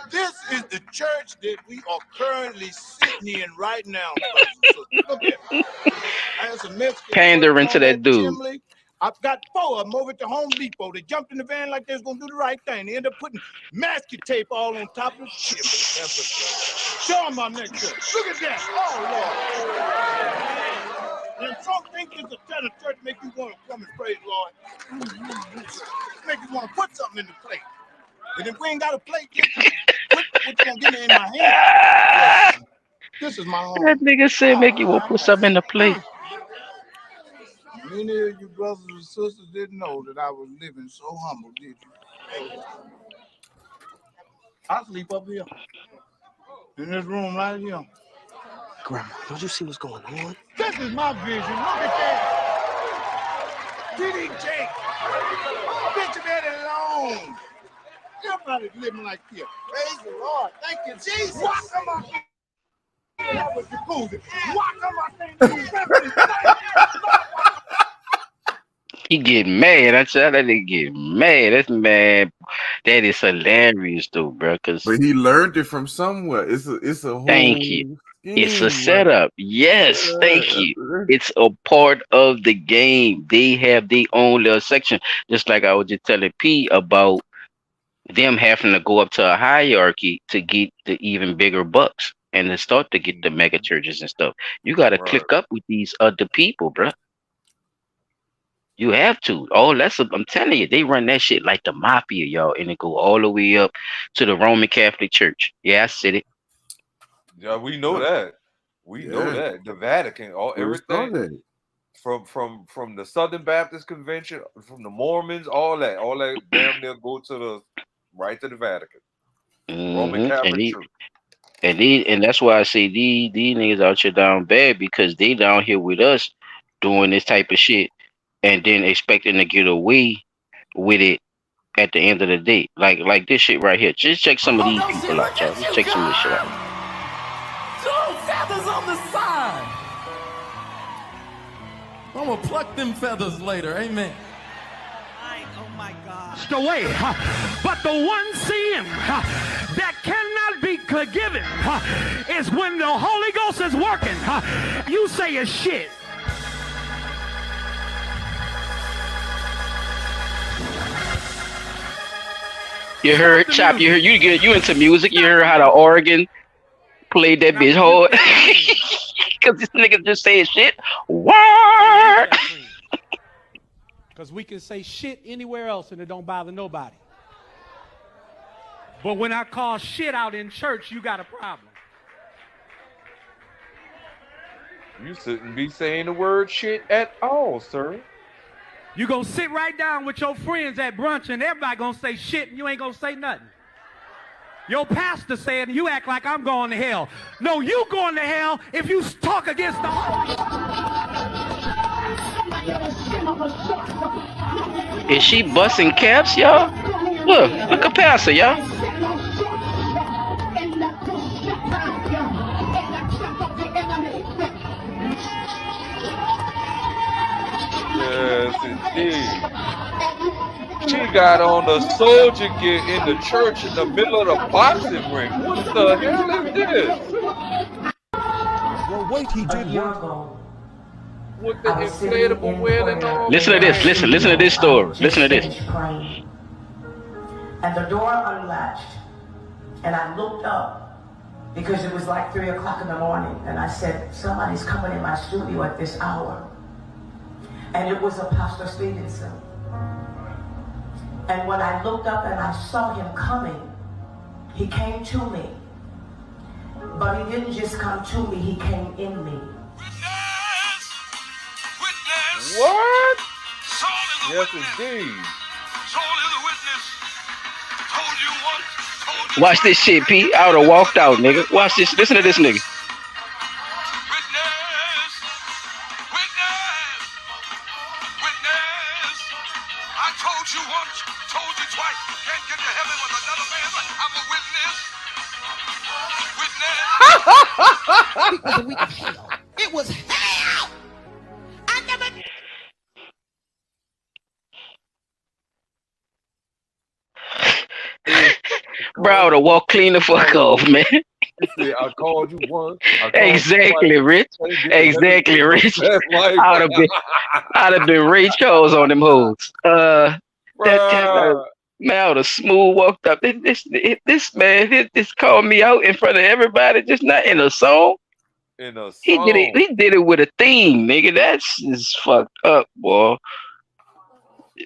This is the church that we are currently sitting in right now, brothers and sisters. Look at it. I had some Mexicans Pandering to on that dude. chimney. I've got 4 of them over at the Home Depot. They jumped in the van like they was gonna do the right thing. They ended up putting masking tape all on top of the chimney. Show them my next shirt. Look at that. Oh, Lord. And some think this is the kind of church make you want to come and praise Lord. Make you want to put something in the plate. But if we ain't got a plate, what you gonna give me in my hand? This is my home. That nigga said make you want to put something in the plate. Many of you brothers and sisters didn't know that I was living so humble, did you? I sleep up here. In this room right here. Grandma, don't you see what's going on? This is my vision. Look at that. D.D. Jake. Bitch, you better alone. Everybody's living like this. Praise the Lord. Thank you, Jesus. Why come I that was jacuzzi? Why come I He get mad. I tell that nigga get mad. That's mad. That is hilarious though, bro. Cause But he learned it from somewhere. It's a whole thank you. It's a scheme, setup. Yes, thank you. It's a part of the game. They have their own little section. Just like I was just telling P about them having to go up to a hierarchy to get the even bigger bucks and to start to get the mega churches and stuff. You got to click up with these other people, bro. You have to. I'm telling you, they run that shit like the mafia, y'all, and it go all the way up to the Roman Catholic Church. Yeah, I said it. Yeah, we know that. We know that. The Vatican, everything from the Southern Baptist Convention, from the Mormons, all that damn near go to the Vatican. Roman Catholic Church. And that's why I say these niggas out here down bad, because they down here with us doing this type of shit and then expecting to get away with it at the end of the day. Like this shit right here. Just check some of these people out, y'all. Just check some of this shit out. 2 feathers on the side. I'm gonna pluck them feathers later. Amen. Oh my God. The way, but the one sin that cannot be forgiven is when the Holy Ghost is working. You say it's shit. You heard Chop? You into music? You heard how the organ played that bitch hard? Because this nigga just saying shit. What? Because we can say shit anywhere else and it don't bother nobody. But when I call shit out in church, you got a problem. You shouldn't be saying the word shit at all, sir. You gonna sit right down with your friends at brunch and everybody gonna say shit and you ain't gonna say nothing. Your pastor said, and you act like I'm going to hell. No, you going to hell if you talk against the Holy. Is she busting caps, y'all? Look at Pastor, y'all. Yes, indeed. She got on the soldier gear in the church in the middle of the boxing ring. What the hell is this? Well, wait, he did work. With the inflatable wheel and all. Listen to this. Listen to this story. Listen to this. And the door unlatched, and I looked up because it was like 3 o'clock in the morning, and I said, somebody's coming in my studio at this hour. And it was a Pastor Stevenson. And when I looked up and I saw him coming, he came to me. But he didn't just come to me, he came in me. What? Yes, indeed. Watch this shit, P. I would have walked out, nigga. Watch this. Listen to this nigga. It was a week of hell. It was hell. I never. bro, to walk clean the fuck off, man. He said, I called you once. I called Exactly, you twice. Rich. Can't get the Exactly, heaven with Rich. no past life. I'd have been Ray Charles on them hoes. That Bruh. man, I would have smooth walked up. This man, this called me out in front of everybody, just not in a song. In a song. He did it with a theme, nigga. That's just fucked up, boy.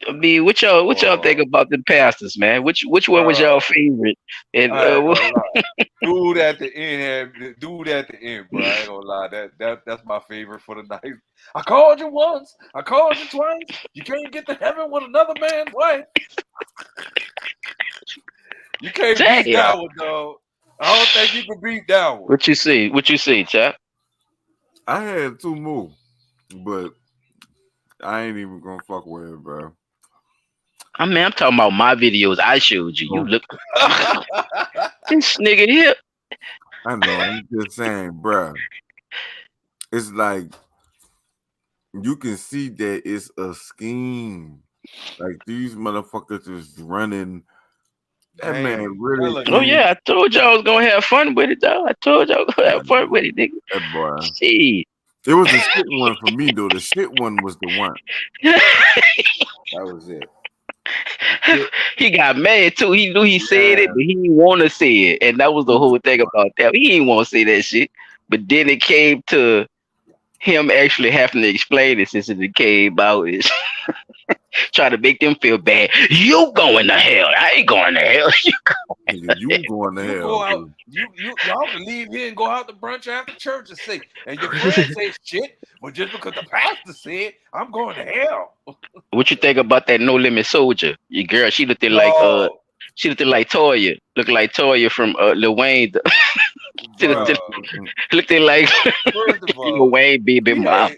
I mean, what y'all think about the pastors, man? Which one was y'all favorite? And I ain't gonna lie. Dude at the end, bro. I ain't gonna lie. That's my favorite for the night. I called you once. I called you twice. You can't get to heaven with another man's wife. You can't beat that one, dog. I don't think you can beat that one. What you see, chap? I had 2 more, but I ain't even gonna fuck with it, bro. I mean, I'm talking about my videos I showed you. You look this nigga here. I know. I'm just saying, bro. It's like you can see that it's a scheme. Like these motherfuckers is running. That man really. Oh yeah, I told y'all I was gonna have fun with it, though. I told y'all I was gonna have fun with it, nigga. That boy. See. It was the shit one for me though. The shit one was the one. That was it. He got mad too. He knew he said it, but he didn't want to say it, and that was the whole thing about that. He didn't want to say that shit, but then it came to him actually having to explain it since it came out. Is try to make them feel bad. You going to hell? I ain't going to hell. You going to hell? Go out, y'all can leave here and go out to brunch after church and say, and your friends say shit, but just because the pastor said, I'm going to hell. What you think about that No Limit Soldier? Your girl, she looked like Toya. Looked like Toya from Lil Wayne. Looked like Lil Wayne baby mom.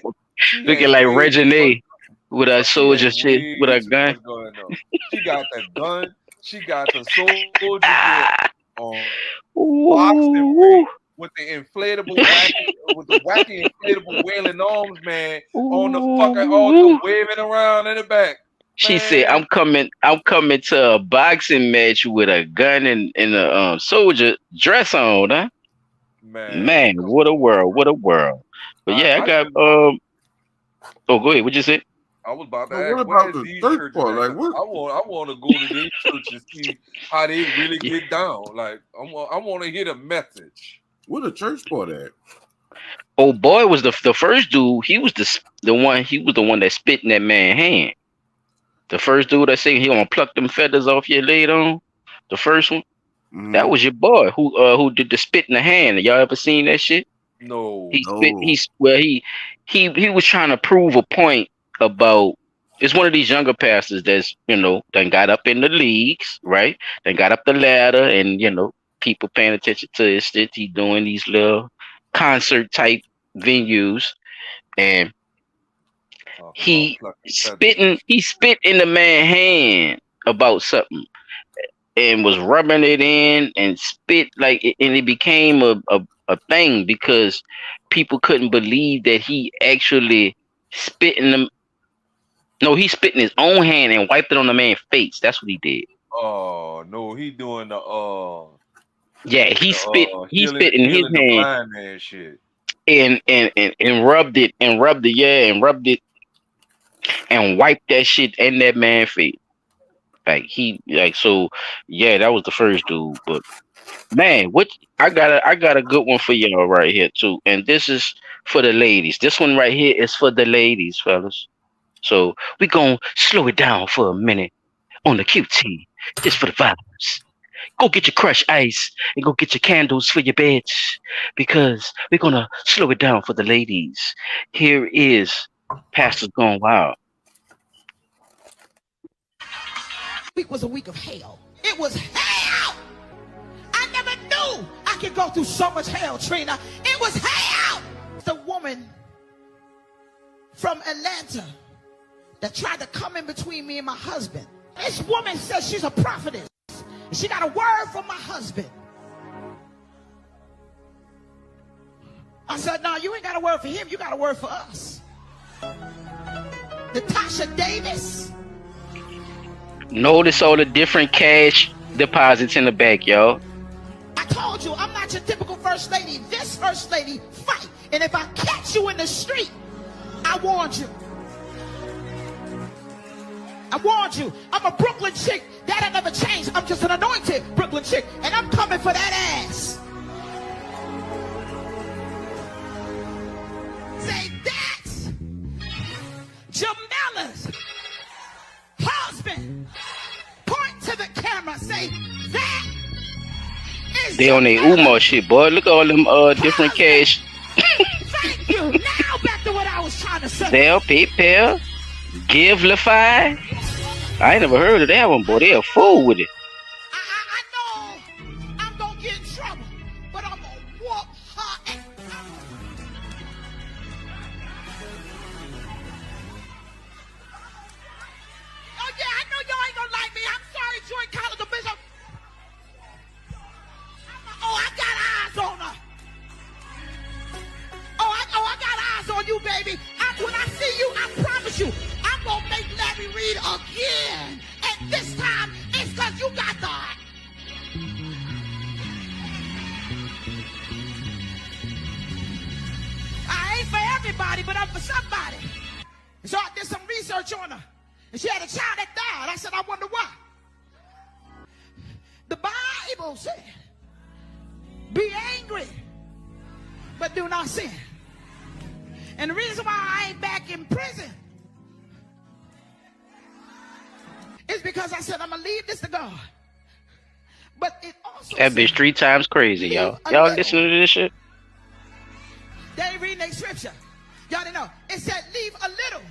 Looking like Regine with a soldier shit with a gun. She got that gun. She got the soldier on boxing ring with the inflatable wacky inflatable wailing arms, man, on the fucking altar waving around in the back. She said, "I'm coming to a boxing match with a gun and a soldier dress on, huh?" Man, what a world, what a world. But yeah, I got oh, go ahead. What'd you say? I was about to What ask, about where's the these church churches part? at? Like what? I want to go to these churches and see how they really get down. Like I want to hear the message. Where the church part at? Oh boy, was the first dude. He was the one. He was the one that spit in that man's hand. The first dude that said he gonna pluck them feathers off your later on. The first one. That was your boy who did the spit in the hand. Y'all ever seen that shit? No. He was trying to prove a point about. It's one of these younger pastors that's done got up in the leagues, right? Then got up the ladder, and people paying attention to his shit. He doing these little concert type venues, and he spit in the man's hand about something, and was rubbing it in and spit and it became a thing because people couldn't believe that he actually spit in them. No, he spit in his own hand and wiped it on the man's face. That's what he did. Oh no, he doing the yeah, he spit in his the hand blind man shit. and rubbed it and wiped that shit in that man's face. So yeah, that was the first dude. But man, I got a good one for y'all right here too. And this is for the ladies. This one right here is for the ladies, fellas. So we gonna slow it down for a minute on the QT, just for the vibes. Go get your crushed ice and go get your candles for your beds, because we're gonna slow it down for the ladies. Here is Pastor's Gone Wild. Week was a week of hell. It was hell. I never knew I could go through so much hell, Trina. It was hell. The woman from Atlanta that tried to come in between me and my husband. This woman says she's a prophetess. She got a word from my husband. I said, no, you ain't got a word for him. You got a word for us. Natasha Davis. Notice all the different cash deposits in the back, y'all. I told you, I'm not your typical first lady. This first lady fight. And if I catch you in the street, I warned you. I warned you. I'm a Brooklyn chick. That'll never change. I'm just an anointed Brooklyn chick. And I'm coming for that ass. Say, that's Jamella's husband. Point to the camera. Say, that is They on their Umo shit, boy. Look at all them different cash. Thank you. Now back to what I was trying to say. Zelle, PayPal, Givelify. I ain't never heard of that one, boy. They a fool with it. I know I'm gonna get in trouble, but I'm gonna whoop her ass. Oh yeah, I know y'all ain't gonna like me. I'm sorry, Joint College of Bishop. Oh, I got eyes on her. I got eyes on you, baby. When I see you, I promise you, I'm gonna make Larry Reed again. And this time, it's because you got the... I ain't for everybody, but I'm for somebody. So I did some research on her. And she had a child that died. I said, I wonder why. The Bible said, be angry, but do not sin. And the reason why I ain't back in prison is because I said I'm gonna leave this to God. But it also That bitch 3 times crazy, y'all. Y'all listening to this shit? They ain't reading their scripture. Y'all didn't know. It said leave a little.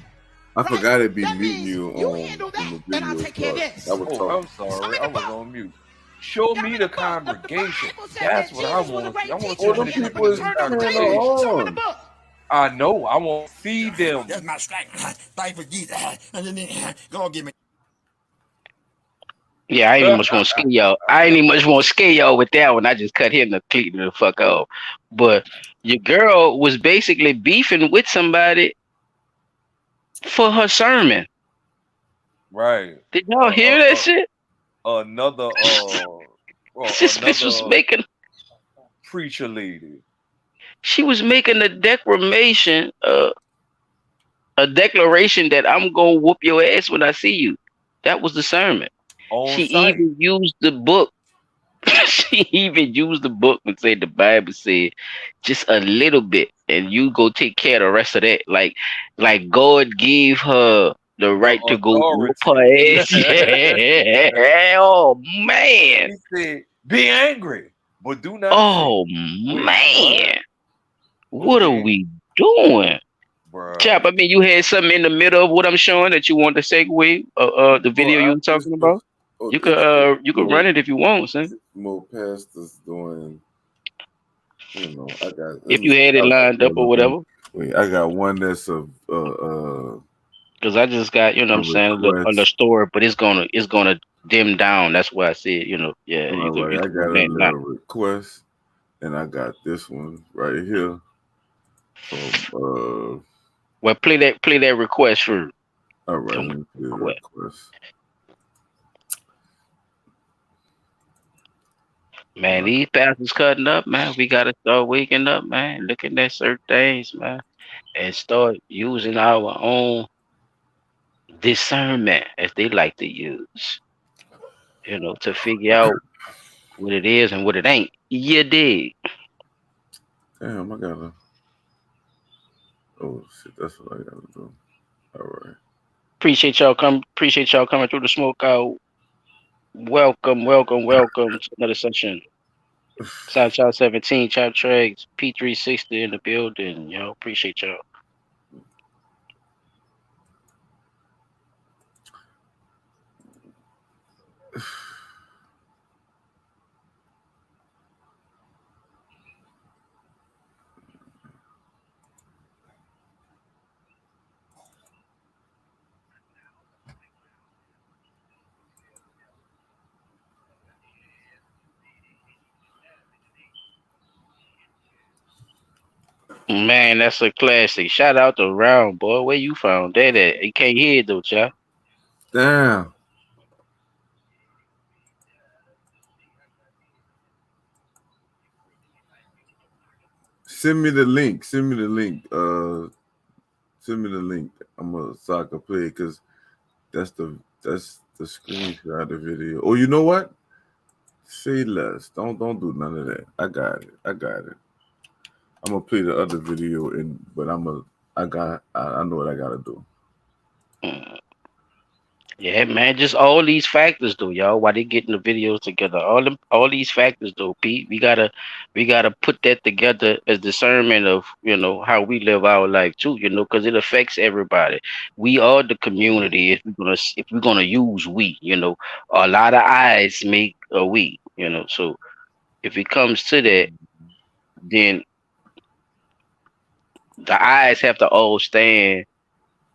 I forgot it'd be That meeting means you on handle that, in the and I'll video. take care of this. I was Oh, talking. I'm sorry. I was on mute. Show me the congregation. That's what I want to see. I want to see All the the people is congregation. on. I know. I want to see them. That's my strike. Thank for Jesus. And then go on, give me. Yeah, I ain't even much want to scare y'all. I ain't even much want to scare y'all with that one. I just cut him the cleat the fuck off. But your girl was basically beefing with somebody for her sermon. Right. Did y'all hear that shit? Another This bitch was making preacher lady. She was making a declaration that I'm gonna whoop your ass when I see you. That was the sermon. She even used the book. She even used the book and said the Bible said just a little bit, and you go take care of the rest of that. Like God gave her the right to go whoop her ass. Yeah. Oh man. He said, "Be angry, but do not." Oh man. What are we doing? Chap, I mean, you had something in the middle of what I'm showing that you want to segue the video you were talking about. You could run it if you want, son. More pastors doing, you know, I got. If you had it lined up or whatever. Wait, I got one that's because I just got, you know what I'm saying, on the store, but it's gonna dim down. That's why I said, you know, yeah. I got a little request, and I got this one right here. From well, play that request for. All right, let me play the request. Man, these pastors cutting up, man. We gotta start waking up, man. Looking at certain things, man, and start using our own discernment, as they like to use, you know, to figure out what it is and what it ain't. You dig? Damn, I gotta. Oh shit, that's what I gotta do. All right. Appreciate y'all coming through the smokeout. Welcome to another session. Southside 17, Chop Tracks, P360 in the building. Y'all, appreciate y'all. Man, that's a classic. Shout out to Round Boy. Where you found that at? You can't hear it though, child. Damn. Send me the link. Send me the link. Send me the link. I'm a soccer player because that's the screenshot of the video. Oh, you know what? Say less. Don't do none of that. I got it. I'm gonna play the other video but I know what I gotta do. Yeah, man, just all these factors though, y'all. Why they getting the videos together? All these factors though, Pete. We gotta put that together as discernment of how we live our life too. Because it affects everybody. We are the community. If we're gonna use we, a lot of eyes make a we. So if it comes to that, then the eyes have to all stand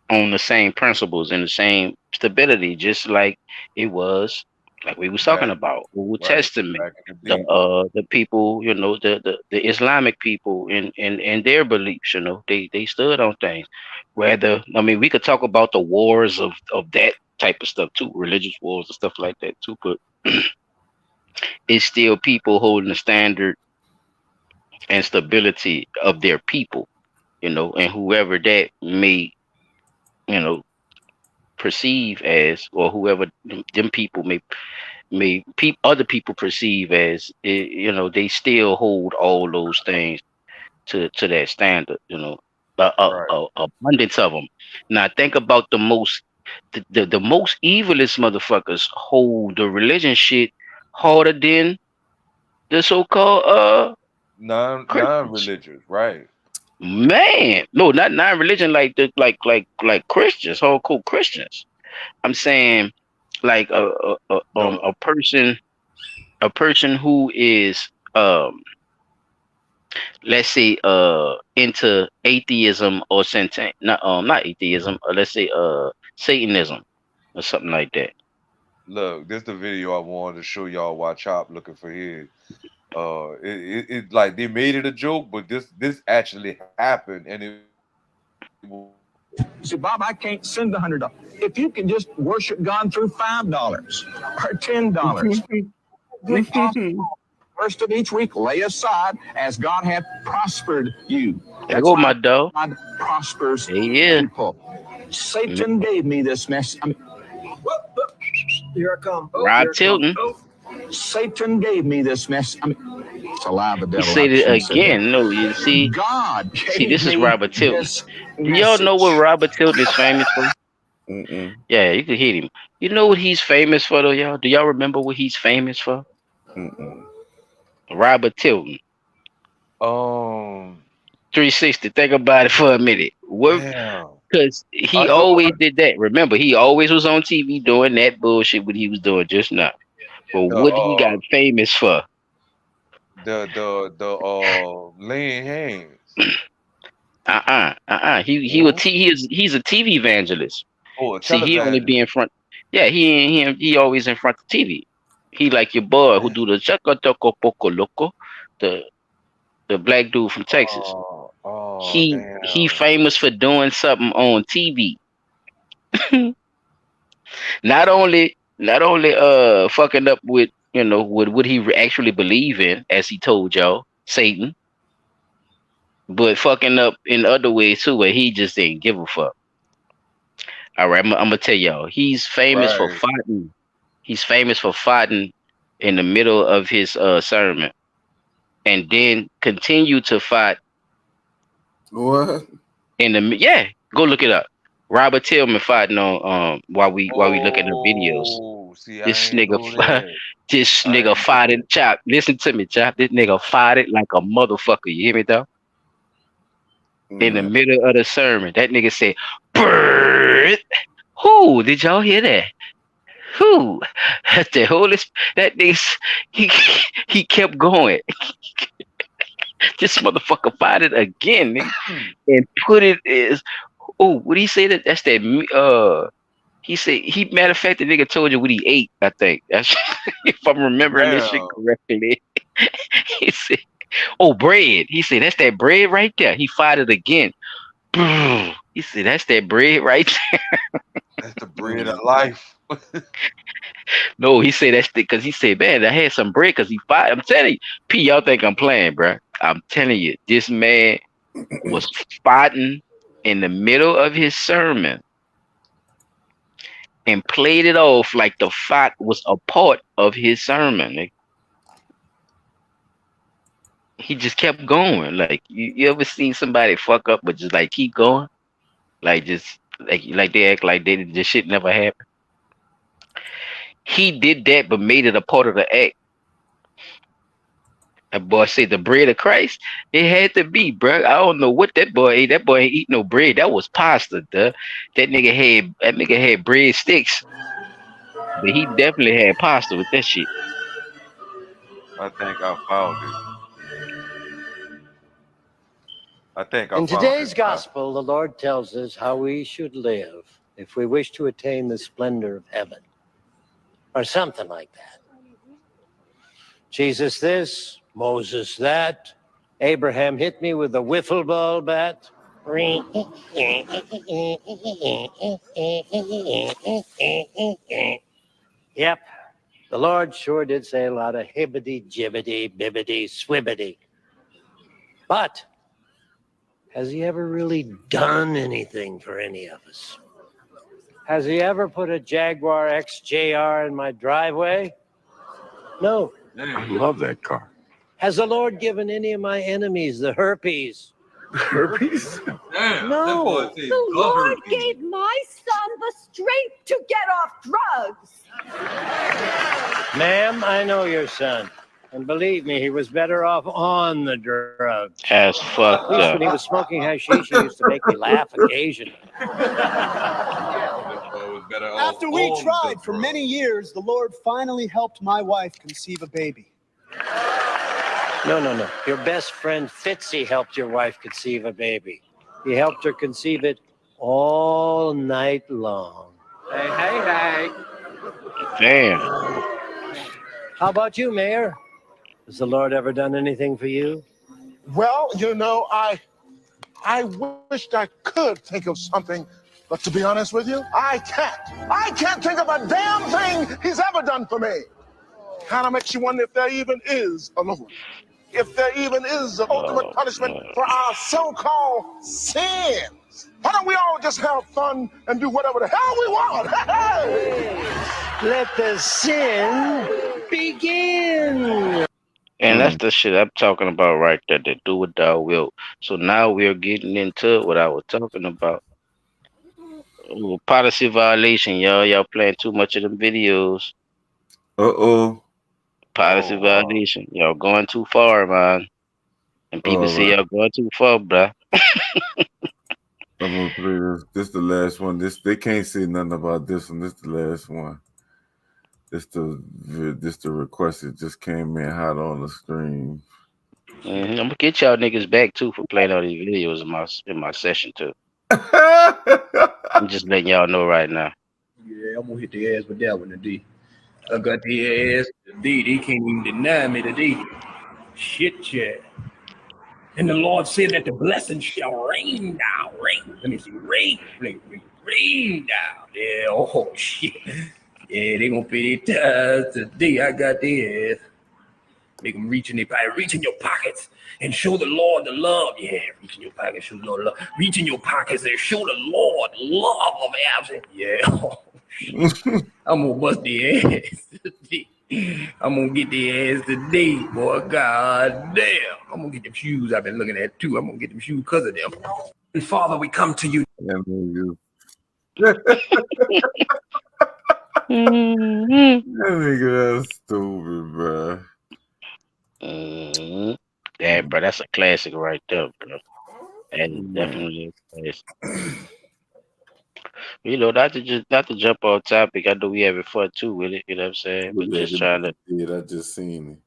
on the same principles and the same stability, just like it was, like we was talking about Old Testament, the people, the Islamic people in their beliefs, they stood on things. Whether we could talk about the wars of that type of stuff too, religious wars and stuff like that too, but it's still people holding the standard and stability of their people, and whoever that may, you know, perceive as, or whoever them people other people perceive as, they still hold all those things to that standard, abundance of them. Now think about the most evilest motherfuckers hold the religion shit harder than the so-called non-religious, right? man. No, not non-religion, like the like Christians, hardcore Christians. I'm saying like a person who is let's say into atheism or not atheism, or let's say Satanism or something like that. Look, this the video I wanted to show y'all why Chop looking for his. It like they made it a joke, but this actually happened, and it See, Bob, I can't send $100. If you can just worship God through $5 or $10, first of each week lay aside as God hath prospered you. There go my dog. God prospers yeah. people. Satan gave me this message. Here I come. Rob Tilton. Satan gave me this message. It's a lie, the devil. He said it again. No, you see. God. See, this is Robert Tilton. Do y'all know what Robert Tilton is famous for? Yeah, you could hit him. You know what he's famous for, though, y'all? Do y'all remember what he's famous for? Robert Tilton. 360. Think about it for a minute. Because he always did that. Remember, he always was on TV doing that bullshit what he was doing just now. But what he got famous for? The laying hands. He's a TV evangelist. Oh, see, he only be in front. Yeah, he always in front of TV. He like your boy who do the Chaka Toko Poco Loco, the black dude from Texas. He famous for doing something on TV. Not only fucking up with with what he actually believe in, as he told y'all, Satan, but fucking up in other ways too, where he just didn't give a fuck. All right, I'm gonna tell y'all, he's famous for fighting. He's famous for fighting in the middle of his sermon, and then continue to fight. What? Go look it up. Robert Tillman fighting on while we look at the videos. See, this nigga fought it, Chop. Listen to me, Chop. This nigga fought it like a motherfucker. You hear me though? In the middle of the sermon, that nigga said, "Bird." Who did y'all hear that? Who? The Holy that nigga he kept going. This motherfucker fought it again, nigga, and put it as what did he say that's that he said matter of fact the nigga told you what he ate, I think. That's if I'm remembering this shit correctly. He said, bread. He said that's that bread right there. He fought it again. He said that's that bread right there. That's the bread of life. No, he said that's because he said, man, I had some bread because he fought. I'm telling you, P, y'all think I'm playing, bro. I'm telling you, this man was fighting in the middle of his sermon and played it off like the fight was a part of his sermon. He just kept going. Like you ever seen somebody fuck up but just like keep going? Like just like they act like this shit never happened. He did that but made it a part of the act. That boy said the bread of Christ. It had to be, bro. I don't know what that boy ate. That boy ain't eat no bread. That was pasta, duh. That nigga had bread sticks. But he definitely had pasta with that shit. I think I found it. I think I In found today's it. gospel, the Lord tells us how we should live if we wish to attain the splendor of heaven, or something like that. Jesus this, Moses that, Abraham hit me with a wiffle ball bat. Yep, the Lord sure did say a lot of hibbity, jibbity, bibbity, swibbity. But has he ever really done anything for any of us? Has he ever put a Jaguar XJR in my driveway? No. I love that car. Has the Lord given any of my enemies the herpes? Herpes? Damn, No. The Lord gave my son the strength to get off drugs. Ma'am, I know your son. And believe me, he was better off on the drug. That's fucked At least up. when he was smoking hashish, he used to make me laugh occasionally. After we tried for many years, the Lord finally helped my wife conceive a baby. No. Your best friend Fitzy helped your wife conceive a baby. He helped her conceive it all night long. Hey. Damn. How about you, Mayor? Has the Lord ever done anything for you? Well, you know, I wished I could think of something, but to be honest with you, I can't. I can't think of a damn thing he's ever done for me. Kind of makes you wonder if there even is a Lord. If there even is an ultimate punishment for our so-called sins. Why don't we all just have fun and do whatever the hell we want? Let the sin begin. And that's the shit I'm talking about right there, the do what thou wilt. So now we're getting into what I was talking about. Ooh, policy violation, y'all. Y'all playing too much of them videos. Uh-oh. Policy violation. Y'all going too far, man. And people say y'all going too far, bruh. I'm gonna play this. This the last one. They can't say nothing about this one. This the last one. This the request. It just came in hot on the screen. I'm gonna get y'all niggas back too for playing all these videos in my session too. I'm just letting y'all know right now. Yeah, I'm gonna hit the ass with that one today. I got the ass today. They can't even deny me today. Shit, chat. And the Lord said that the blessing shall rain down. Rain. Let me see. Rain down. Yeah, oh shit. Yeah, they gonna pay their tithes today. I got their ass. Make them reach in their pocket. Reach in your pockets and show the Lord the love. Yeah, reach in your pockets, show the Lord the love. Reach in your pockets and show the Lord love of absence. Yeah. Oh, shit. I'm gonna bust their ass today. I'm gonna get their ass today, boy. God damn. I'm gonna get them shoes I've been looking at too. I'm gonna get them shoes because of them. And Father, we come to you. That nigga, that's stupid, bro. Yeah, bro, that's a classic right there, bro. That is definitely a classic. You know, not to jump off topic. I know we having fun too with it. You know what I'm saying? But just trying to. Yeah, I just seen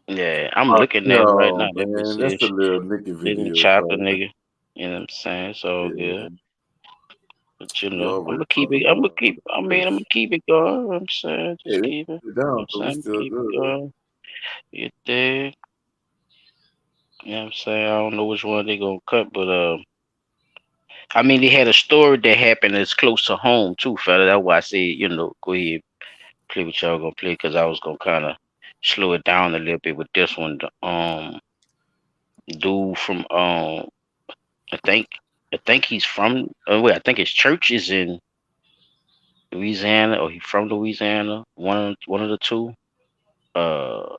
it. Yeah, I'm looking at it right now. Let me Man, see. that's the little Nicky Didn't video. chop the nigga. You know what I'm saying? So good. But you know, I'm gonna keep it. I'm gonna keep it going. You know what I'm saying? Just keep it. You know what I'm saying? Keep it going. You dig? You know what I'm saying? I don't know which one they gonna cut, but I mean they had a story that happened that's close to home too, fella. That's why I say, you know, go ahead, play what y'all gonna play, cause I was gonna kinda slow it down a little bit with this one. The dude from I think I think he's from wait, I think his church is in Louisiana or he from Louisiana. One of the two. Uh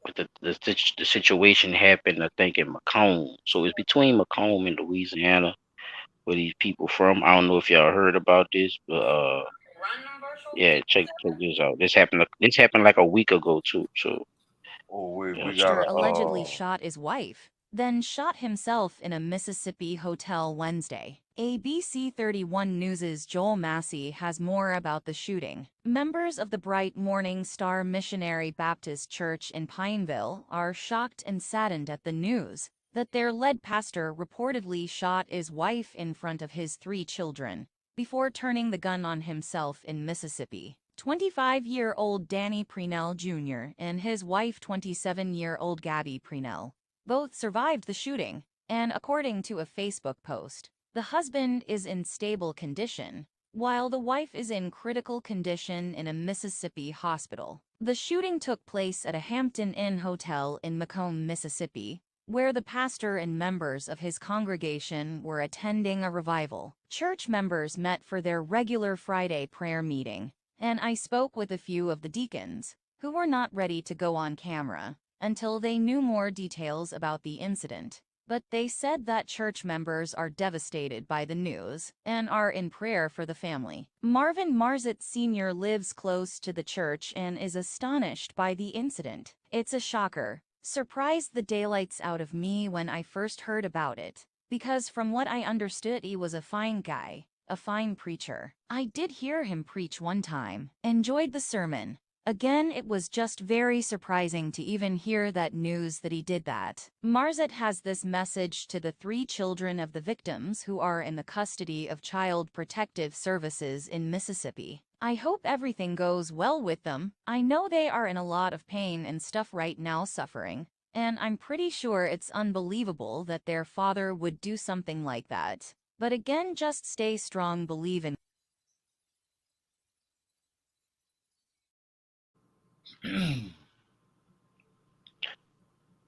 but the situation happened I think in Macomb. So it's between Macomb and Louisiana where these people from. I don't know if y'all heard about this, but yeah, check this out. This happened like a week ago too. So Oh, we got Pastor a allegedly shot his wife, then shot himself in a Mississippi hotel Wednesday. ABC 31 News' Joel Massey has more about the shooting. Members of the Bright Morning Star Missionary Baptist Church in Pineville are shocked and saddened at the news that their lead pastor reportedly shot his wife in front of his 3 children before turning the gun on himself in Mississippi. 25-year-old Danny Prenell Jr. and his wife 27-year-old Gabby Prenell both survived the shooting, and according to a Facebook post, the husband is in stable condition, while the wife is in critical condition in a Mississippi hospital. The shooting took place at a Hampton Inn hotel in Macomb, Mississippi, where the pastor and members of his congregation were attending a revival. Church members met for their regular Friday prayer meeting, and I spoke with a few of the deacons, who were not ready to go on camera until they knew more details about the incident. But they said that church members are devastated by the news and are in prayer for the family. Marvin Marzett Sr. lives close to the church and is astonished by the incident. It's a shocker. Surprised the daylights out of me when I first heard about it, because from what I understood he was a fine guy. A fine preacher. I did hear him preach one time. Enjoyed the sermon. Again, it was just very surprising to even hear that news that he did that. Marzett has this message to the 3 children of the victims who are in the custody of Child Protective Services in Mississippi. I hope everything goes well with them. I know they are in a lot of pain and stuff right now, suffering. And I'm pretty sure it's unbelievable that their father would do something like that. But again, just stay strong, believe in.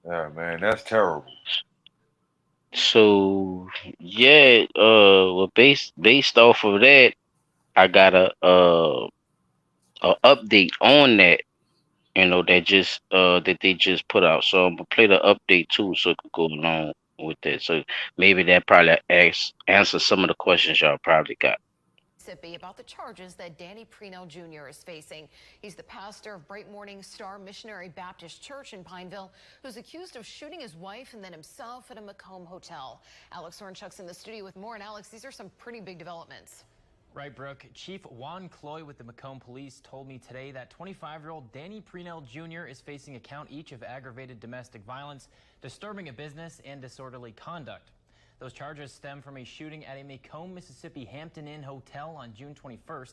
yeah, man, that's terrible. so yeah, well based off of that, I got a update on that, that they just put out. So I'm gonna play the update too, so it could go along with that. So maybe that probably answer some of the questions y'all probably got. Mississippi about the charges that Danny Prenell Jr. is facing. He's the pastor of Bright Morning Star Missionary Baptist Church in Pineville, who's accused of shooting his wife and then himself at a Macomb hotel. Alex Hornchuck's in the studio with more. And Alex, these are some pretty big developments. Right, Brooke. Chief Juan Cloy with the Macomb Police told me today that 25-year-old Danny Prenell Jr. is facing a count each of aggravated domestic violence, disturbing a business, and disorderly conduct. Those charges stem from a shooting at a Macomb, Mississippi Hampton Inn hotel on June 21st.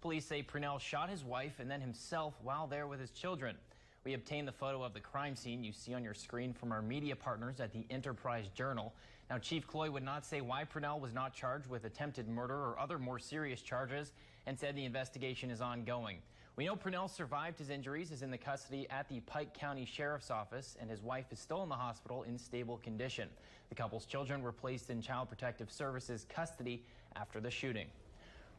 Police say Prenell shot his wife and then himself while there with his children. We obtained the photo of the crime scene you see on your screen from our media partners at the Enterprise Journal. Now, Chief Cloy would not say why Prenell was not charged with attempted murder or other more serious charges, and said the investigation is ongoing. We know Prenell survived his injuries, is in the custody at the Pike County Sheriff's Office, and his wife is still in the hospital in stable condition. The couple's children were placed in Child Protective Services custody after the shooting.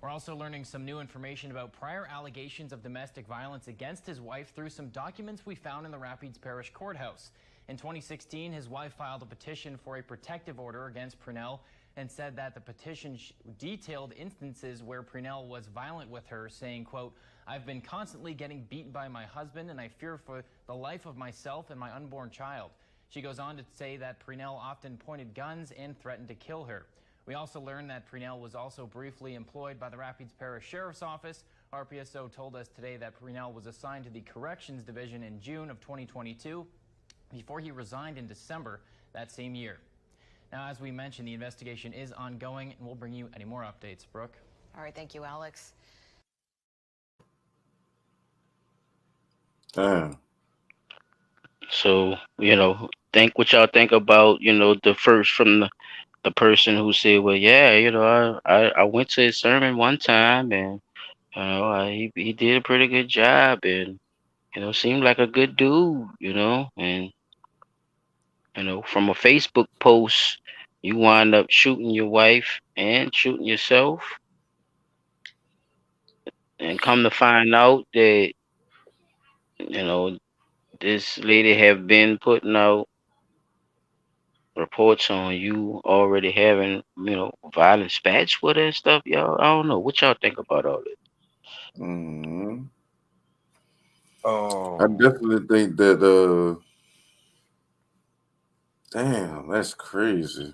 We're also learning some new information about prior allegations of domestic violence against his wife through some documents we found in the Rapides Parish Courthouse. In 2016, his wife filed a petition for a protective order against Prenell and said that the petition detailed instances where Prenell was violent with her, saying, quote, "I've been constantly getting beaten by my husband and I fear for the life of myself and my unborn child." She goes on to say that Prenell often pointed guns and threatened to kill her. We also learned that Prenell was also briefly employed by the Rapides Parish Sheriff's Office. RPSO told us today that Prenell was assigned to the Corrections Division in June of 2022 before he resigned in December that same year. Now, as we mentioned, the investigation is ongoing, and we'll bring you any more updates. Brooke? All right, thank you, Alex. Damn. So, think what y'all think about, the first from the person who said, well, yeah, I went to his sermon one time and, he did a pretty good job and, Seemed like a good dude, and from a Facebook post, you wind up shooting your wife and shooting yourself, and come to find out that you know this lady have been putting out reports on you already having violent spats with her and stuff. Y'all, I don't know what y'all think about all this. Mm-hmm. I Um, definitely think that. Damn, that's crazy.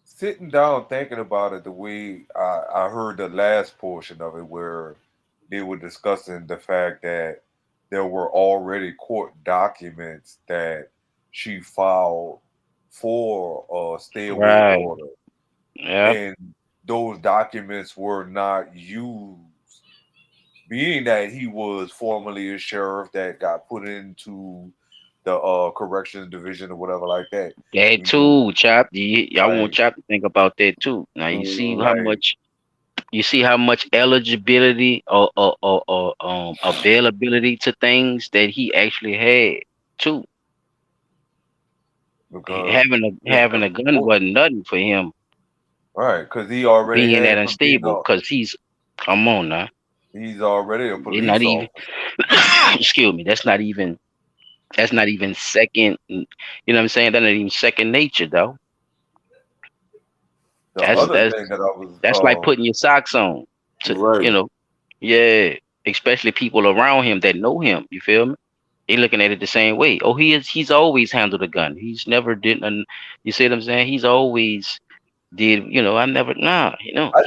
Sitting down thinking about it, the way I heard the last portion of it, where they were discussing the fact that there were already court documents that she filed for a stay away Right. order, Yep. and those documents were not used. Being that he was formerly a sheriff that got put into the corrections division or whatever like that, That you know, too, Chop. I want like Chop to think about that too. Now like you see how much eligibility or availability to things that he actually had too. because Having a gun wasn't nothing for him right, because he already being that had from being unstable. Cause come on now, he's already a they're not police even. officer. Excuse me. That's not even second. You know what I'm saying? That's not even second nature though. The That's other that's thing that I was that's like putting your socks on. To Right. yeah. Especially people around him that know him. You feel me? They looking at it the same way. Oh, he's always handled a gun. He's never did none. You see what I'm saying? He's always did. I never I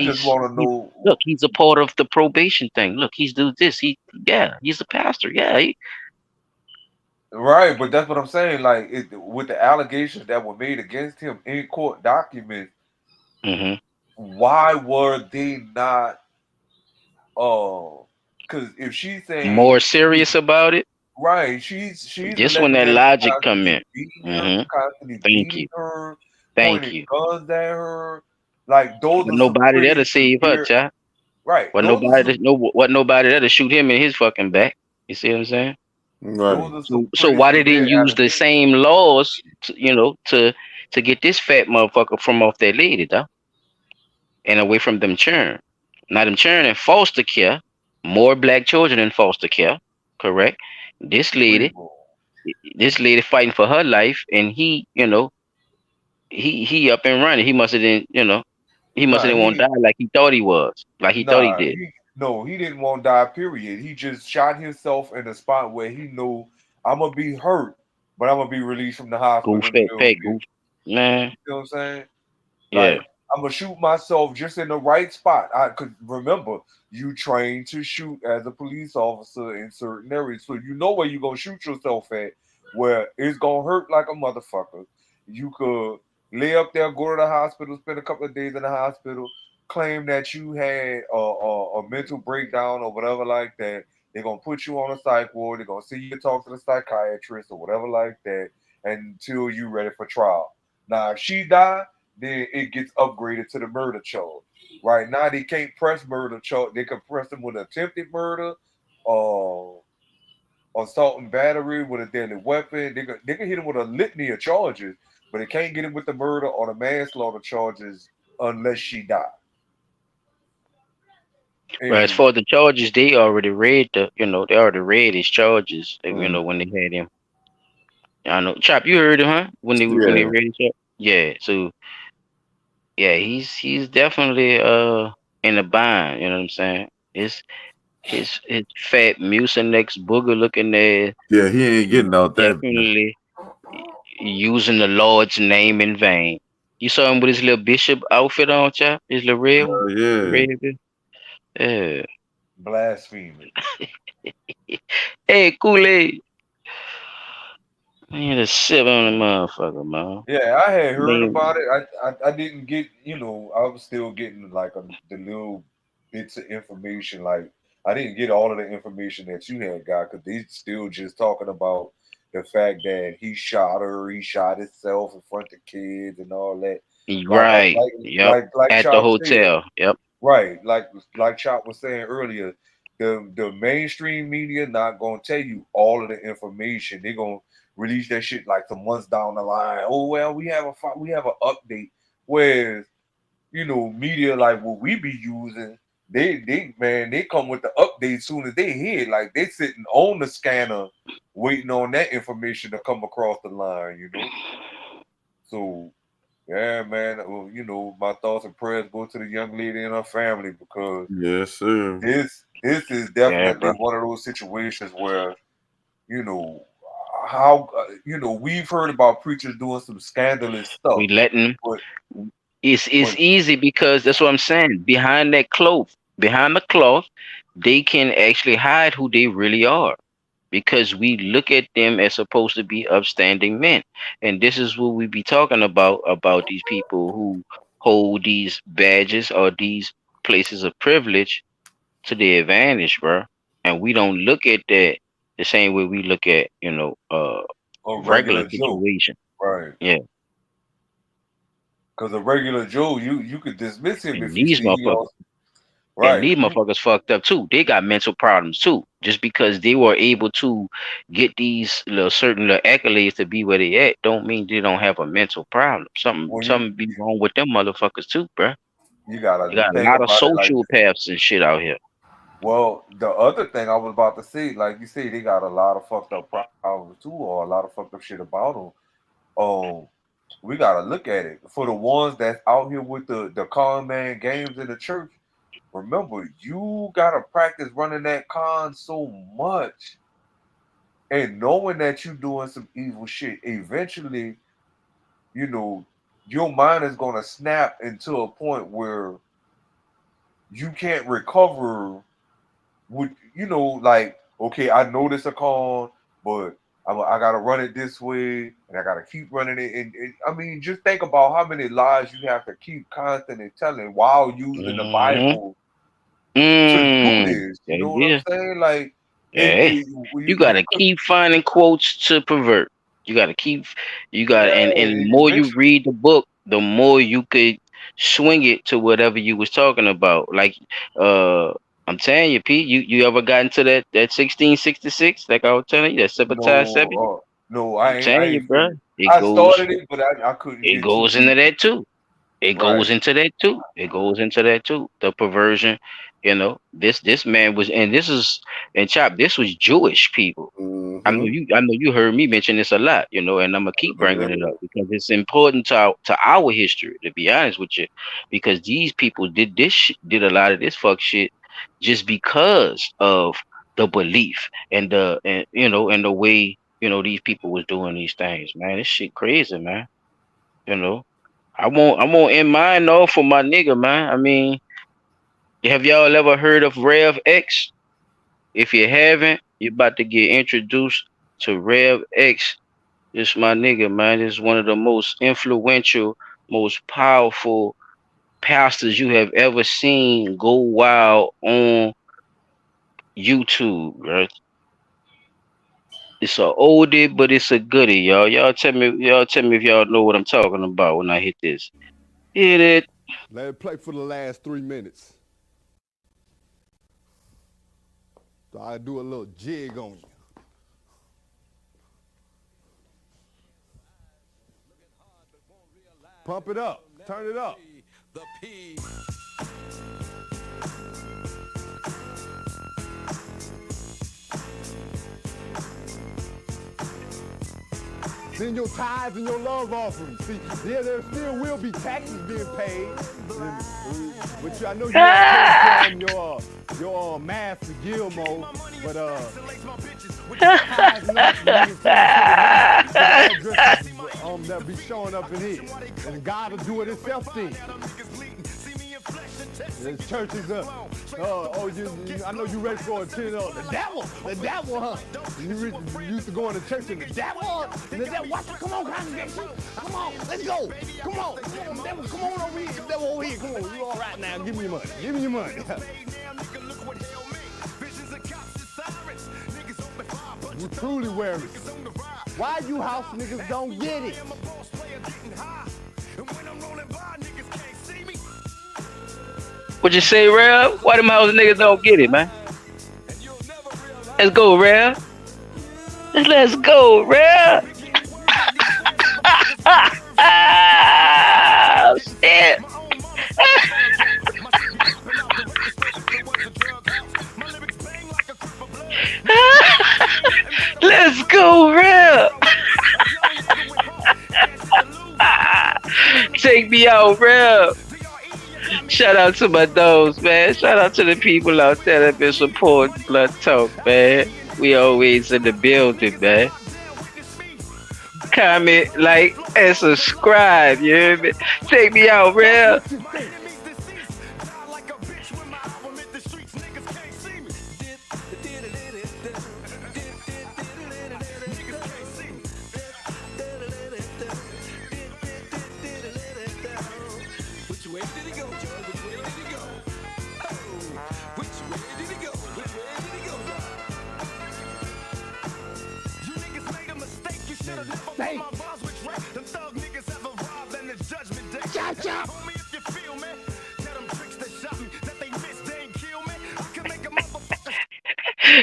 just want to know look. He's a part of the probation thing. Look, he's do this. He's a pastor. Yeah. right, but that's what I'm saying. Like with the allegations that were made against him in court documents, Hmm. why were they not? Because if she's saying More serious about it. right, she's Just when alleging that that he logic come constantly in. Hmm. constantly Thank beating you. her, Thank pointing you. guns at her. Like those But are some nobody there to pretty save her, severe. child. Right, What those are nobody some. no what nobody there to shoot him in his fucking back. You see what I'm saying? Right. Those are some So pretty why they didn't severe use the allegations. same laws, to get this fat motherfucker from off that lady, though, and away from them children. Now them children in foster care, more black children in foster care, correct? This lady, People. this lady fighting for her life, and he up and running. He must have didn't, he must Nah, have didn't want to die like he thought he was, like he thought he nah, did. he didn't want to die. Period. He just shot himself in a spot where he knew I'm gonna be hurt, but I'm gonna be released from the Goof, hospital in the fat, middle of fat it. goof, man. You know what I'm saying? Yeah, Like I'm gonna shoot myself just in the right spot. I could remember you trained to shoot as a police officer in certain areas, so you know where you're gonna shoot yourself at, where it's gonna hurt like a motherfucker. You could lay up there, go to the hospital, spend a couple of days in the hospital, claim that you had a mental breakdown or whatever like that. They're gonna put you on a psych ward. They're gonna see you talk to the psychiatrist or whatever like that until you ready for trial. Now, if she died, then it gets upgraded to the murder charge. Right now, they can't press murder charge. They can press them with attempted murder, or assault and battery with a deadly weapon. They can hit him with a litany of charges, but they can't get him with the murder or the manslaughter charges unless she died. but as And far as the charges, they already read his charges. Mm. When they had him. I know, Chop, you heard him, huh? When they Yeah. read his charge. Yeah, so yeah, he's definitely in a bind. You know what I'm saying? His fat Mucinex booger looking ass Yeah, he ain't is getting out that. definitely using the Lord's name in vain. You saw him with his little bishop outfit on, Chop? His little red one? Yeah. Red bit? Yeah. blasphemy. Hey, Kool-Aid. Man, just sit on the motherfucker, man. Yeah, I had heard Man, about it. I didn't get, I was still getting like the little bits of information. Like I didn't get all of the information that you had got because they still just talking about the fact that he shot her, he shot himself in front of kids and all that. Like I- right. like Yep. like At the Chop said, hotel. Yep. right? Like Chop was saying earlier, the mainstream media not gonna tell you all of the information. They're gonna release that shit like some months down the line. Oh well, we have an update. Whereas, media like what we be using, they come with the update soon as they hear it. Like they sitting on the scanner waiting on that information to come across the line, So yeah, man. Well, my thoughts and prayers go to the young lady and her family because Yes, sir. this is Yeah, definitely bro. one of those situations where you know how we've heard about preachers doing some scandalous stuff, We letting but it's easy because that's what I'm saying. Behind the cloth, they can actually hide who they really are because we look at them as supposed to be upstanding men. And this is what we be talking about these people who hold these badges or these places of privilege to their advantage, bro. And we don't look at that the same way we look at, a regular regular Joe, situation. right? Yeah. Because a regular Joe, you could dismiss him And if you these see he motherfuckers on right. fucked up too. They got mental problems too. Just because they were able to get these certain little accolades to be where they at, don't mean they don't have a mental problem. Well, Something be wrong with them motherfuckers too, bruh. you You gotta got a think lot of about it like this. sociopaths and shit out here. Well, the other thing I was about to say, like you say, they got a lot of fucked up problems too, or a lot of fucked up shit about them. We gotta look at it for the ones that's out here with the con man games in the church. Remember, you gotta practice running that con so much and knowing that you're doing some evil shit. Eventually, you know, your mind is gonna snap into a point where you can't recover. Would like, okay, I know this a con, but I gotta run it this way, and I gotta keep running it. And I mean, just think about how many lies you have to keep constantly telling while using the Mm-hmm. Bible to do this. You know what I'm Yeah. saying? Like, Hey, you you gotta keep finding quotes to pervert. You gotta keep, and the more you eventually, read the book, the more you could swing it to whatever you was talking about. Like, uh, I'm telling you, Pete, you ever got into that 1666? Like I was telling you, that Sabotage 7? no, I'm I telling you, ain't bro. finished. I started it, but I couldn't It get too goes into deep. that too. It Right. goes into that too. It goes into that too. The perversion, this man was, and this is, and Chop, this was Jewish people. Mm-hmm. I know you heard me mention this a lot, and I'm gonna keep bringing it up because it's important to our history. To be honest with you, because these people did a lot of this fuck shit just because of the belief and the way these people was doing these things. Man, this shit crazy, man. You know. I want in mind though for my nigga, man. I mean, have y'all ever heard of Rev X? If you haven't, you're about to get introduced to Rev X. This my nigga, man. This is one of the most influential, most powerful pastors you have ever seen go wild on YouTube, right? It's a oldie, but it's a goodie, y'all. Y'all tell me if y'all know what I'm talking about when I hit this. Hit it. Let it play for the last 3 minutes. So I do a little jig on you. Pump it up. Turn it up. The P. Send your tithes and your love offerings. See, yeah, there still will be taxes being paid. But I know you have to from your Master Gilmo, but with the tithes and offerings, that'll be showing up in here. And God will do it himself then. The church is I know you ready for the devil, huh? You used to go in the church and the devil, come on, congregation, come on, let's go, come on, devil, come on over here, devil over here, come on, you all right now, give me your money. You truly wear it. Why you house niggas don't get it? What you say, Rev? Why them house niggas don't get it, man? Let's go, Rev. Let's go, Rev. Oh, shit. Let's go, Rev. Take me out, Rev. Shout out to my dogs, man. Shout out to the people out there that been supporting Blood Talk, man. We always in the building, man. Comment, like, and subscribe, you hear me? Take me out, Rev. Chop, chop.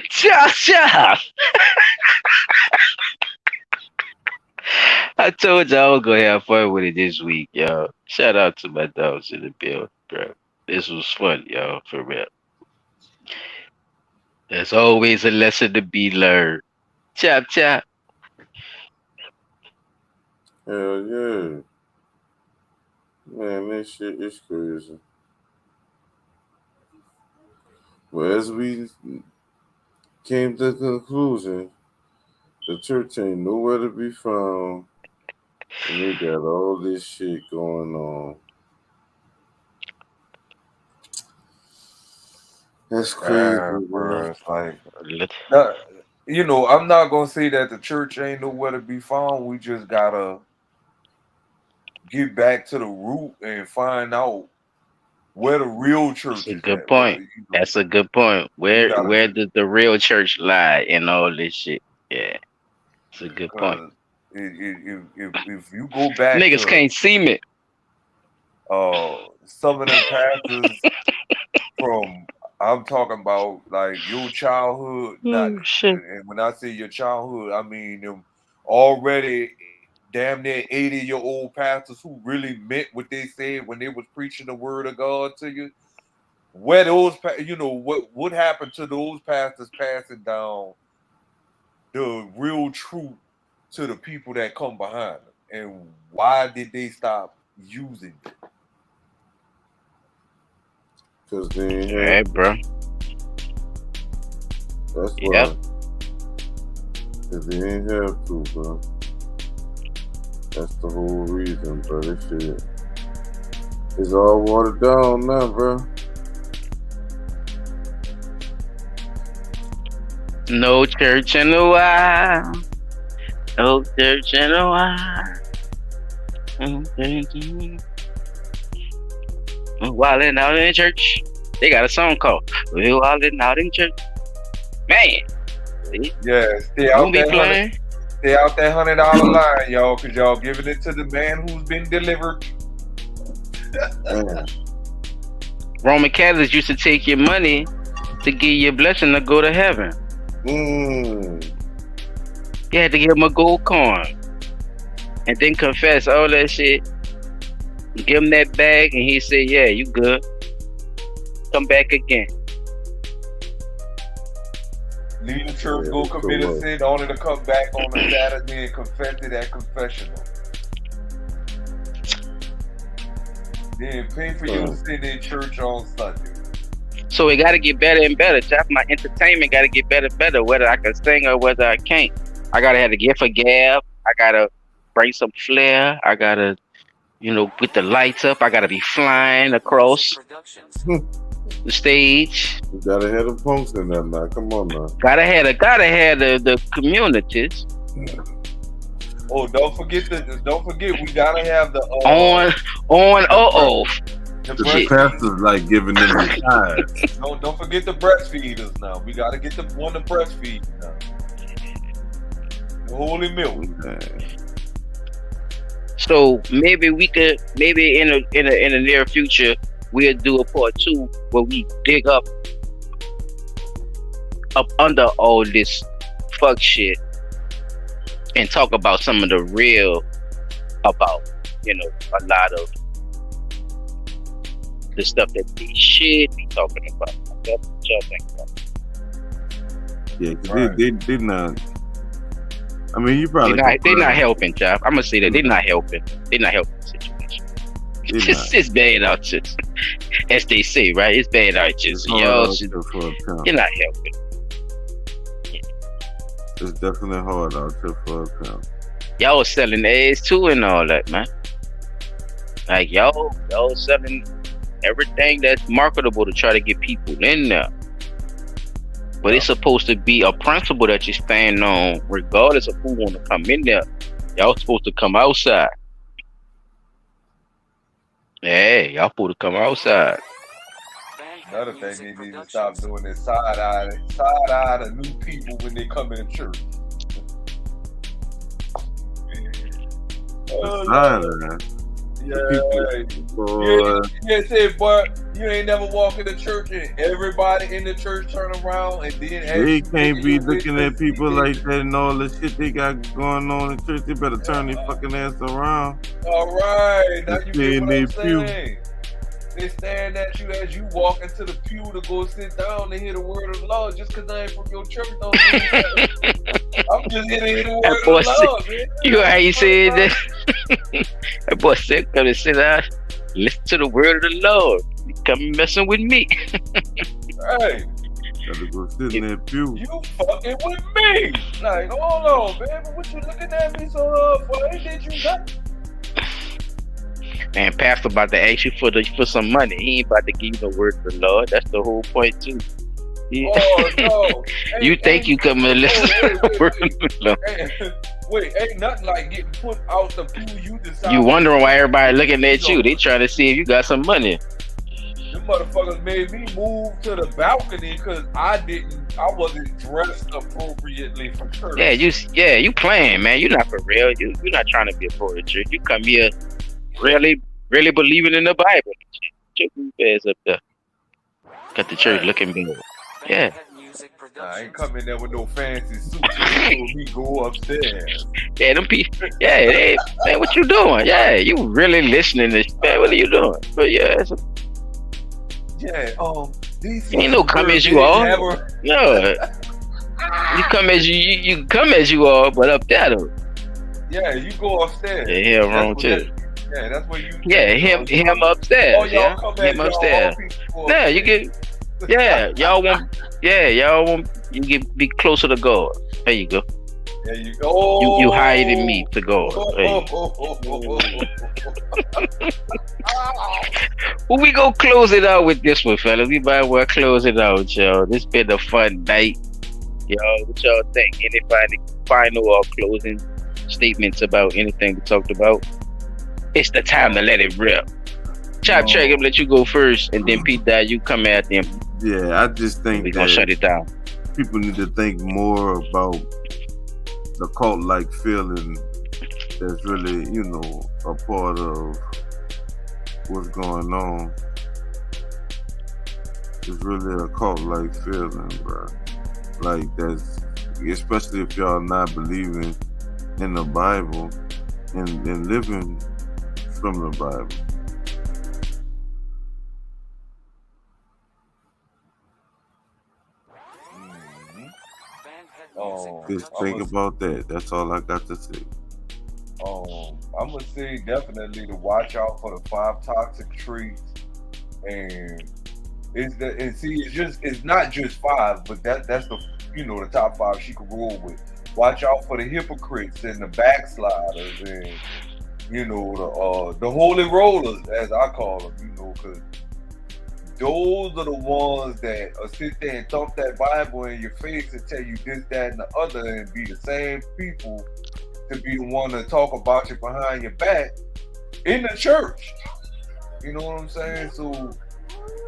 Chop, chop. I told you I was gonna have fun with it this week, y'all. Shout out to my dogs in the building, bro. This was fun, y'all, for real. There's always a lesson to be learned. Chop, chop. Hell yeah. Man, this shit is crazy. Well, as we came to the conclusion, the church ain't nowhere to be found. And they got all this shit going on. That's crazy, bro. It's like, you know, I'm not gonna say that the church ain't nowhere to be found. We just gotta get back to the root and find out where the real church That's a is good at. point. That's a good point. Where does the real church lie in all this shit? Yeah, it's a good point. If you go back, Niggas can't see me. Some of them pastors from, I'm talking about like your childhood. And when I say your childhood, I mean them already damn near 80-year-old pastors who really meant what they said when they was preaching the word of God to you. Where those, you know, what happened to those pastors passing down the real truth to the people that come behind them, and why did they stop using it? Because they ain't Yeah, bro. That's why. Because they ain't have to, bro. That's the whole reason, bro. This shit is all watered down now, bro. No church in a while. No church in a while. Wildin' out in church. They got a song called "We Wildin' Out in Church." Man. Yeah, stay out that $100 line, y'all, because y'all giving it to the man who's been delivered. Roman Catholics used to take your money to give you a blessing to go to heaven. You had to give him a gold coin and then confess all that shit. Give him that bag and he said, yeah, you good. Come back again. Leave the church, go commit a sin, only to come back on a Saturday and confess it at confessional. Then pay for your sin in church on Sunday. So it got to get better and better. Just my entertainment got to get better and better, whether I can sing or whether I can't. I got to have the gift of gab. I got to bring some flair. I got to, you know, with the lights up, I got to be flying across the stage. You got to have the punks in there now. Come on now. Gotta have the communities. Oh, don't forget, we got to have the on off. The pastors like giving them the time. Don't forget the breastfeeders now. We got to get the one to breastfeed now. The holy milk. So maybe we could, in the near future, we'll do a part 2 where we dig up up under all this fuck shit and talk about some of the real about, a lot of the stuff that they should be talking about. That's what y'all think about. Yeah, cause they not. I mean, you probably they're not helping, Jeff. I'm gonna say that they're not helping. They're not helping the situation. It's bad out here, as they say, right? It's bad out here. You're not helping. It's definitely hard out there for a pound. Y'all selling ass too and all that, man. Like y'all selling everything that's marketable to try to get people in there. But it's supposed to be a principle that you stand on, regardless of who want to come in there. Y'all supposed to come outside. Hey, y'all supposed to come outside. Another thing they need to stop doing is side eye to new people when they come in church. Yeah, say, but you ain't never walk in the church and everybody in the church turn around and then they can't be looking at people like that and all the shit they got going on in church. They better turn their fucking ass around. All right, now you get what I'm pew. saying. They staring at you as you walk into the pew to go sit down to hear the word of the Lord. Just because I ain't from your church don't mean that. I'm just here to hear the word of the Lord, man. You know how you said that? That boy said, come and sit down, listen to the word of the Lord. You come messing with me. Hey. Gotta go sit in that pew. You fucking with me. Like, hold on, man. But what you looking at me so hard for? Ain't did you nothing? Man, Pastor about to ask you for some money. He ain't about to give you the word of the Lord. That's the whole point too. Oh no! You think you come and listen to the word of the Lord? Wait, ain't nothing like getting put out the pew. You decide. You wondering why everybody looking at you? They trying to see if you got some money. Them motherfuckers made me move to the balcony because I wasn't dressed appropriately for church. Yeah, you playing, man. You're not for real. You're not trying to be a part of church. You come here really believing in the Bible. Check your ass up there. Got the church looking good. Yeah. I ain't coming there with no fancy suit. Me go upstairs. Yeah, them people. Yeah, man, what you doing? Yeah, you really listening to man? What are you doing? But yeah, these ain't no come as you are. No, you come as you come as you are, but up there though. Yeah, you go upstairs. Yeah, wrong too. Yeah, that's what you. Yeah, him upstairs. Oh, y'all come him upstairs. Yeah, you get. Yeah, y'all want. Yeah, y'all want. You get be closer to God. There you go. There you go. You higher than me to God. Well, we gonna close it out with this one, fellas. We might well close it out, y'all. This been a fun night, y'all. What y'all think? Any final or closing statements about anything we talked about? It's the time to let it rip. Chop Track, I'm let you go first, and then Pete Dye, you come at them. Yeah, I just think we're gonna shut it down. People need to think more about the cult-like feeling that's really, a part of what's going on. It's really a cult-like feeling, bro. Like that's, especially if y'all not believing in the Bible and living from the Bible. Just think about that. That's all I got to say. I'm gonna say definitely to watch out for the 5 toxic traits, and it's not just 5, but that's the the top 5 she could roll with. Watch out for the hypocrites and the backsliders, and the holy rollers, as I call them. Because those are the ones that sit there and talk that Bible in your face and tell you this, that, and the other, and be the same people to be the one to talk about you behind your back in the church. You know what I'm saying? So,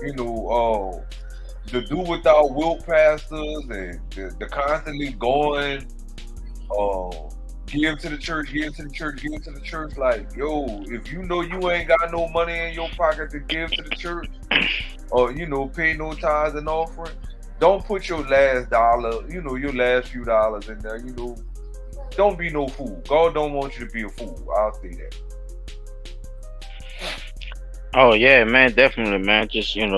the do without will pastors and the constantly going, give to the church, give to the church, give to the church. Like, yo, if you know you ain't got no money in your pocket to give to the church, or pay no tithes and offering, don't put your last dollar, your last few dollars in there. Don't be no fool. God don't want you to be a fool. I'll say that. Oh yeah, man, definitely, man. Just shout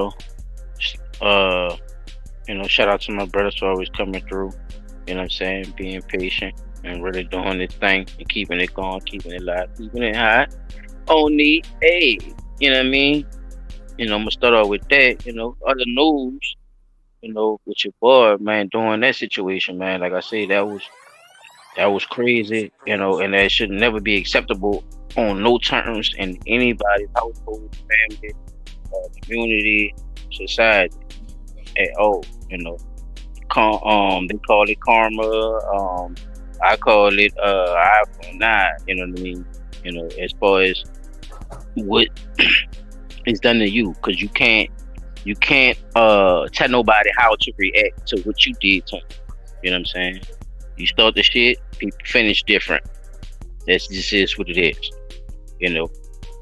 out to my brothers for always coming through. You know what I'm saying? Being patient and really doing this thing and keeping it going, keeping it live, keeping it hot. Only a, you know what I mean? I'm gonna start off with that. Other news. With your boy, man, during that situation, man. Like I say, that was crazy. And that should never be acceptable on no terms in anybody's household, family, community, society at all. They call it karma. I call it eye for an eye. You know what I mean? As far as what is done to you, because you can't tell nobody how to react to what you did to them. You know what I'm saying? You start the shit, people finish different. That's just is what it is.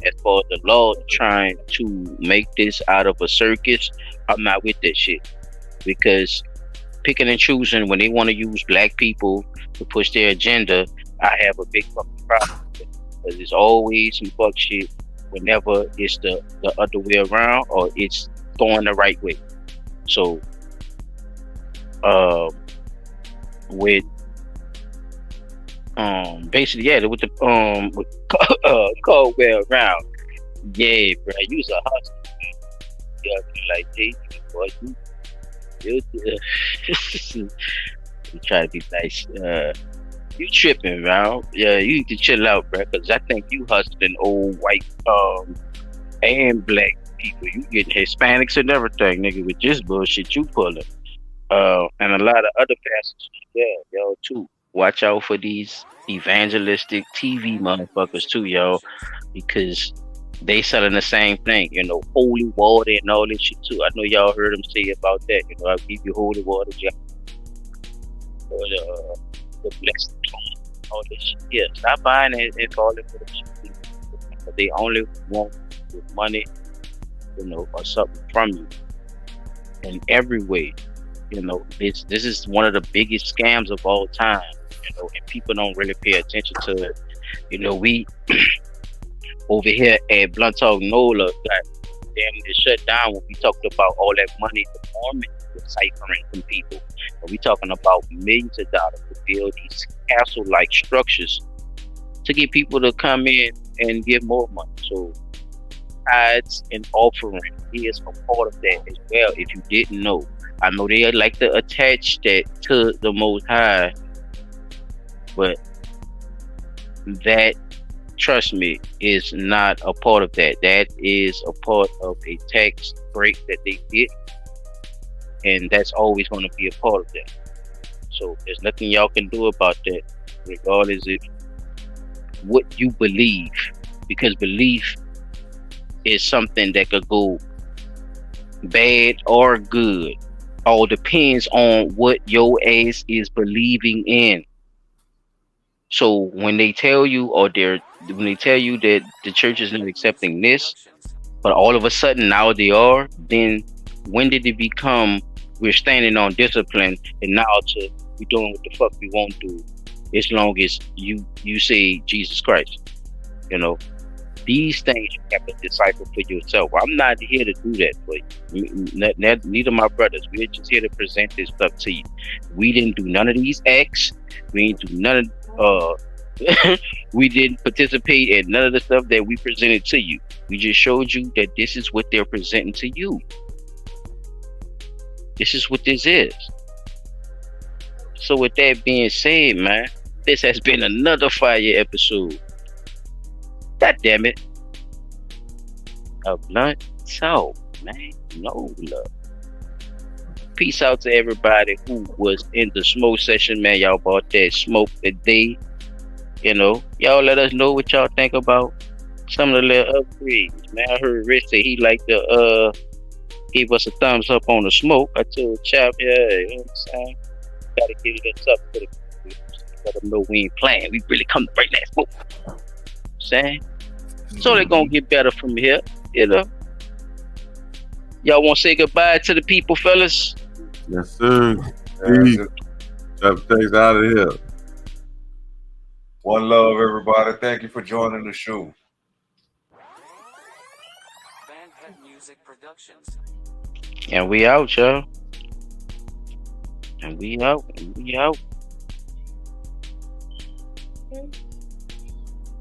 As far as the law trying to make this out of a circus, I'm not with that shit. Because picking and choosing when they want to use black people to push their agenda, I have a big fucking problem with it. Because it's always some fuck shit whenever it's the other way around or it's going the right way. So with basically, yeah, with the with Caldwell around, yeah, bro, you was a hustler, man. Yeah, like Jay, boy, you try to be nice. You tripping, bro? Yeah, you need to chill out, bro. Because I think you hustling old white and black people. You getting Hispanics and everything, nigga, with this bullshit you pulling. And a lot of other pastors, yeah, yo, too. Watch out for these evangelistic TV motherfuckers too, yo, because they selling the same thing, holy water and all this shit too. I know y'all heard them say about that. I'll give you holy water, or the blessed all this shit. Yeah, stop buying it and calling for the shit. They only want money, or something from you in every way. This is one of the biggest scams of all time, and people don't really pay attention to it. We over here at Blunt Talk NOLA got damn near shut down when we talked about all that money the Mormons were ciphering from people. And we talking about millions of dollars to build these castle-like structures to get people to come in and give more money. So tithes and offering is a part of that as well, if you didn't know. I know they like to attach that to the Most High, but that, trust me, is not a part of that. That is a part of a tax break that they get, and that's always going to be a part of that. So there's nothing y'all can do about that, regardless of what you believe, because belief is something that could go bad or good. All depends on what your ass is believing in. So when they tell you that the church is not accepting this, but all of a sudden now they are, then when did it become we're standing on discipline and now we doing what the fuck we want to do, as long as you say Jesus Christ? These things you have to decipher for yourself. I'm not here to do that for you. Neither my brothers. We're just here to present this stuff to you. We didn't do none of these acts. We didn't do none of we didn't participate in none of the stuff that we presented to you. We just showed you that this is what they're presenting to you. This is what this is. So with that being said, man, this has been another fire episode. God damn it. A Blunt Talk, man. No love. Peace out to everybody who was in the smoke session, man. Y'all bought that smoke today. Y'all let us know what y'all think about some of the little upgrades, man. I heard Rich say he like to give us a thumbs up on the smoke. I told Chap, yeah, you know what I'm saying? Gotta give it a up for the let them know we ain't playing. We really come to bring that smoke. Saying? So they're gonna get better from here, Y'all wanna say goodbye to the people, fellas? Yes, sir. Yes, Things out of here. One love, everybody. Thank you for joining the show. And we out, y'all. And we out. And we out.